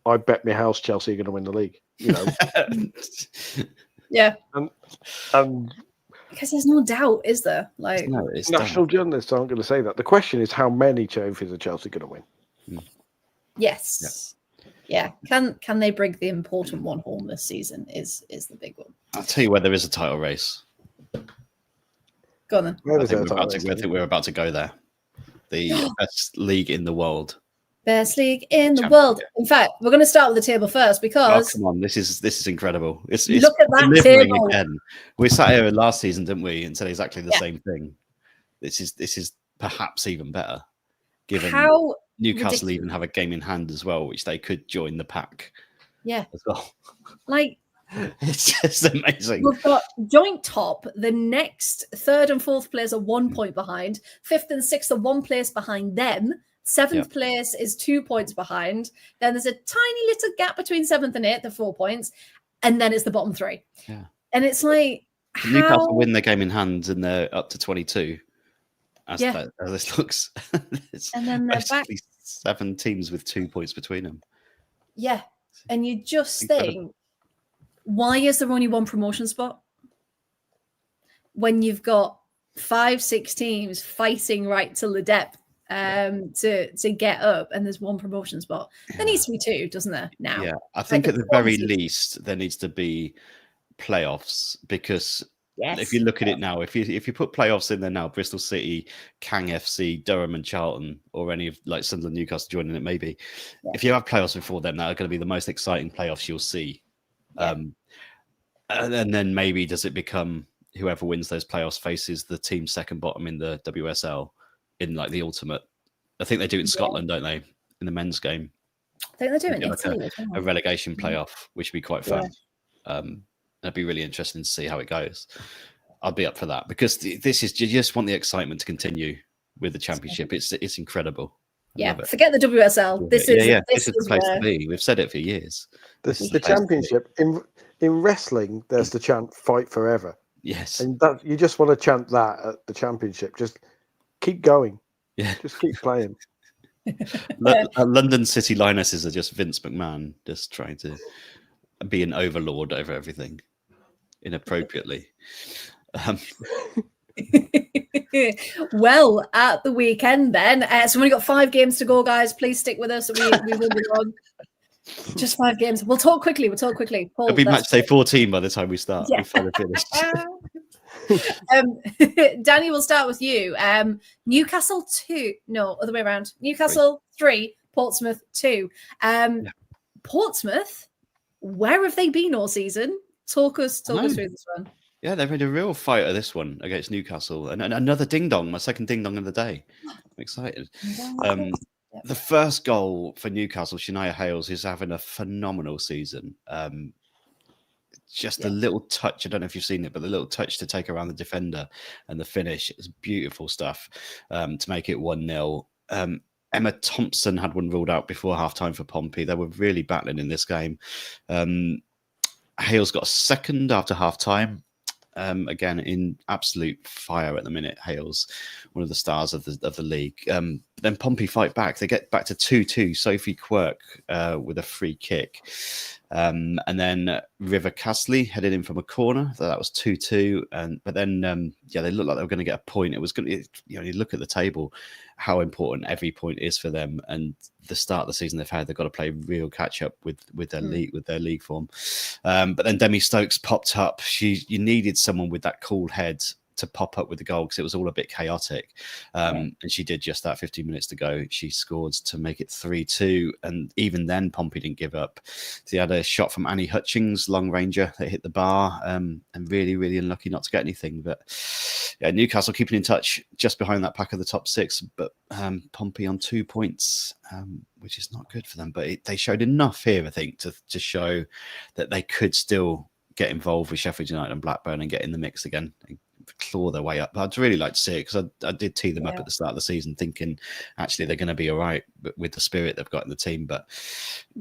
"I bet my house Chelsea are going to win the league." Yeah, and because there's no doubt, is there? National journalists aren't going to say that. The question is, how many trophies are Chelsea going to win? Yes. Yeah. Can they bring the important one home this season? Is the big one. I'll tell you where there is a title race. Go on then. I think we're about to go there. The best league in the world. Best league in the world. In fact, we're going to start with the table first because come on, this is incredible. It's look at that table again. We sat here last season, didn't we, and said exactly the same thing. This is perhaps even better, given how Newcastle even have a game in hand as well, which they could join the pack. Yeah, as well. It's just amazing. We've got joint top. The next third and fourth place are 1 point behind. Fifth and sixth are 1 place behind them. Seventh place is 2 points behind. Then there's a tiny little gap between seventh and eighth of 4 points. And then it's the bottom three. Yeah. And it's like, Newcastle win their game in hand and they're up to 22. As this looks. And then they're back. 7 teams with 2 points between them. Yeah. And you just think, why is there only one promotion spot? When you've got 5-6 teams fighting right till the depth. to get up, and there's one promotion spot. There needs to be two, doesn't there? Now, Yeah, I think at the very least there needs to be playoffs, because if you look at it now, if you put playoffs in there now, Bristol City, Kang FC, Durham and Charlton, or any of like Sunderland, Newcastle joining it, maybe. Yeah. If you have playoffs before then, that are going to be the most exciting playoffs you'll see. Yeah. And then maybe does it become whoever wins those playoffs faces the team second bottom in the WSL in like the ultimate? I think they do it in Scotland, don't they? In the men's game. I think they do it in Italy, like a relegation playoff, which would be quite fun. Yeah. That'd be really interesting to see how it goes. I'll be up for that, because this is, you just want the excitement to continue with the championship. It's incredible. Yeah, forget the WSL. This is the place to be. We've said it for years. The championship in wrestling. There's the chant "Fight Forever." Yes, and that you just want to chant that at the championship. Just keep going. Yeah, just keep playing. London City Lionesses are just Vince McMahon, just trying to be an overlord over everything inappropriately. Well, at the weekend then, so we've only got 5 games to go, guys. Please stick with us. We will be on. Just 5 games. We'll talk quickly. Paul, it'll be match day 14 by the time we start. Yeah. Danny, we'll start with you. Newcastle 2. No, other way around. Newcastle 3, Portsmouth 2. Portsmouth, where have they been all season? Talk us through this one. Yeah, they've made a real fighter this one against Newcastle, and another ding dong, my second ding dong of the day. I'm excited. The first goal for Newcastle, Shania Hales, is having a phenomenal season. Just a little touch. I don't know if you've seen it, but the little touch to take around the defender and the finish is beautiful stuff to make it 1-0. Emma Thompson had one ruled out before halftime for Pompey. They were really battling in this game. Hales got a second after halftime. Again, in absolute fire at the minute. Hales, one of the stars of the league. Then Pompey fight back. They get back to 2-2. Sophie Quirk with a free kick. And then River Castley headed in from a corner. So that was 2-2. But then, they looked like they were going to get a point. It was going to, you look at the table, how important every point is for them. And the start of the season they've got to play real catch up with their league form. But then Demi Stokes popped up. You needed someone with that cool head to pop up with the goal, because it was all a bit chaotic. And she did just that. 15 minutes to go, she scored to make it 3-2. And even then, Pompey didn't give up. They had a shot from Annie Hutchings, long ranger, that hit the bar, and really, really unlucky not to get anything. But Newcastle keeping in touch just behind that pack of the top 6. But Pompey on 2 points, which is not good for them. But they showed enough here, I think, to show that they could still get involved with Sheffield United and Blackburn and get in the mix again and claw their way up. I'd really like to see it, because I did tee them up at the start of the season thinking actually they're going to be all right with the spirit they've got in the team. But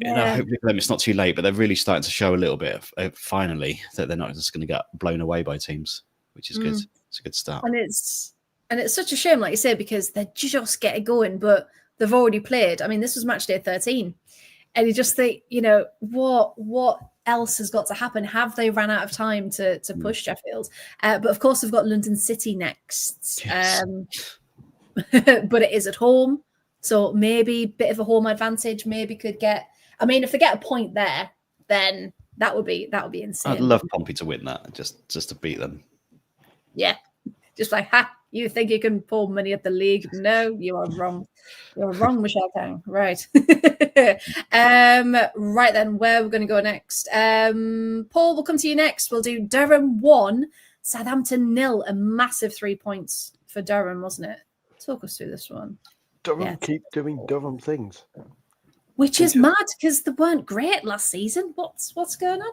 hopefully for them it's not too late. But they're really starting to show a little bit of finally that they're not just going to get blown away by teams, which is good. It's a good start. And it's such a shame, like you said, because they just get it going, but they've already played. I mean, this was match day 13, and you just think, what else has got to happen? Have they ran out of time to push Sheffield? But of course, they've got London City next. Yes. But it is at home, so maybe a bit of a home advantage. Maybe could get. I mean, if they get a point there, then that would be insane. I'd love Pompey to win that, just to beat them. Yeah, just like, you think you can pull money at the league? No, you are wrong. You're wrong, Michelle Kang. Right. Right then, where we're going to go next? Paul, we'll come to you next. We'll do Durham 1, Southampton 0. A massive 3 points for Durham, wasn't it? Talk us through this one. Durham keep doing Durham things. Which is mad, because they weren't great last season. What's going on?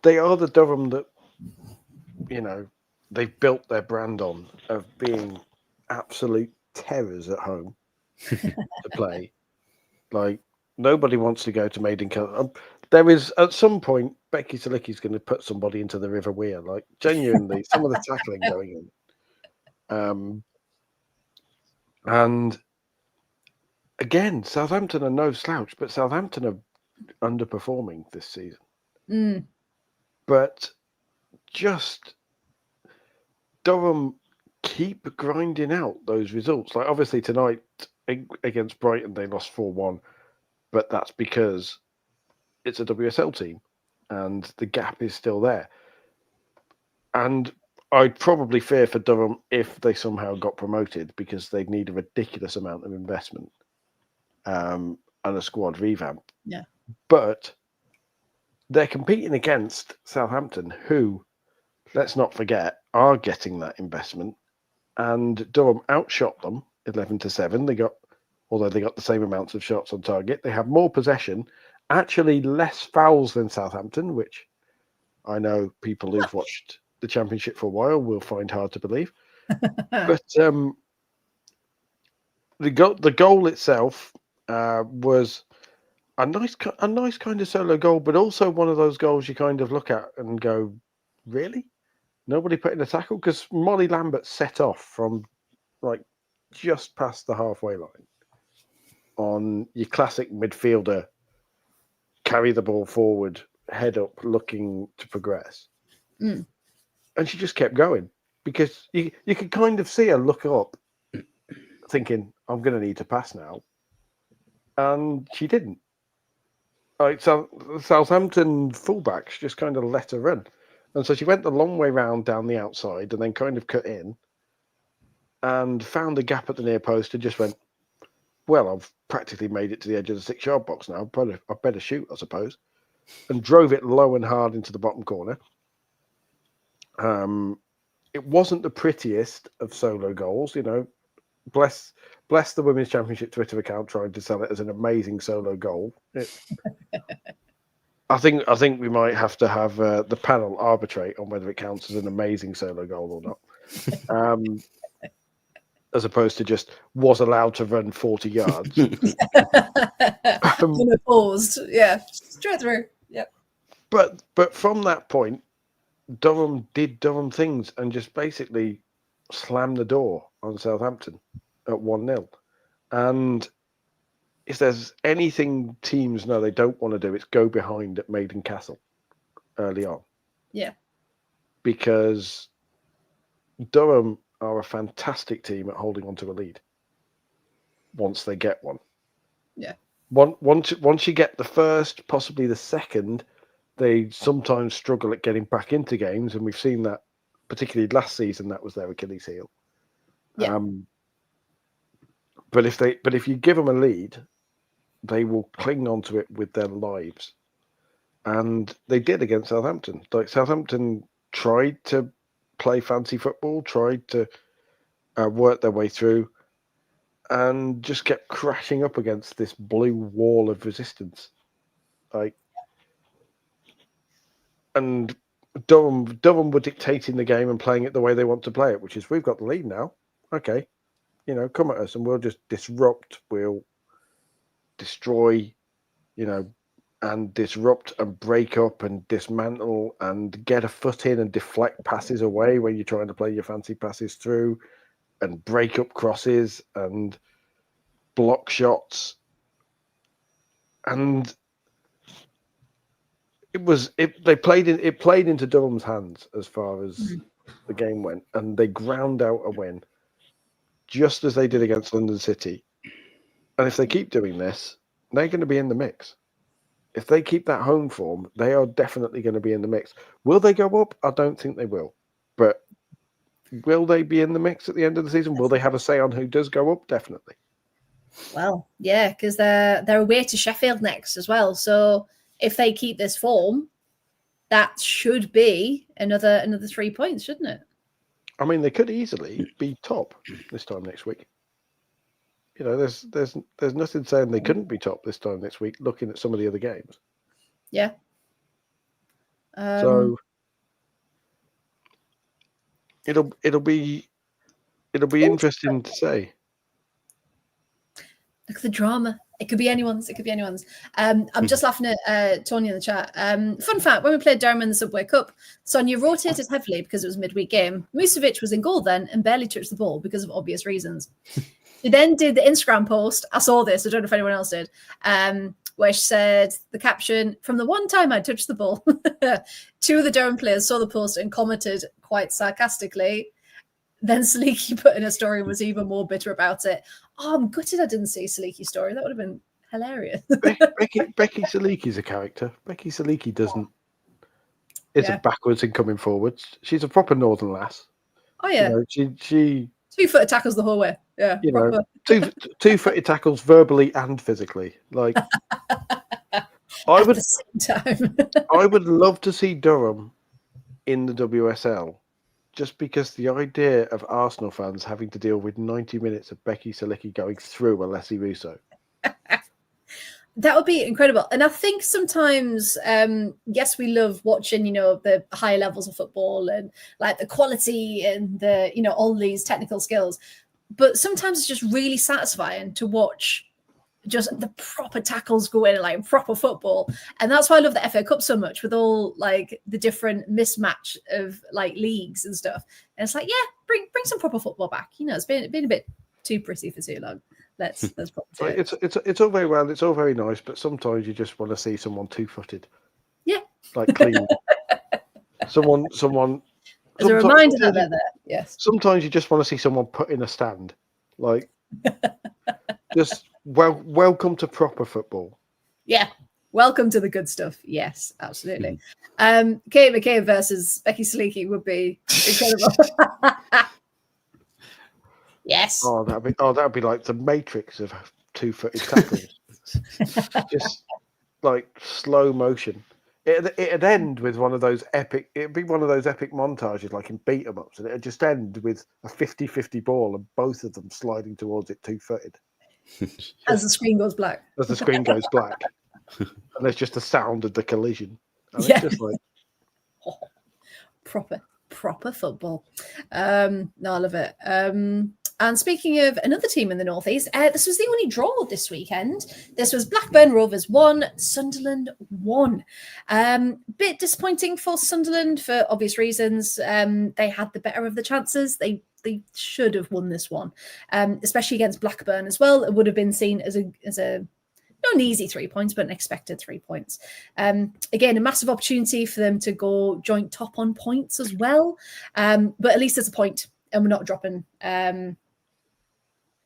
They are the Durham that, they've built their brand on, of being absolute terrors at home to play. Like, nobody wants to go to Maiden Kill. There is, at some point, Becky Salicki's going to put somebody into the River Weir. Like, genuinely, some of the tackling going in. And again, Southampton are no slouch, but Southampton are underperforming this season. But just Durham keep grinding out those results. Like obviously tonight against Brighton, they lost 4-1, but that's because it's a WSL team and the gap is still there. And I'd probably fear for Durham if they somehow got promoted because they'd need a ridiculous amount of investment and a squad revamp. Yeah. But they're competing against Southampton, who, let's not forget, are getting that investment. And Durham outshot them 11-7. Although they got the same amounts of shots on target, they have more possession, actually less fouls than Southampton, which I know people who've watched the Championship for a while will find hard to believe. But the goal itself was a nice kind of solo goal, but also one of those goals you kind of look at and go, really? Nobody put in a tackle? Because Molly Lambert set off from like just past the halfway line on your classic midfielder, carry the ball forward, head up, looking to progress. Mm. And she just kept going because you could kind of see her look up thinking, I'm going to need to pass now. And she didn't. Like, so Southampton fullbacks just kind of let her run. And so she went the long way round down the outside and then kind of cut in and found a gap at the near post and just went, well, I've practically made it to the edge of the 6-yard box now. I better shoot, I suppose. And drove it low and hard into the bottom corner. It wasn't the prettiest of solo goals, you know. Bless the Women's Championship Twitter account trying to sell it as an amazing solo goal. I think we might have to have the panel arbitrate on whether it counts as an amazing solo goal or not. As opposed to just was allowed to run 40 yards. Unopposed, yeah, straight through. Yep. But from that point, Durham did Durham things and just basically slammed the door on Southampton at 1-0. And if there's anything teams know they don't want to do, it's go behind at Maiden Castle early on. Yeah. Because Durham are a fantastic team at holding on to a lead once they get one. Yeah. Once you get the first, possibly the second, they sometimes struggle at getting back into games, and we've seen that particularly last season. That was their Achilles heel. Yeah. But if you give them a lead, they will cling on to it with their lives, and they did against Southampton. Like Southampton tried to play fancy football, tried to work their way through, and just kept crashing up against this blue wall of resistance. And Durham were dictating the game and playing it the way they want to play it, which is we've got the lead now. Okay, come at us and we'll just disrupt. We'll destroy, and disrupt and break up and dismantle and get a foot in and deflect passes away when you're trying to play your fancy passes through and break up crosses and block shots. And it played into Durham's hands as far as the game went, and they ground out a win just as they did against London City. And if they keep doing this, they're going to be in the mix. If they keep that home form, they are definitely going to be in the mix. Will they go up? I don't think they will. But will they be in the mix at the end of the season? Will they have a say on who does go up? Definitely. Well, yeah, because they're away to Sheffield next as well. So if they keep this form, that should be another 3 points, shouldn't it? I mean, they could easily be top this time next week. There's nothing saying they couldn't be top this time next week. Looking at some of the other games, yeah. So it'll be interesting to say. Look at the drama. It could be anyone's. I'm just laughing at Tony in the chat. Fun fact, when we played Durham in the Subway Cup, Sonia rotated heavily because it was a midweek game. Musovic was in goal then and barely touched the ball because of obvious reasons. She then did the Instagram post. I saw this. I don't know if anyone else did. Where she said the caption, "From the one time I touched the ball." 2 of the Durham players saw the post and commented quite sarcastically, then Saliki put in a story and was even more bitter about it. Oh, I'm gutted I didn't see Saliki's story. That would have been hilarious. Becky Saliki's a character. Becky Saliki doesn't. It's a backwards and coming forwards. She's a proper northern lass. Oh yeah, she 2-footed tackles the whole way. Yeah, proper. two-footed tackles verbally and physically. Like At the same time. I would love to see Durham in the WSL, just because the idea of Arsenal fans having to deal with 90 minutes of Becky Saliki going through Alessi Russo. That would be incredible. And I think sometimes, yes, we love watching, the higher levels of football and like the quality and the, all these technical skills. But sometimes it's just really satisfying to watch just the proper tackles go in, like proper football. And that's why I love the FA Cup so much, with all like the different mismatch of like leagues and stuff. And it's like, yeah, bring some proper football back. It's been a bit too pretty for too long. Let's pop it. It's all very well. It's all very nice, but sometimes you just want to see someone two-footed. Yeah, like clean. someone. As a reminder that they're there. Yes. Sometimes you just want to see someone put in a stand, like just welcome to proper football. Yeah. Welcome to the good stuff. Yes, absolutely. Kate McCabe versus Becky Saliki would be incredible. Yes. Oh, that'd be like the Matrix of two-footed tackles. Just like slow motion. It'd end with one of those epic. It'd be one of those epic montages, like in beat 'em ups, and it'd just end with a 50-50 ball and both of them sliding towards it two-footed. As the screen goes black. As the screen goes black, and there's just the sound of the collision. And Yeah. It's just like proper football. No, I love it. And speaking of another team in the Northeast, this was the only draw this weekend. This was Blackburn Rovers 1, Sunderland 1. Bit disappointing for Sunderland for obvious reasons. They had the better of the chances. They should have won this one, especially against Blackburn as well. It would have been seen as a not an easy 3 points, but an expected 3 points. Again, a massive opportunity for them to go joint top on points as well. But at least it's a point, and we're not dropping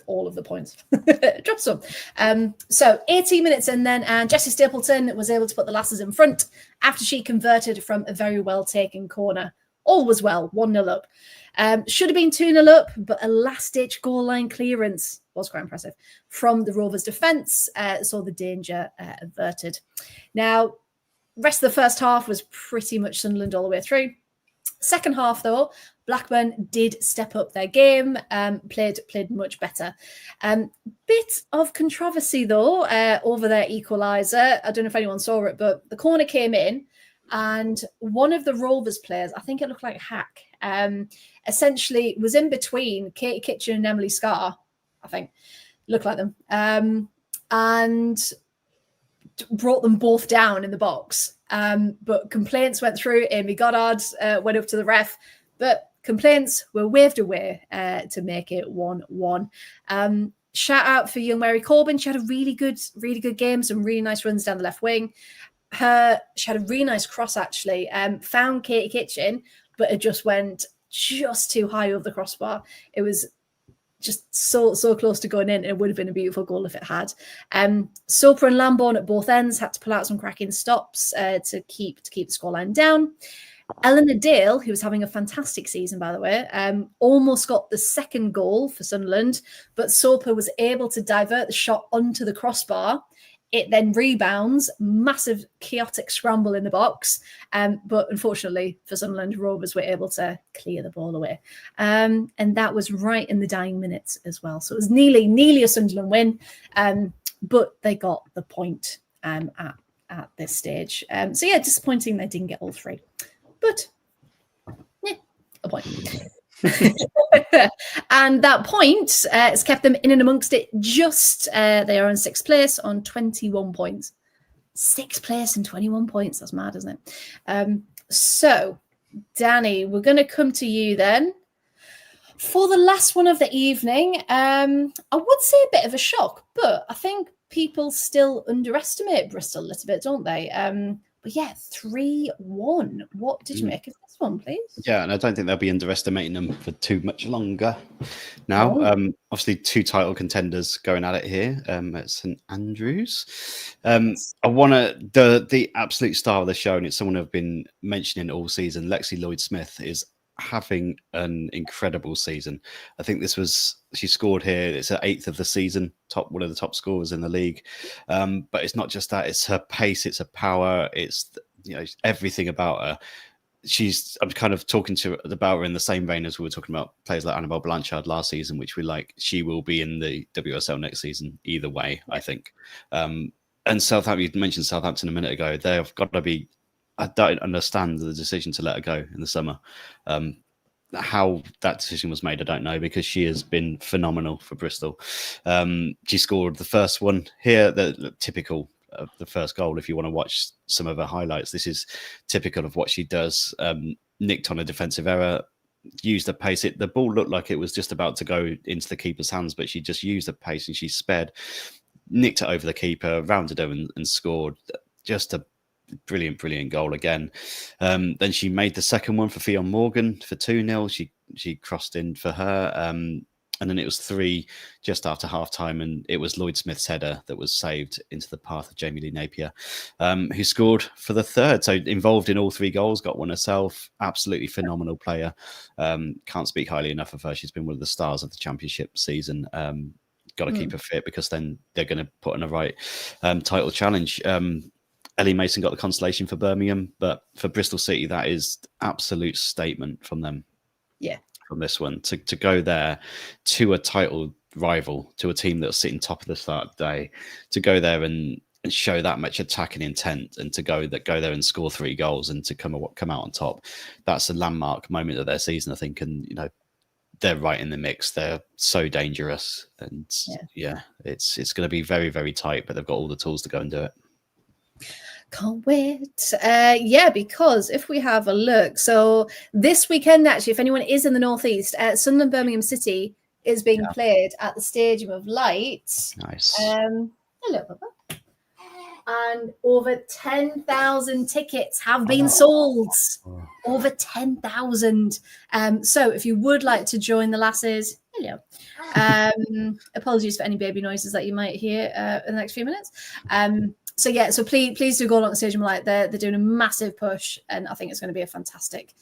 all of the points. Drop some. So 18 minutes in then, and Jessie Stapleton was able to put the Lasses in front after she converted from a very well taken corner. All was well, 1-0 up. Should have been 2-0 up, but a last-ditch goal line clearance was quite impressive from the Rovers' defence, saw the danger averted. Now, rest of the first half was pretty much Sunderland all the way through. Second half, though, Blackburn did step up their game, played much better. Bit of controversy, though, over their equaliser. I don't know if anyone saw it, but the corner came in, and one of the Rovers players, I think it looked like Hack, essentially was in between Katie Kitchen and Emily Scarr, I think. Looked like them. And brought them both down in the box. But complaints went through. Amy Goddard went up to the ref, but complaints were waved away to make it 1-1. Shout out for young Mary Corbin. She had a really good game, some really nice runs down the left wing. She had a really nice cross, actually. Found Katie Kitchen, but it just went just too high over the crossbar. It was just so close to going in, and it would have been a beautiful goal if it had. Soper and Lambourne at both ends had to pull out some cracking stops to keep the scoreline down. Eleanor Dale, who was having a fantastic season, by the way, almost got the second goal for Sunderland, but Soper was able to divert the shot onto the crossbar. It then rebounds, massive chaotic scramble in the box. But unfortunately for Sunderland, Rovers were able to clear the ball away. And that was right in the dying minutes as well. So it was nearly a Sunderland win, but they got the point at this stage. So yeah, disappointing they didn't get all three. But yeah, a point. And that point has kept them in and amongst it. Just they are in sixth place on 21 points. Sixth place and 21 points. That's mad, isn't it? So, Danny, we're going to come to you then for the last one of the evening. I would say a bit of a shock, but I think people still underestimate Bristol a little bit, don't they? But yeah, 3-1. What did you make of this one, please. Yeah, and I don't think they'll be underestimating them for too much longer. Now, obviously, 2 title contenders going at it here at St Andrews. I want the absolute star of the show, and it's someone I've been mentioning all season. Lexi Lloyd-Smith is having an incredible season. I think she scored here. It's her 8th of the season, one of the top scorers in the league. But it's not just that; it's her pace, it's her power, it's everything about her. I'm kind of talking about her in the same vein as we were talking about players like Annabelle Blanchard last season, which we like. She will be in the WSL next season either way, I think. And Southampton, you mentioned Southampton a minute ago. They've got to be. I don't understand the decision to let her go in the summer. How that decision was made, I don't know, because she has been phenomenal for Bristol. She scored the first one here, the typical of the first goal. If you want to watch some of her highlights, this is typical of what she does. Nicked on a defensive error, used the pace. The ball looked like it was just about to go into the keeper's hands, but she just used the pace and she sped, nicked it over the keeper, rounded her and scored. Just a brilliant goal again. Then she made the second one for Fionn Morgan for 2-0. She crossed in for her. And then it was 3 just after half-time, and it was Lloyd-Smith's header that was saved into the path of Jamie Lee Napier, who scored for the 3rd. So involved in all 3 goals, got one herself. Absolutely phenomenal player. Can't speak highly enough of her. She's been one of the stars of the championship season. Got to keep her fit, because then they're going to put in a right title challenge. Ellie Mason got the consolation for Birmingham, but for Bristol City, that is absolute statement from them. Yeah. From this one to go there to a title rival, to a team that's sitting top of the start of the day, to go there and show that much attacking intent, and to go there and score 3 goals and to come out on top. That's a landmark moment of their season, I think. And they're right in the mix. They're so dangerous, and it's going to be very, very tight, but they've got all the tools to go and do it. Can't wait. Because if we have a look, so this weekend, actually, if anyone is in the Northeast, Sunderland Birmingham City is being played at the Stadium of Light. Nice. Hello, Papa. And over 10,000 tickets have been sold. Over 10,000. So if you would like to join the lasses, hello. Apologies for any baby noises that you might hear in the next few minutes. So please do go along the Stadium of Light. They're doing a massive push, and I think it's going to be a fantastic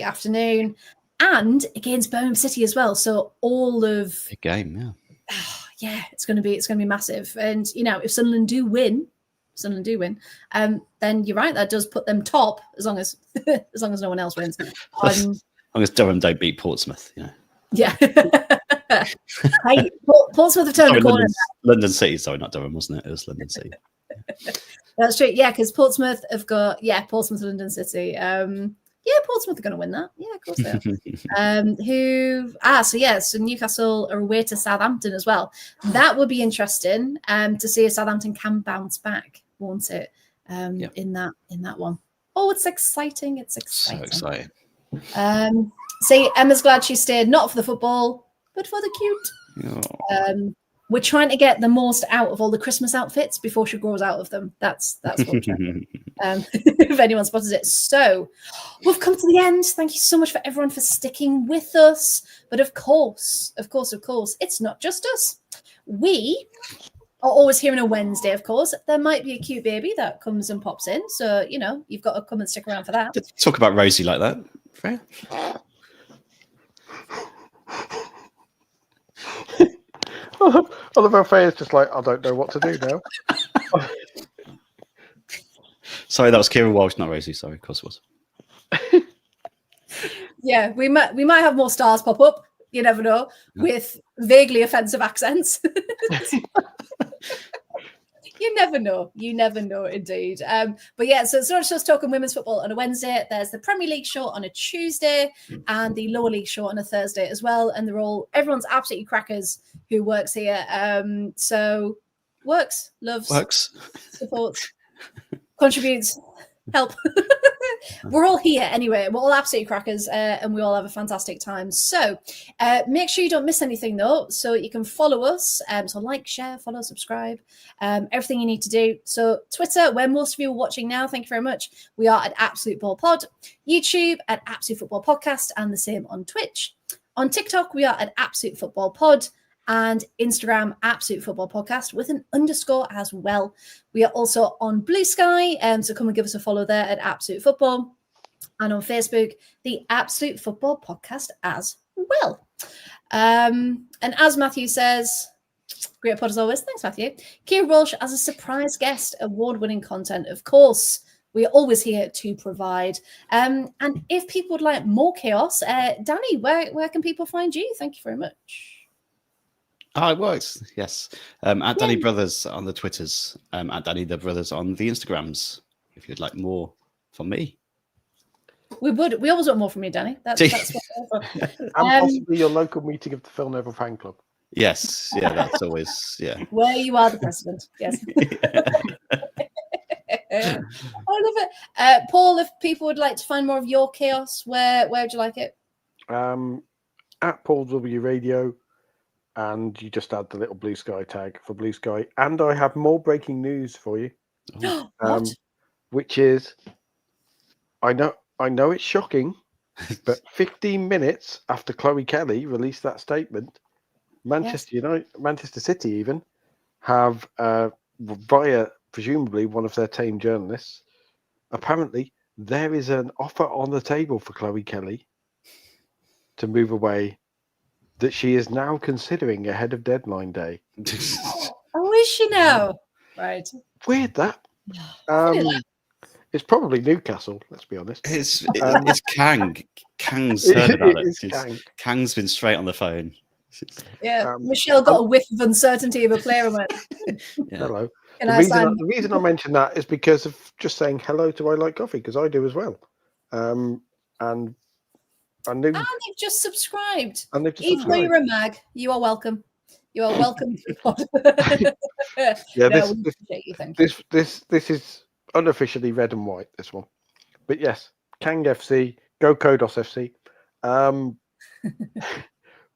afternoon, and against Birmingham City as well. So all of big game, it's going to be massive. And if Sunderland do win, then you're right, that does put them top, as long as no one else wins. As long as Durham don't beat Portsmouth, Yeah. Hey, Portsmouth have turned the corner. London City, sorry, not Durham, wasn't it? It was London City. That's true. Yeah, because Portsmouth have got Portsmouth, London City. Portsmouth are going to win that. Yeah, of course they are. So Newcastle are away to Southampton as well. That would be interesting to see if Southampton can bounce back, won't it? In that one. Oh, it's exciting! It's exciting. So exciting. See, Emma's glad she stayed, not for the football, but for the cute. We're trying to get the most out of all the Christmas outfits before she grows out of them. That's what we're trying. If anyone spotted it. So we've come to the end. Thank you so much for everyone for sticking with us. But of course, it's not just us. We are always here on a Wednesday, of course. There might be a cute baby that comes and pops in. So, you've got to come and stick around for that. Talk about Rosie like that, Freya. Oliver Freya's just like, I don't know what to do now. Sorry, that was Kieran Walsh, not Rosie. Sorry, of course it was. Yeah, we might have more stars pop up. You never know, with vaguely offensive accents. You never know, indeed. But yeah, so it's not just talking women's football on a Wednesday. There's the Premier League show on a Tuesday and the Lower League show on a Thursday as well. And everyone's absolutely crackers who works here. So works, loves, supports, contributes, help. We're all here anyway. We're all absolutely crackers, and we all have a fantastic time. So make sure you don't miss anything, though. So you can follow us. So like, share, follow, subscribe, everything you need to do. So Twitter, where most of you are watching now, thank you very much. We are at Absolute Ball Pod. YouTube at Absolute Football Podcast, and the same on Twitch. On TikTok, we are at Absolute Football Pod. And Instagram, Absolute Football Podcast with an _ as well. We are also on Blue Sky, so come and give us a follow there at Absolute Football. And on Facebook, the Absolute Football Podcast as well. And as Matthew says, great pod as always. Thanks, Matthew. Keir Walsh as a surprise guest, award-winning content, of course. We are always here to provide. And if people would like more chaos, Danny, where can people find you? Thank you very much. Oh, it works. Yes. At Danny Brothers on the Twitters, at Danny the Brothers on the Instagrams, if you'd like more from me. We always want more from you, Danny. That's what and possibly your local meeting of the Phil Neville fan club. Yes. Yeah, that's always, yeah. Where you are the president. Yes. I love it. Paul, if people would like to find more of your chaos, where would you like it? At Paul W Radio. And you just add the little Blue Sky tag for Blue Sky. And I have more breaking news for you. Which is, I know it's shocking, but 15 minutes after Chloe Kelly released that statement, Manchester City even have, via presumably one of their team journalists, apparently there is an offer on the table for Chloe Kelly to move away that she is now considering ahead of deadline day. Oh, is she now? Right. Weird that. It's probably Newcastle, let's be honest. It's Kang. Kang's heard about it. Kang's been straight on the phone. Yeah, Michelle got a whiff of uncertainty of a player and went, hello. The reason I mention that is because of just saying hello to I Like Coffee, because I do as well. And they've just subscribed. Even though you're a mag, you are welcome. You are welcome. This is unofficially red and white, this one. But yes, Kang FC, go Kodos FC.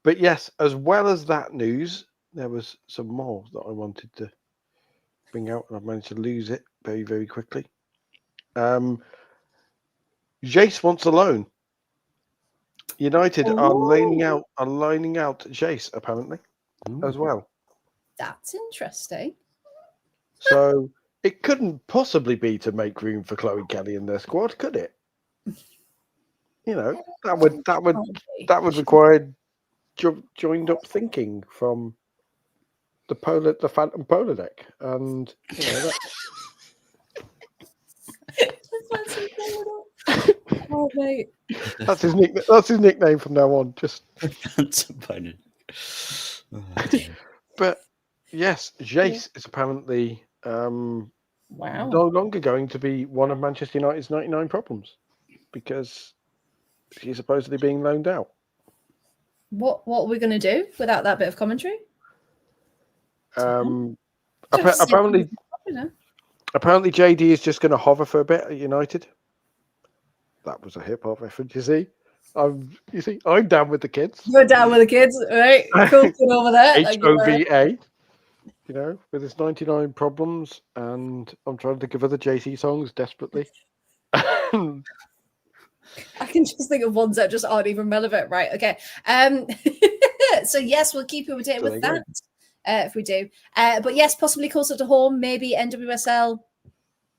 But yes, as well as that news, there was some more that I wanted to bring out, and I've managed to lose it very, very quickly. Jace wants a loan. United are loaning out Jace apparently as well. That's interesting. So it couldn't possibly be to make room for Chloe Kelly in their squad, could it? You know, that would require joined up thinking from the Phantom Polar deck, and you know Oh, mate. That's his nickname. That's his nickname from now on. Just. But yes, Jace is apparently no longer going to be one of Manchester United's 99 problems because she's supposedly being loaned out. What are we going to do without that bit of commentary? Apparently JD is just going to hover for a bit at United. That was a hip hop reference, you see. I'm down with the kids. You're down with the kids, right? Cool kid over there. HOVA, you know, with his 99 problems, and I'm trying to think of other JC songs desperately. I can just think of ones that just aren't even relevant, right? Okay. So yes, we'll keep you updated with that if we do. But yes, possibly closer to home, maybe NWSL,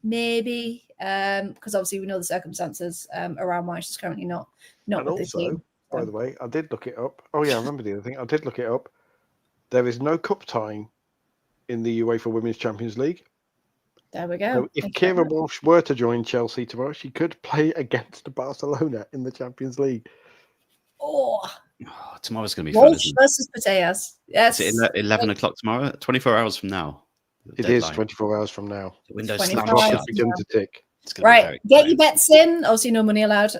maybe. Because obviously we know the circumstances around why she's currently not and with also, the team. By the way, I did look it up. Oh yeah, I remember the other thing. I did look it up. There is no cup tying in the UEFA Women's Champions League. There we go. So if Kira Walsh were to join Chelsea tomorrow, she could play against Barcelona in the Champions League. Tomorrow's going to be fun. Walsh versus Mateas. Yes. Is it 11 o'clock tomorrow? 24 hours from now. It is 24 hours from now. The window's slammed shut. Begin to tick. Right, get your bets in. Obviously, no money allowed.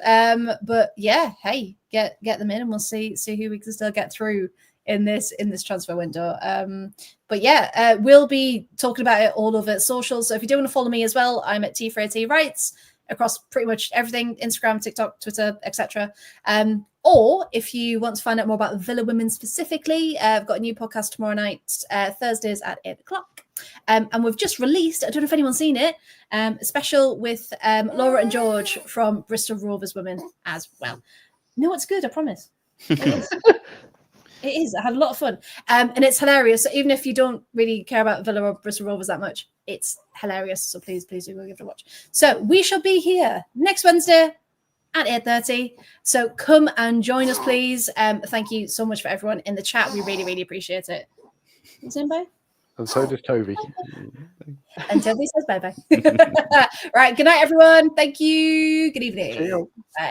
But yeah, hey, get them in, and we'll see who we can still get through in this transfer window. But yeah, we'll be talking about it all over socials. So if you do want to follow me as well, I'm at T4AT Rights across pretty much everything: Instagram, TikTok, Twitter, etc. Or if you want to find out more about Villa Women specifically, I've got a new podcast tomorrow night, Thursdays at 8:00. And we've just released, I don't know if anyone's seen it, a special with Laura and George from Bristol Rovers Women as well. No, it's good, I promise. It is. It is. I had a lot of fun. And it's hilarious. So even if you don't really care about Villa or Bristol Rovers that much, it's hilarious. So please do go give it a watch. So we shall be here next Wednesday at 8:30. So come and join us, please. Thank you so much for everyone in the chat. We really, really appreciate it. Is anybody? And so does Toby. And Toby says bye-bye. Right. Good night, everyone. Thank you. Good evening. Cheerio. Bye.